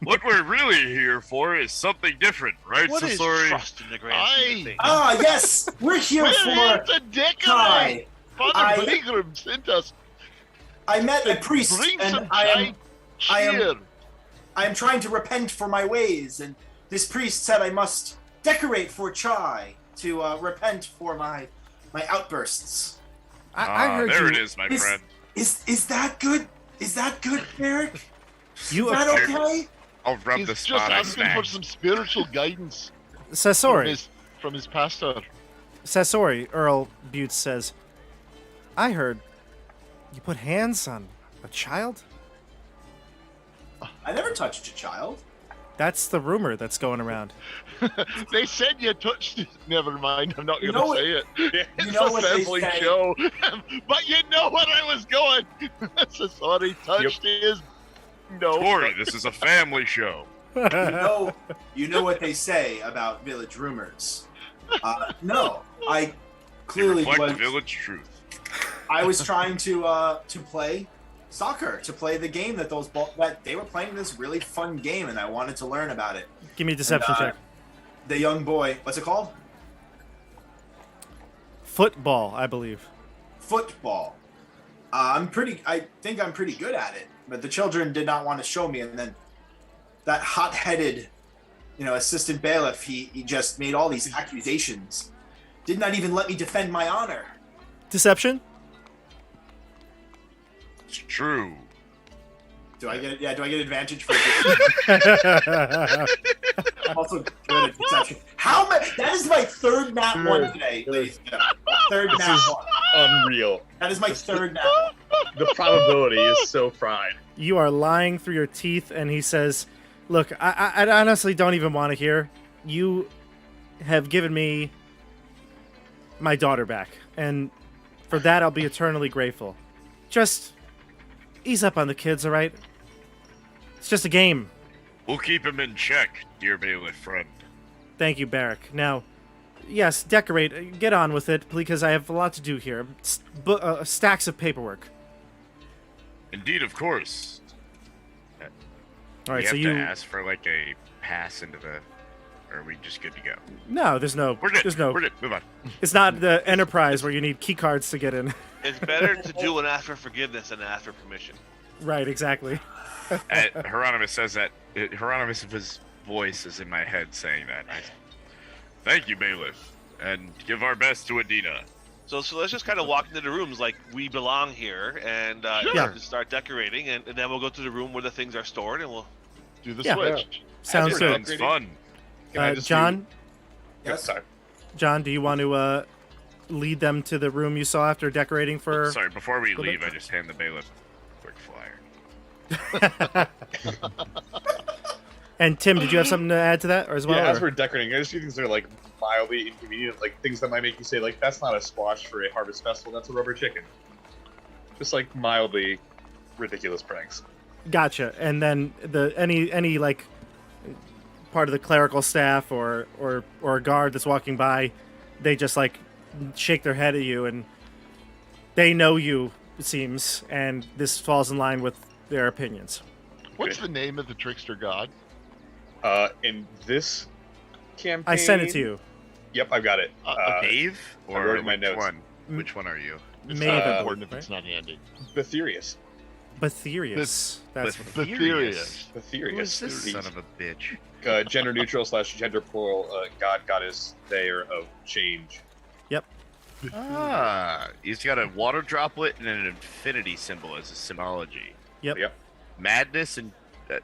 What we're really here for is something different, right, What is Sasori?" trust in the grand scheme of Aye. things? Ah, yes, we're here Where for is the decorate? Kai. Father I- Bleegrim sent us I met to a priest, bring some and I am cheer. trying to repent for my ways, and this priest said I must decorate for Chai to repent for my outbursts. I heard there you. it is, my Is- friend. Is that good? Is that good, Eric? You Is that okay? I'll rub He's the just spot I asking for smacked. some spiritual guidance from Sasori. his pastor. Sasori, Earl Butz says, I heard you put hands on a child? I never touched a child. That's the rumor that's going around. They said you touched it. Never mind. I'm not You going know to say it. It's know a what they family say. show. But you know what I was going. So sorry, touched his. No. Corey, this is a family show. You know what they say about village rumors. No, I They clearly reflect was. the village truth. I was trying to play soccer, to play the game that that they were playing this really fun game, and I wanted to learn about it. Give me a deception And, check. The young boy, what's it called? Football, I believe. Football. I think I'm pretty good at it, but the children did not want to show me, and then that hot-headed, assistant bailiff, he just made all these accusations. Did not even let me defend my honor. Deception? It's true. Do I get advantage for it? I'm also good at deception. How many? That is my third nat one today, ladies and gentlemen. Third This nat is one. unreal. That is my third nat one. The probability is so fried. You are lying through your teeth, and he says, look, I honestly don't even want to hear. You have given me my daughter back, and for that I'll be eternally grateful. Just ease up on the kids, all right? It's just a game. We'll keep him in check, dear bailiff friend. Thank you, Barrack. Now, yes, decorate. Get on with it, because I have a lot to do here. Stacks of paperwork. Indeed, of course. All right, we so have you... to ask for like a pass into the... Or are we just good to go? No, there's no... We're good. There's no... We're good. Move on. It's not the Enterprise where you need key cards to get in. It's better to do and ask for forgiveness than ask for permission. Right, exactly. Hieronymus says that. Hieronymus' voice is in my head saying that. Thank you, bailiff, and give our best to Adina. So let's just kind of walk into the rooms like we belong here, and Yeah. just start decorating, and then we'll go to the room where the things are stored, and we'll. Do the Yeah. switch. Sounds As good. we're Sounds fun. Can I just John, Yes. Sorry. John, do you want to lead them to the room you saw after decorating for... Sorry, before we little leave, bit? I just hand the bailiff a quick flyer. And Tim, did you have something to add to that, or as well? Yeah, as or- we're decorating, I just do things that are like mildly inconvenient, like things that might make you say, like, that's not a squash for a harvest festival, that's a rubber chicken. Just like mildly ridiculous pranks. Gotcha. And then any like part of the clerical staff or a guard that's walking by, they just like shake their head at you, and they know you, it seems, and this falls in line with their opinions. What's the name of the trickster god? In this campaign, I sent it to you. Yep, I've got it. Dave? Or wrote it in my which notes. one? Which one are you? It's Maven, not important if right? it's not handy. Betherius. Betherius. That's what Betherius. Who is this He's, son of a bitch? gender neutral / gender plural god, goddess, there of change. Ah, he's got a water droplet and an infinity symbol as a symbology. Yep. Yep. Madness and...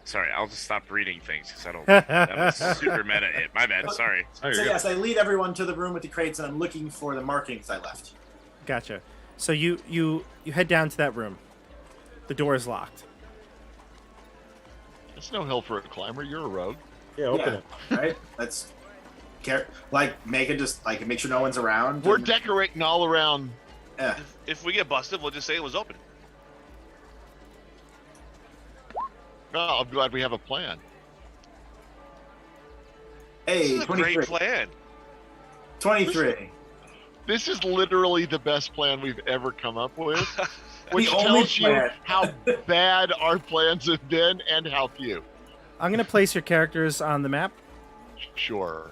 sorry, I'll just stop reading things because I don't... That was super meta hit. My bad, sorry. Oh, you're So good. yes, I lead everyone to the room with the crates, and I'm looking for the markings I left. Gotcha. So you head down to that room. The door is locked. It's no hell for a climber. You're a rogue. Yeah, open Yeah. it. Right? Let's make sure no one's around. We're and- decorating all around. yeah. If we get busted, we'll just say it was open. Well, I'm glad we have a plan. Hey, This is a great 23. plan. 23. This is literally the best plan we've ever come up with, which The only tells you plan. how bad our plans have been and how few. I'm gonna place your characters on the map. Sure.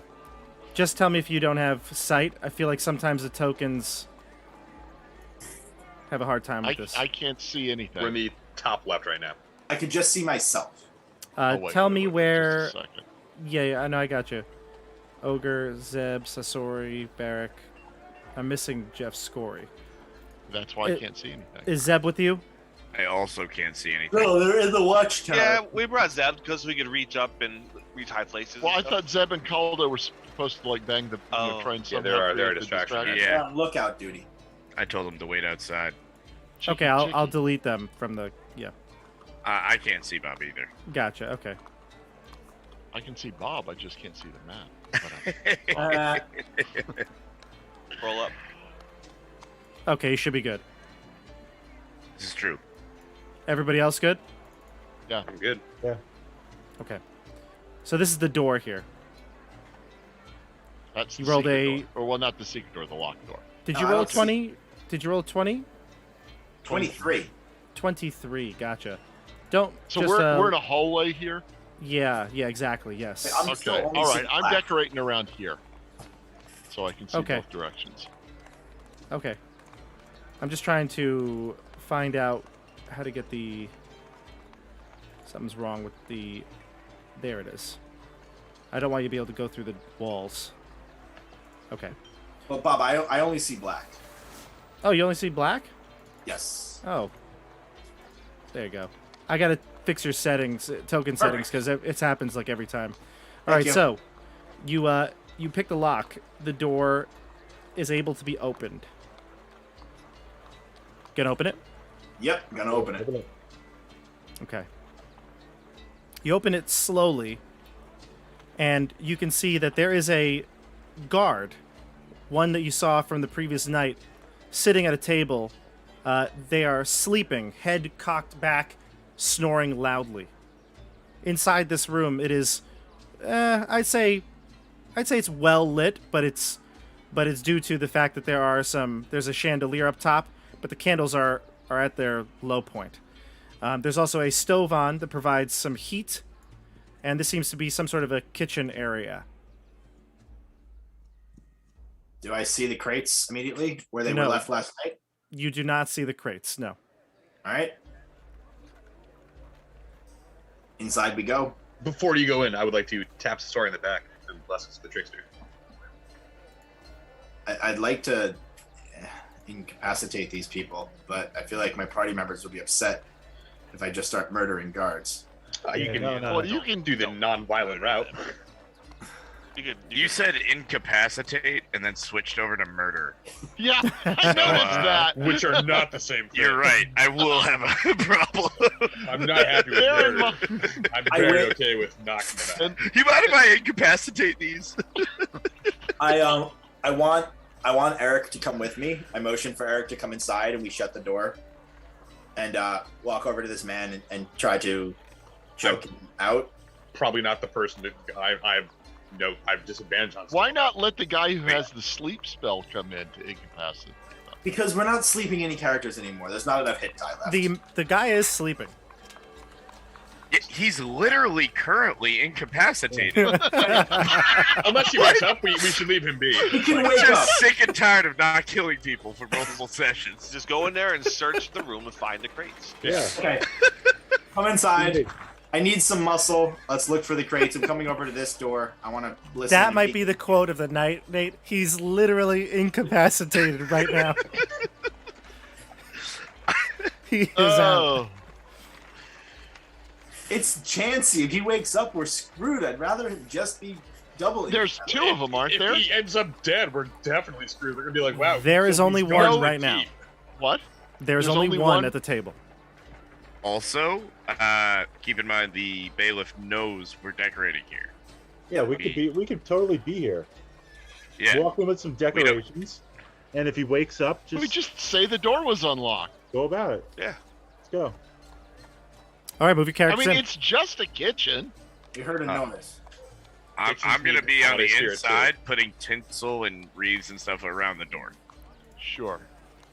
Just tell me if you don't have sight. I feel like sometimes the tokens have a hard time with this. I can't see anything. We're in the top left right now. I could just see myself. Oh, wait, Tell wait, me wait, where. just a second. Yeah, I know, I got you. Ogre, Zeb, Sasori, Barrack. I'm missing Jeff Scory. That's why I It- can't see anything. Is Zeb with you? I also can't see anything. No, they're in the watchtower. Yeah, we brought Zeb because we could reach up and reach high places. Well, I and stuff. thought Zeb and Caldo were supposed to like bang the Oh. try and Yeah, somehow there are create the distractions. distraction. Yeah. They're on lookout duty. I told him to wait outside. Okay, I'll delete them from the. Yeah, I can't see Bob either. gotcha. Okay. I can see Bob. I just can't see the map. But, Roll up. Okay, you should be good. This is true. Everybody else good? I'm good. Okay. So this is the door here. that's You the rolled secret a- door. Or well, not the secret door, the locked door. Did No, you I roll a don't see- 20? Did you roll a 20? 23. 23. Gotcha. Don't. So just, we're in a hallway here. Yeah. Yeah. Exactly. Yes. I'm still Okay, only all right. seeing I'm black. decorating around here, so I can see Okay. both directions. Okay. I'm just trying to find out how to get the. Something's wrong with the. There it is. I don't want you to be able to go through the walls. Okay. But Bob, I only see black. Oh, you only see black? Yes. Oh. There you go. I gotta fix your settings, token settings, because it happens like every time. All right, you. so you pick the lock. The door is able to be opened. Gonna open it? Yep, I'm gonna open it. Okay. You open it slowly, and you can see that there is a guard, one that you saw from the previous night, sitting at a table. They are sleeping, head cocked back, snoring loudly. Inside this room, it is, I'd say it's well lit, but it's due to the fact that there's a chandelier up top, but the candles are at their low point. There's also a stove on that provides some heat, and this seems to be some sort of a kitchen area. Do I see the crates immediately where they No. were left last night? You do not see the crates, no. All right. Inside we go. Before you go in, I would like to tap the story in the back and bless us the trickster. I'd like to incapacitate these people, but I feel like my party members will be upset if I just start murdering guards. You Yeah, can, no, well, you can do the non-violent route. You said incapacitate and then switched over to murder. Yeah, I noticed that. Which are not the same thing. You're right. I will have a problem. I'm not happy with Bear in murder. mind- I'm I very will- okay with knocking them out. You mind if I incapacitate these? I want Eric to come with me. I motion for Eric to come inside, and we shut the door and walk over to this man and try to choke him out. Probably not the person that I've disadvantage on. Why not let the guy who has the sleep spell come in to incapacitate? Because we're not sleeping any characters anymore. There's not enough hit die left. The guy is sleeping. He's literally currently incapacitated. Unless he wakes up, we should leave him be. He can I'm wake up. just sick and tired of not killing people for multiple sessions. Just go in there and search the room and find the crates. Yeah. Okay. Come inside. I need some muscle. Let's look for the crates. I'm coming over to this door. I want to listen. That and might be the quote of the night, Nate. He's literally incapacitated right now. He is out. Oh, It's Chansey. If he wakes up, we're screwed. I'd rather him just be doubling. there's two of them, aren't If there? he ends up dead, we're definitely screwed. They're gonna be like, "Wow." There is so only these one guards right would now. keep. What? There's There's only only one one? at the table. Also, keep in mind the bailiff knows we're decorating here. Yeah, we could totally be here. Yeah. Walk in with some decorations, and if he wakes up, We just say the door was unlocked. go about it. Yeah. Let's go. All right, move your I characters mean, in. it's just a kitchen. You heard a noise. I'm gonna need be on the bodies here, too. inside, putting tinsel and wreaths and stuff around the door. Sure.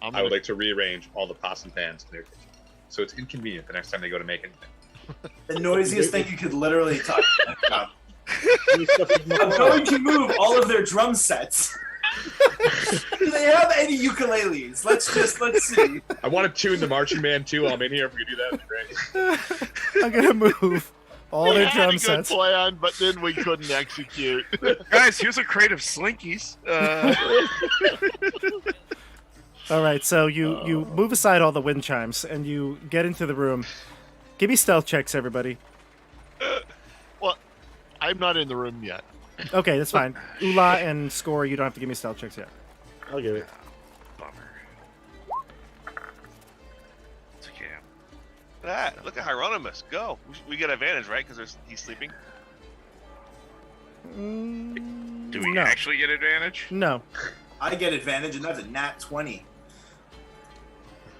I would like to rearrange all the pots and pans in their kitchen, so it's inconvenient the next time they go to make anything. The noisiest thing you could literally touch. Any stuff you I'm know. going to move all of their drum sets. Do they have any ukuleles? Let's see. I want to tune the marching man too. I'm in here. If we could do that, that'd be great. I'm gonna move all we their had drum a good sets. plan, but then we couldn't execute. Guys, here's a crate of slinkies. All right, so you move aside all the wind chimes and you get into the room. Give me stealth checks, everybody. Well, I'm not in the room yet. Okay, that's fine. Ula and Score, you don't have to give me stealth checks yet. I'll give it. Bummer. It's okay. That. Look at Hieronymus. Go. We get advantage, right? Because he's sleeping. Do we No. actually get advantage? No. I get advantage, and that's a nat 20. It's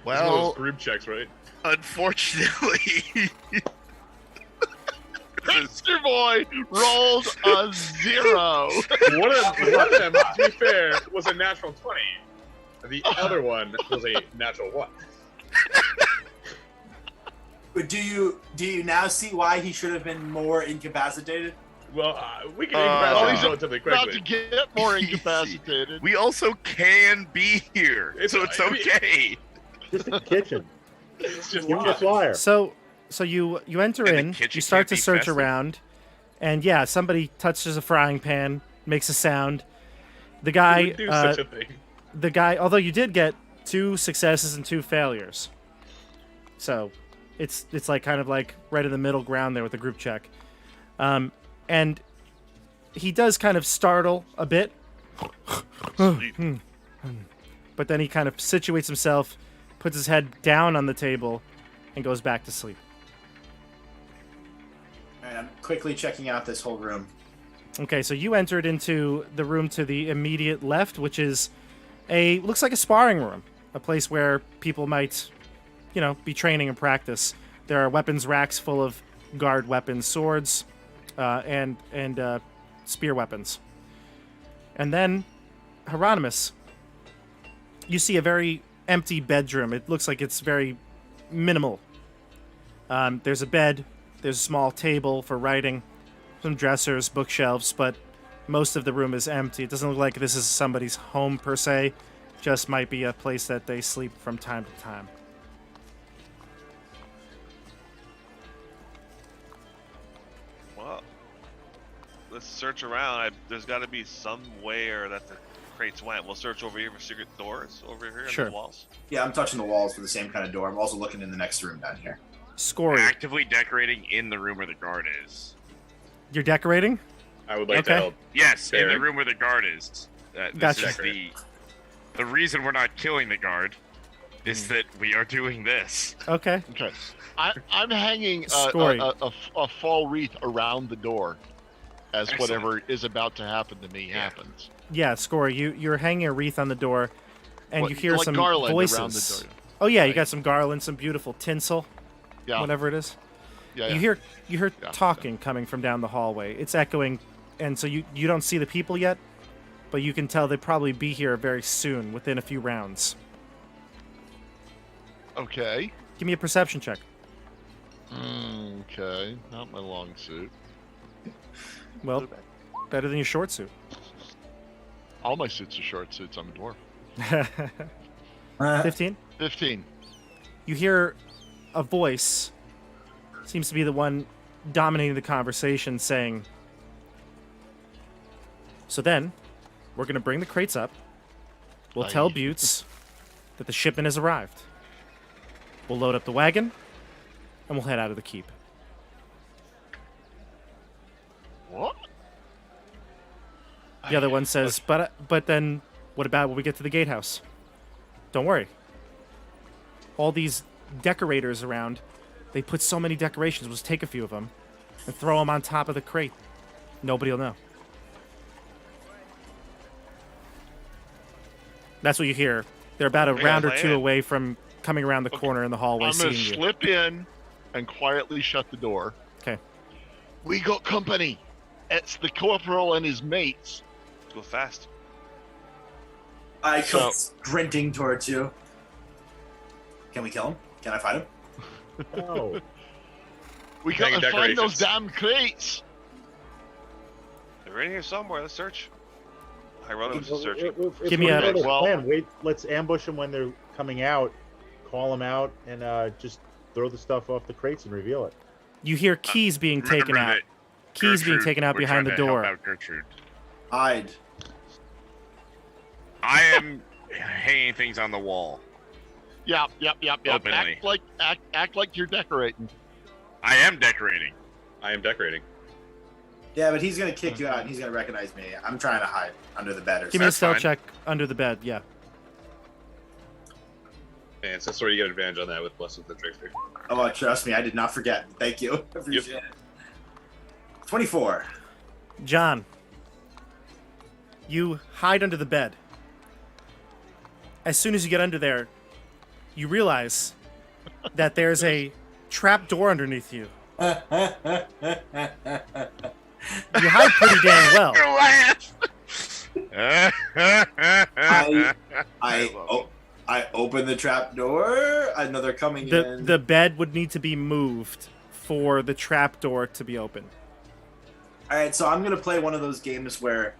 one of those Well, group checks, right? Unfortunately. Mr. Boy rolled a 0. One of them, to be fair, was a natural 20. The other one was a natural 1. But do you now see why he should have been more incapacitated? Well, we can well, incapacitate he's relatively About quickly. to get more incapacitated. We also can be here, so it's I mean- okay. Just a kitchen. It's just Give me a live. flyer. So you enter And the in, kitchen you start can't to be search festive. around, and yeah, somebody touches a frying pan, makes a sound. The Who guy, would do such a thing? although you did get 2 successes and 2 failures, so it's like kind of like right in the middle ground there with the group check, and he does kind of startle a bit, but then he kind of situates himself, puts his head down on the table, and goes back to sleep. And I'm quickly checking out this whole room. Okay, so you entered into the room to the immediate left, which is looks like a sparring room, a place where people might, be training and practice. There are weapons racks full of guard weapons, swords, and spear weapons. And then, Hieronymus, you see a very empty bedroom. It looks like it's very minimal. There's a bed, there's a small table for writing, some dressers, bookshelves, but most of the room is empty. It doesn't look like this is somebody's home per se, just might be a place that they sleep from time to time. Well, let's search around. There's got to be somewhere that the crates went. We'll search over here for secret doors over here Sure. in the walls. Yeah, I'm touching the walls for the same kind of door. I'm also looking in the next room down here. Scory, Actively decorating in the room where the guard is. you're decorating? I would like Okay. to help. Yes, in the Baron. room where the guard is. This Gotcha. is the reason we're not killing the guard is that we are doing this. Okay. Okay. I'm hanging Scory. a fall wreath around the door as Excellent. whatever is about to happen to me happens. Yeah, Scory, you're hanging a wreath on the door, and What- you hear like some garland voices. around the door. Oh yeah, you Right. got some garland, some beautiful tinsel, Yeah. whatever it is. Yeah. You hear Yeah. talking coming from down the hallway. It's echoing, and so you don't see the people yet, but you can tell they'd probably be here very soon, within a few rounds. Okay. Give me a perception check. Okay. Not my long suit. Well, better than your short suit. All my suits are short suits. I'm a dwarf. 15. 15. You hear a voice, seems to be the one dominating the conversation, saying, "So then, we're going to bring the crates up. We'll tell Aye. Buttes that the shipment has arrived. We'll load up the wagon, and we'll head out of the keep." What? The other one says, but then, what about when we get to the gatehouse? Don't worry. All these decorators around, they put so many decorations. We'll just take a few of them and throw them on top of the crate. Nobody will know. That's what you hear. They're about a Yeah, round or plan. two away from coming around the corner in the hallway, I'm gonna seeing you. slip in and quietly shut the door. Okay. We got company. It's the corporal and his mates. Go fast. I come So- sprinting towards you. Can we kill him? Can I fight him? Oh, We Hanging gotta find those decorations. damn crates. They're in here somewhere. Let's search. Hieronymus is searching. If Give me we're a- gonna go to well- plan, wait. Let's ambush them when they're coming out. Call them out and just throw the stuff off the crates and reveal it. You hear keys being taken Remember out. that Keys being Gertrude- taken out we're behind the trying to help door. out Gertrude. Hide. I am hanging things on the wall. Yep. Openly. Act like you're decorating. I am decorating. I am decorating. Yeah, but he's gonna kick you out and he's gonna recognize me. I'm trying to hide under the bed or Give me something. a That's stealth fine. check under the bed. Yeah. And so sort of you get advantage on that with Bless with the Trickster. Oh, trust me, I did not forget. Thank you. Appreciate it. 24. John, you hide under the bed. As soon as you get under there, you realize that there's a trap door underneath you. You hide pretty damn well. I open the trap door. I know they're coming in. The bed would need to be moved for the trap door to be open. All right, so I'm gonna play one of those games where,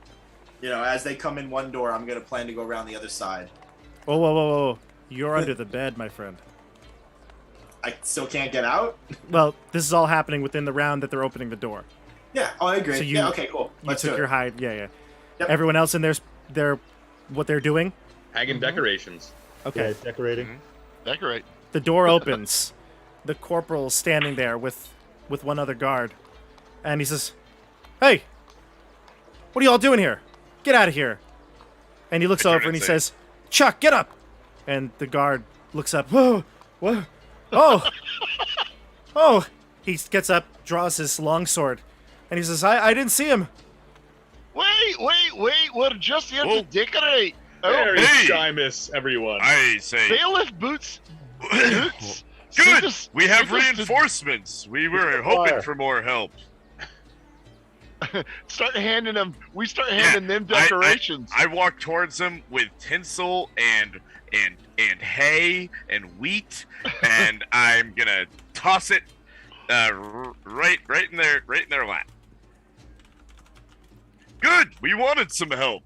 as they come in one door, I'm gonna plan to go around the other side. Whoa. You're under the bed, my friend. I still can't get out. Well, this is all happening within the round that they're opening the door. Yeah. Oh, I agree. So Yeah. Okay. Cool. You Let's took do your it. hide. Yeah. Yep. Everyone else in there's what they're doing. Haggin decorations. Okay. Yeah, decorating. Decorate. The door opens. The corporal's standing there with one other guard, and he says, "Hey, what are y'all doing here? Get out of here!" And he looks I turn over and he and say- says, "Chuck, get up!" And the guard looks up. Whoa, what? Oh, oh! He gets up, draws his longsword, and he says, "I didn't see him." Wait. We're just here Whoa. to decorate. Oh, Very hey! Shymus, everyone. I say. bailiff boots. Boots. Good. Just- We have just- reinforcements. We were hoping Fire. for more help. Start handing them. We start handing them I- decorations. I walk towards them with tinsel and hay and wheat, and I'm gonna toss it right in their lap. Good. We wanted some help.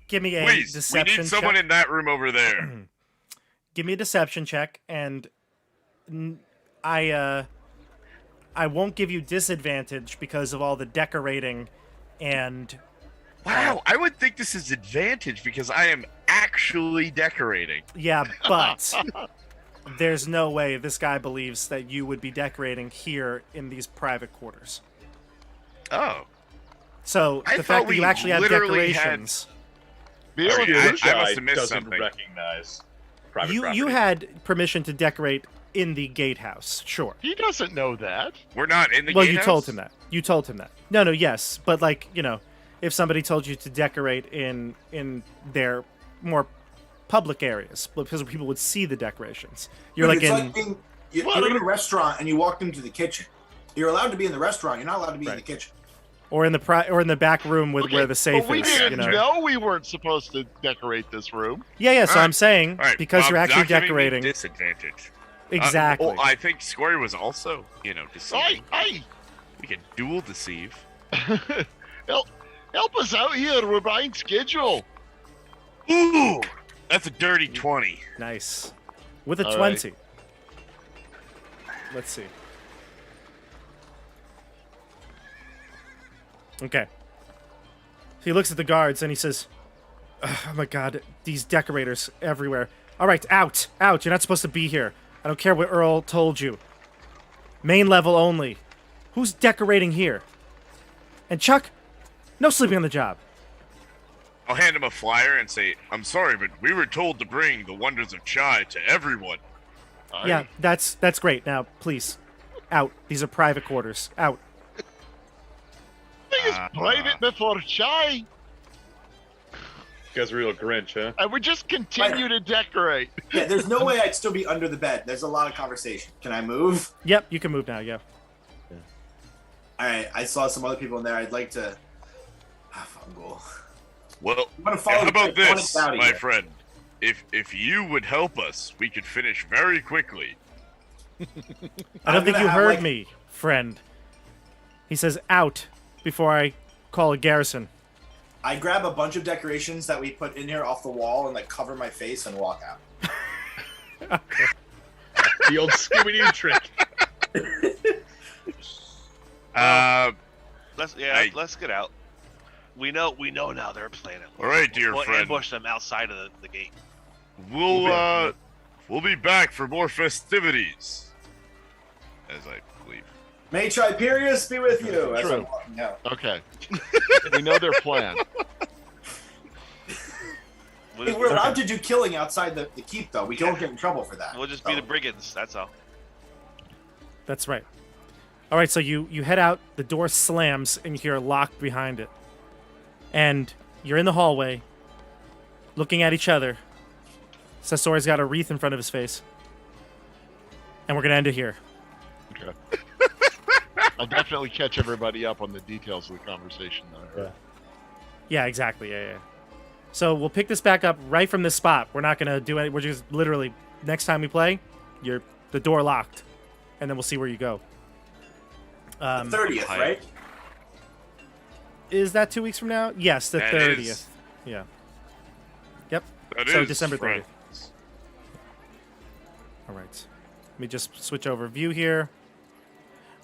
Give me a Please, we deception need someone check. in that room over there. Give me a deception check, and I won't give you disadvantage because of all the decorating and Wow, I would think this is advantage because I am actually decorating. yeah, but there's no way this guy believes that you would be decorating here in these private quarters. Oh, So I the thought fact that we you actually have literally had- decorations, Bailiff Okay, I boots. must have missed doesn't something. recognize private you property. had permission to decorate in the gatehouse, sure. He doesn't know that. we're not in the Well, you gatehouse? told him that. You told him that. No, yes, but if somebody told you to decorate in their more public areas, because people would see the decorations. You're Dude, like it's in being, you're in a restaurant and you walked into the kitchen. You're allowed to be in the restaurant. You're not allowed to be in the kitchen. or in the back room with where the safe but we is. didn't know we weren't supposed to decorate this room. Yeah. So All right. I'm saying All right, because you're Bob, actually not giving me decorating disadvantage. exactly. Well, I think Scory was also, deceiving. Hey, We can dual deceive. help us out here. We're behind schedule. Ooh, that's a dirty 20. Nice. With a All 20. Let's see. Okay. He looks at the guards and he says, "Oh my god, these decorators everywhere. All right, out. Out. You're not supposed to be here. I don't care what Earl told you. Main level only. Who's decorating here? And Chuck, no sleeping on the job." I'll hand him a flyer and say, "I'm sorry, but we were told to bring the wonders of chai to everyone." Yeah, that's great. Now, please, out. These are private quarters. Out. I think it's private before chai. You guys are real Grinch, huh? And we just continue to decorate. Yeah, there's no way I'd still be under the bed. There's a lot of conversation. Can I move? Yep, you can move now. Yeah. All right, I saw some other people in there. I'd like to. Fungal. Well, I'm gonna follow how about the this, out of my here. friend? If you would help us, we could finish very quickly. I don't I'm think gonna you have, heard like- me, friend. He says out before I call a garrison. I grab a bunch of decorations that we put in here off the wall and cover my face and walk out. The old Scooby-Doo trick. Let's get out. We know now they're planning. All right, dear We'll friend. ambush them outside of the gate. We'll be back for more festivities. As I believe. May Triperius be with you as True. I'm walking out. Okay. We know their plan. Hey, we're allowed to do killing outside the keep, though. We don't get in trouble for that. We'll just be the brigands. That's all. That's right. All right, so you head out. The door slams, and you hear a lock behind it. And you're in the hallway, looking at each other. Sasori's got a wreath in front of his face. And we're going to end it here. Okay. I'll definitely catch everybody up on the details of the conversation, though. Yeah. Yeah, exactly. Yeah. So we'll pick this back up right from this spot. We're not going to do any. We're just literally, next time we play, the door locked. And then we'll see where you go. The 30th, right? Is that 2 weeks from now? Yes, the That 30th. is. Yeah. Yep. That So is December 30th. friends. All right. Let me just switch over view here.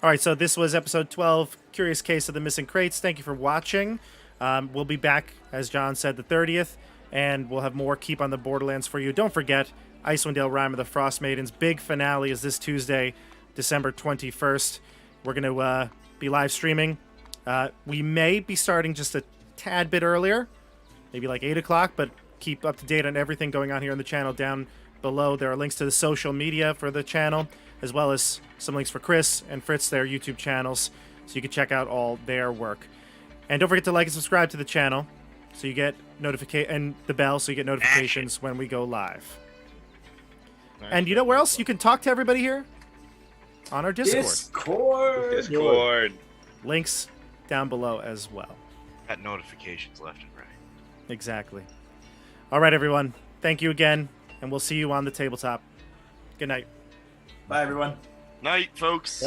All right, so this was episode 12, Curious Case of the Missing Crates. Thank you for watching. We'll be back, as John said, the 30th, and we'll have more Keep on the Borderlands for you. Don't forget, Icewind Dale Rime of the Frost Maidens. Big finale is this Tuesday, December 21st. We're going to be live streaming. We may be starting just a tad bit earlier, maybe like 8 o'clock, but keep up to date on everything going on here on the channel. Down below, there are links to the social media for the channel, as well as some links for Chris and Fritz, their YouTube channels, so you can check out all their work. And don't forget to like and subscribe to the channel, so you get and the bell, so you get notifications when we go live. And you know where else you can talk to everybody here? On our Discord. Discord. Links down below as well. Got notifications left and right. Exactly. All right, everyone. Thank you again, and we'll see you on the tabletop. Good night. Bye, everyone. Night, folks.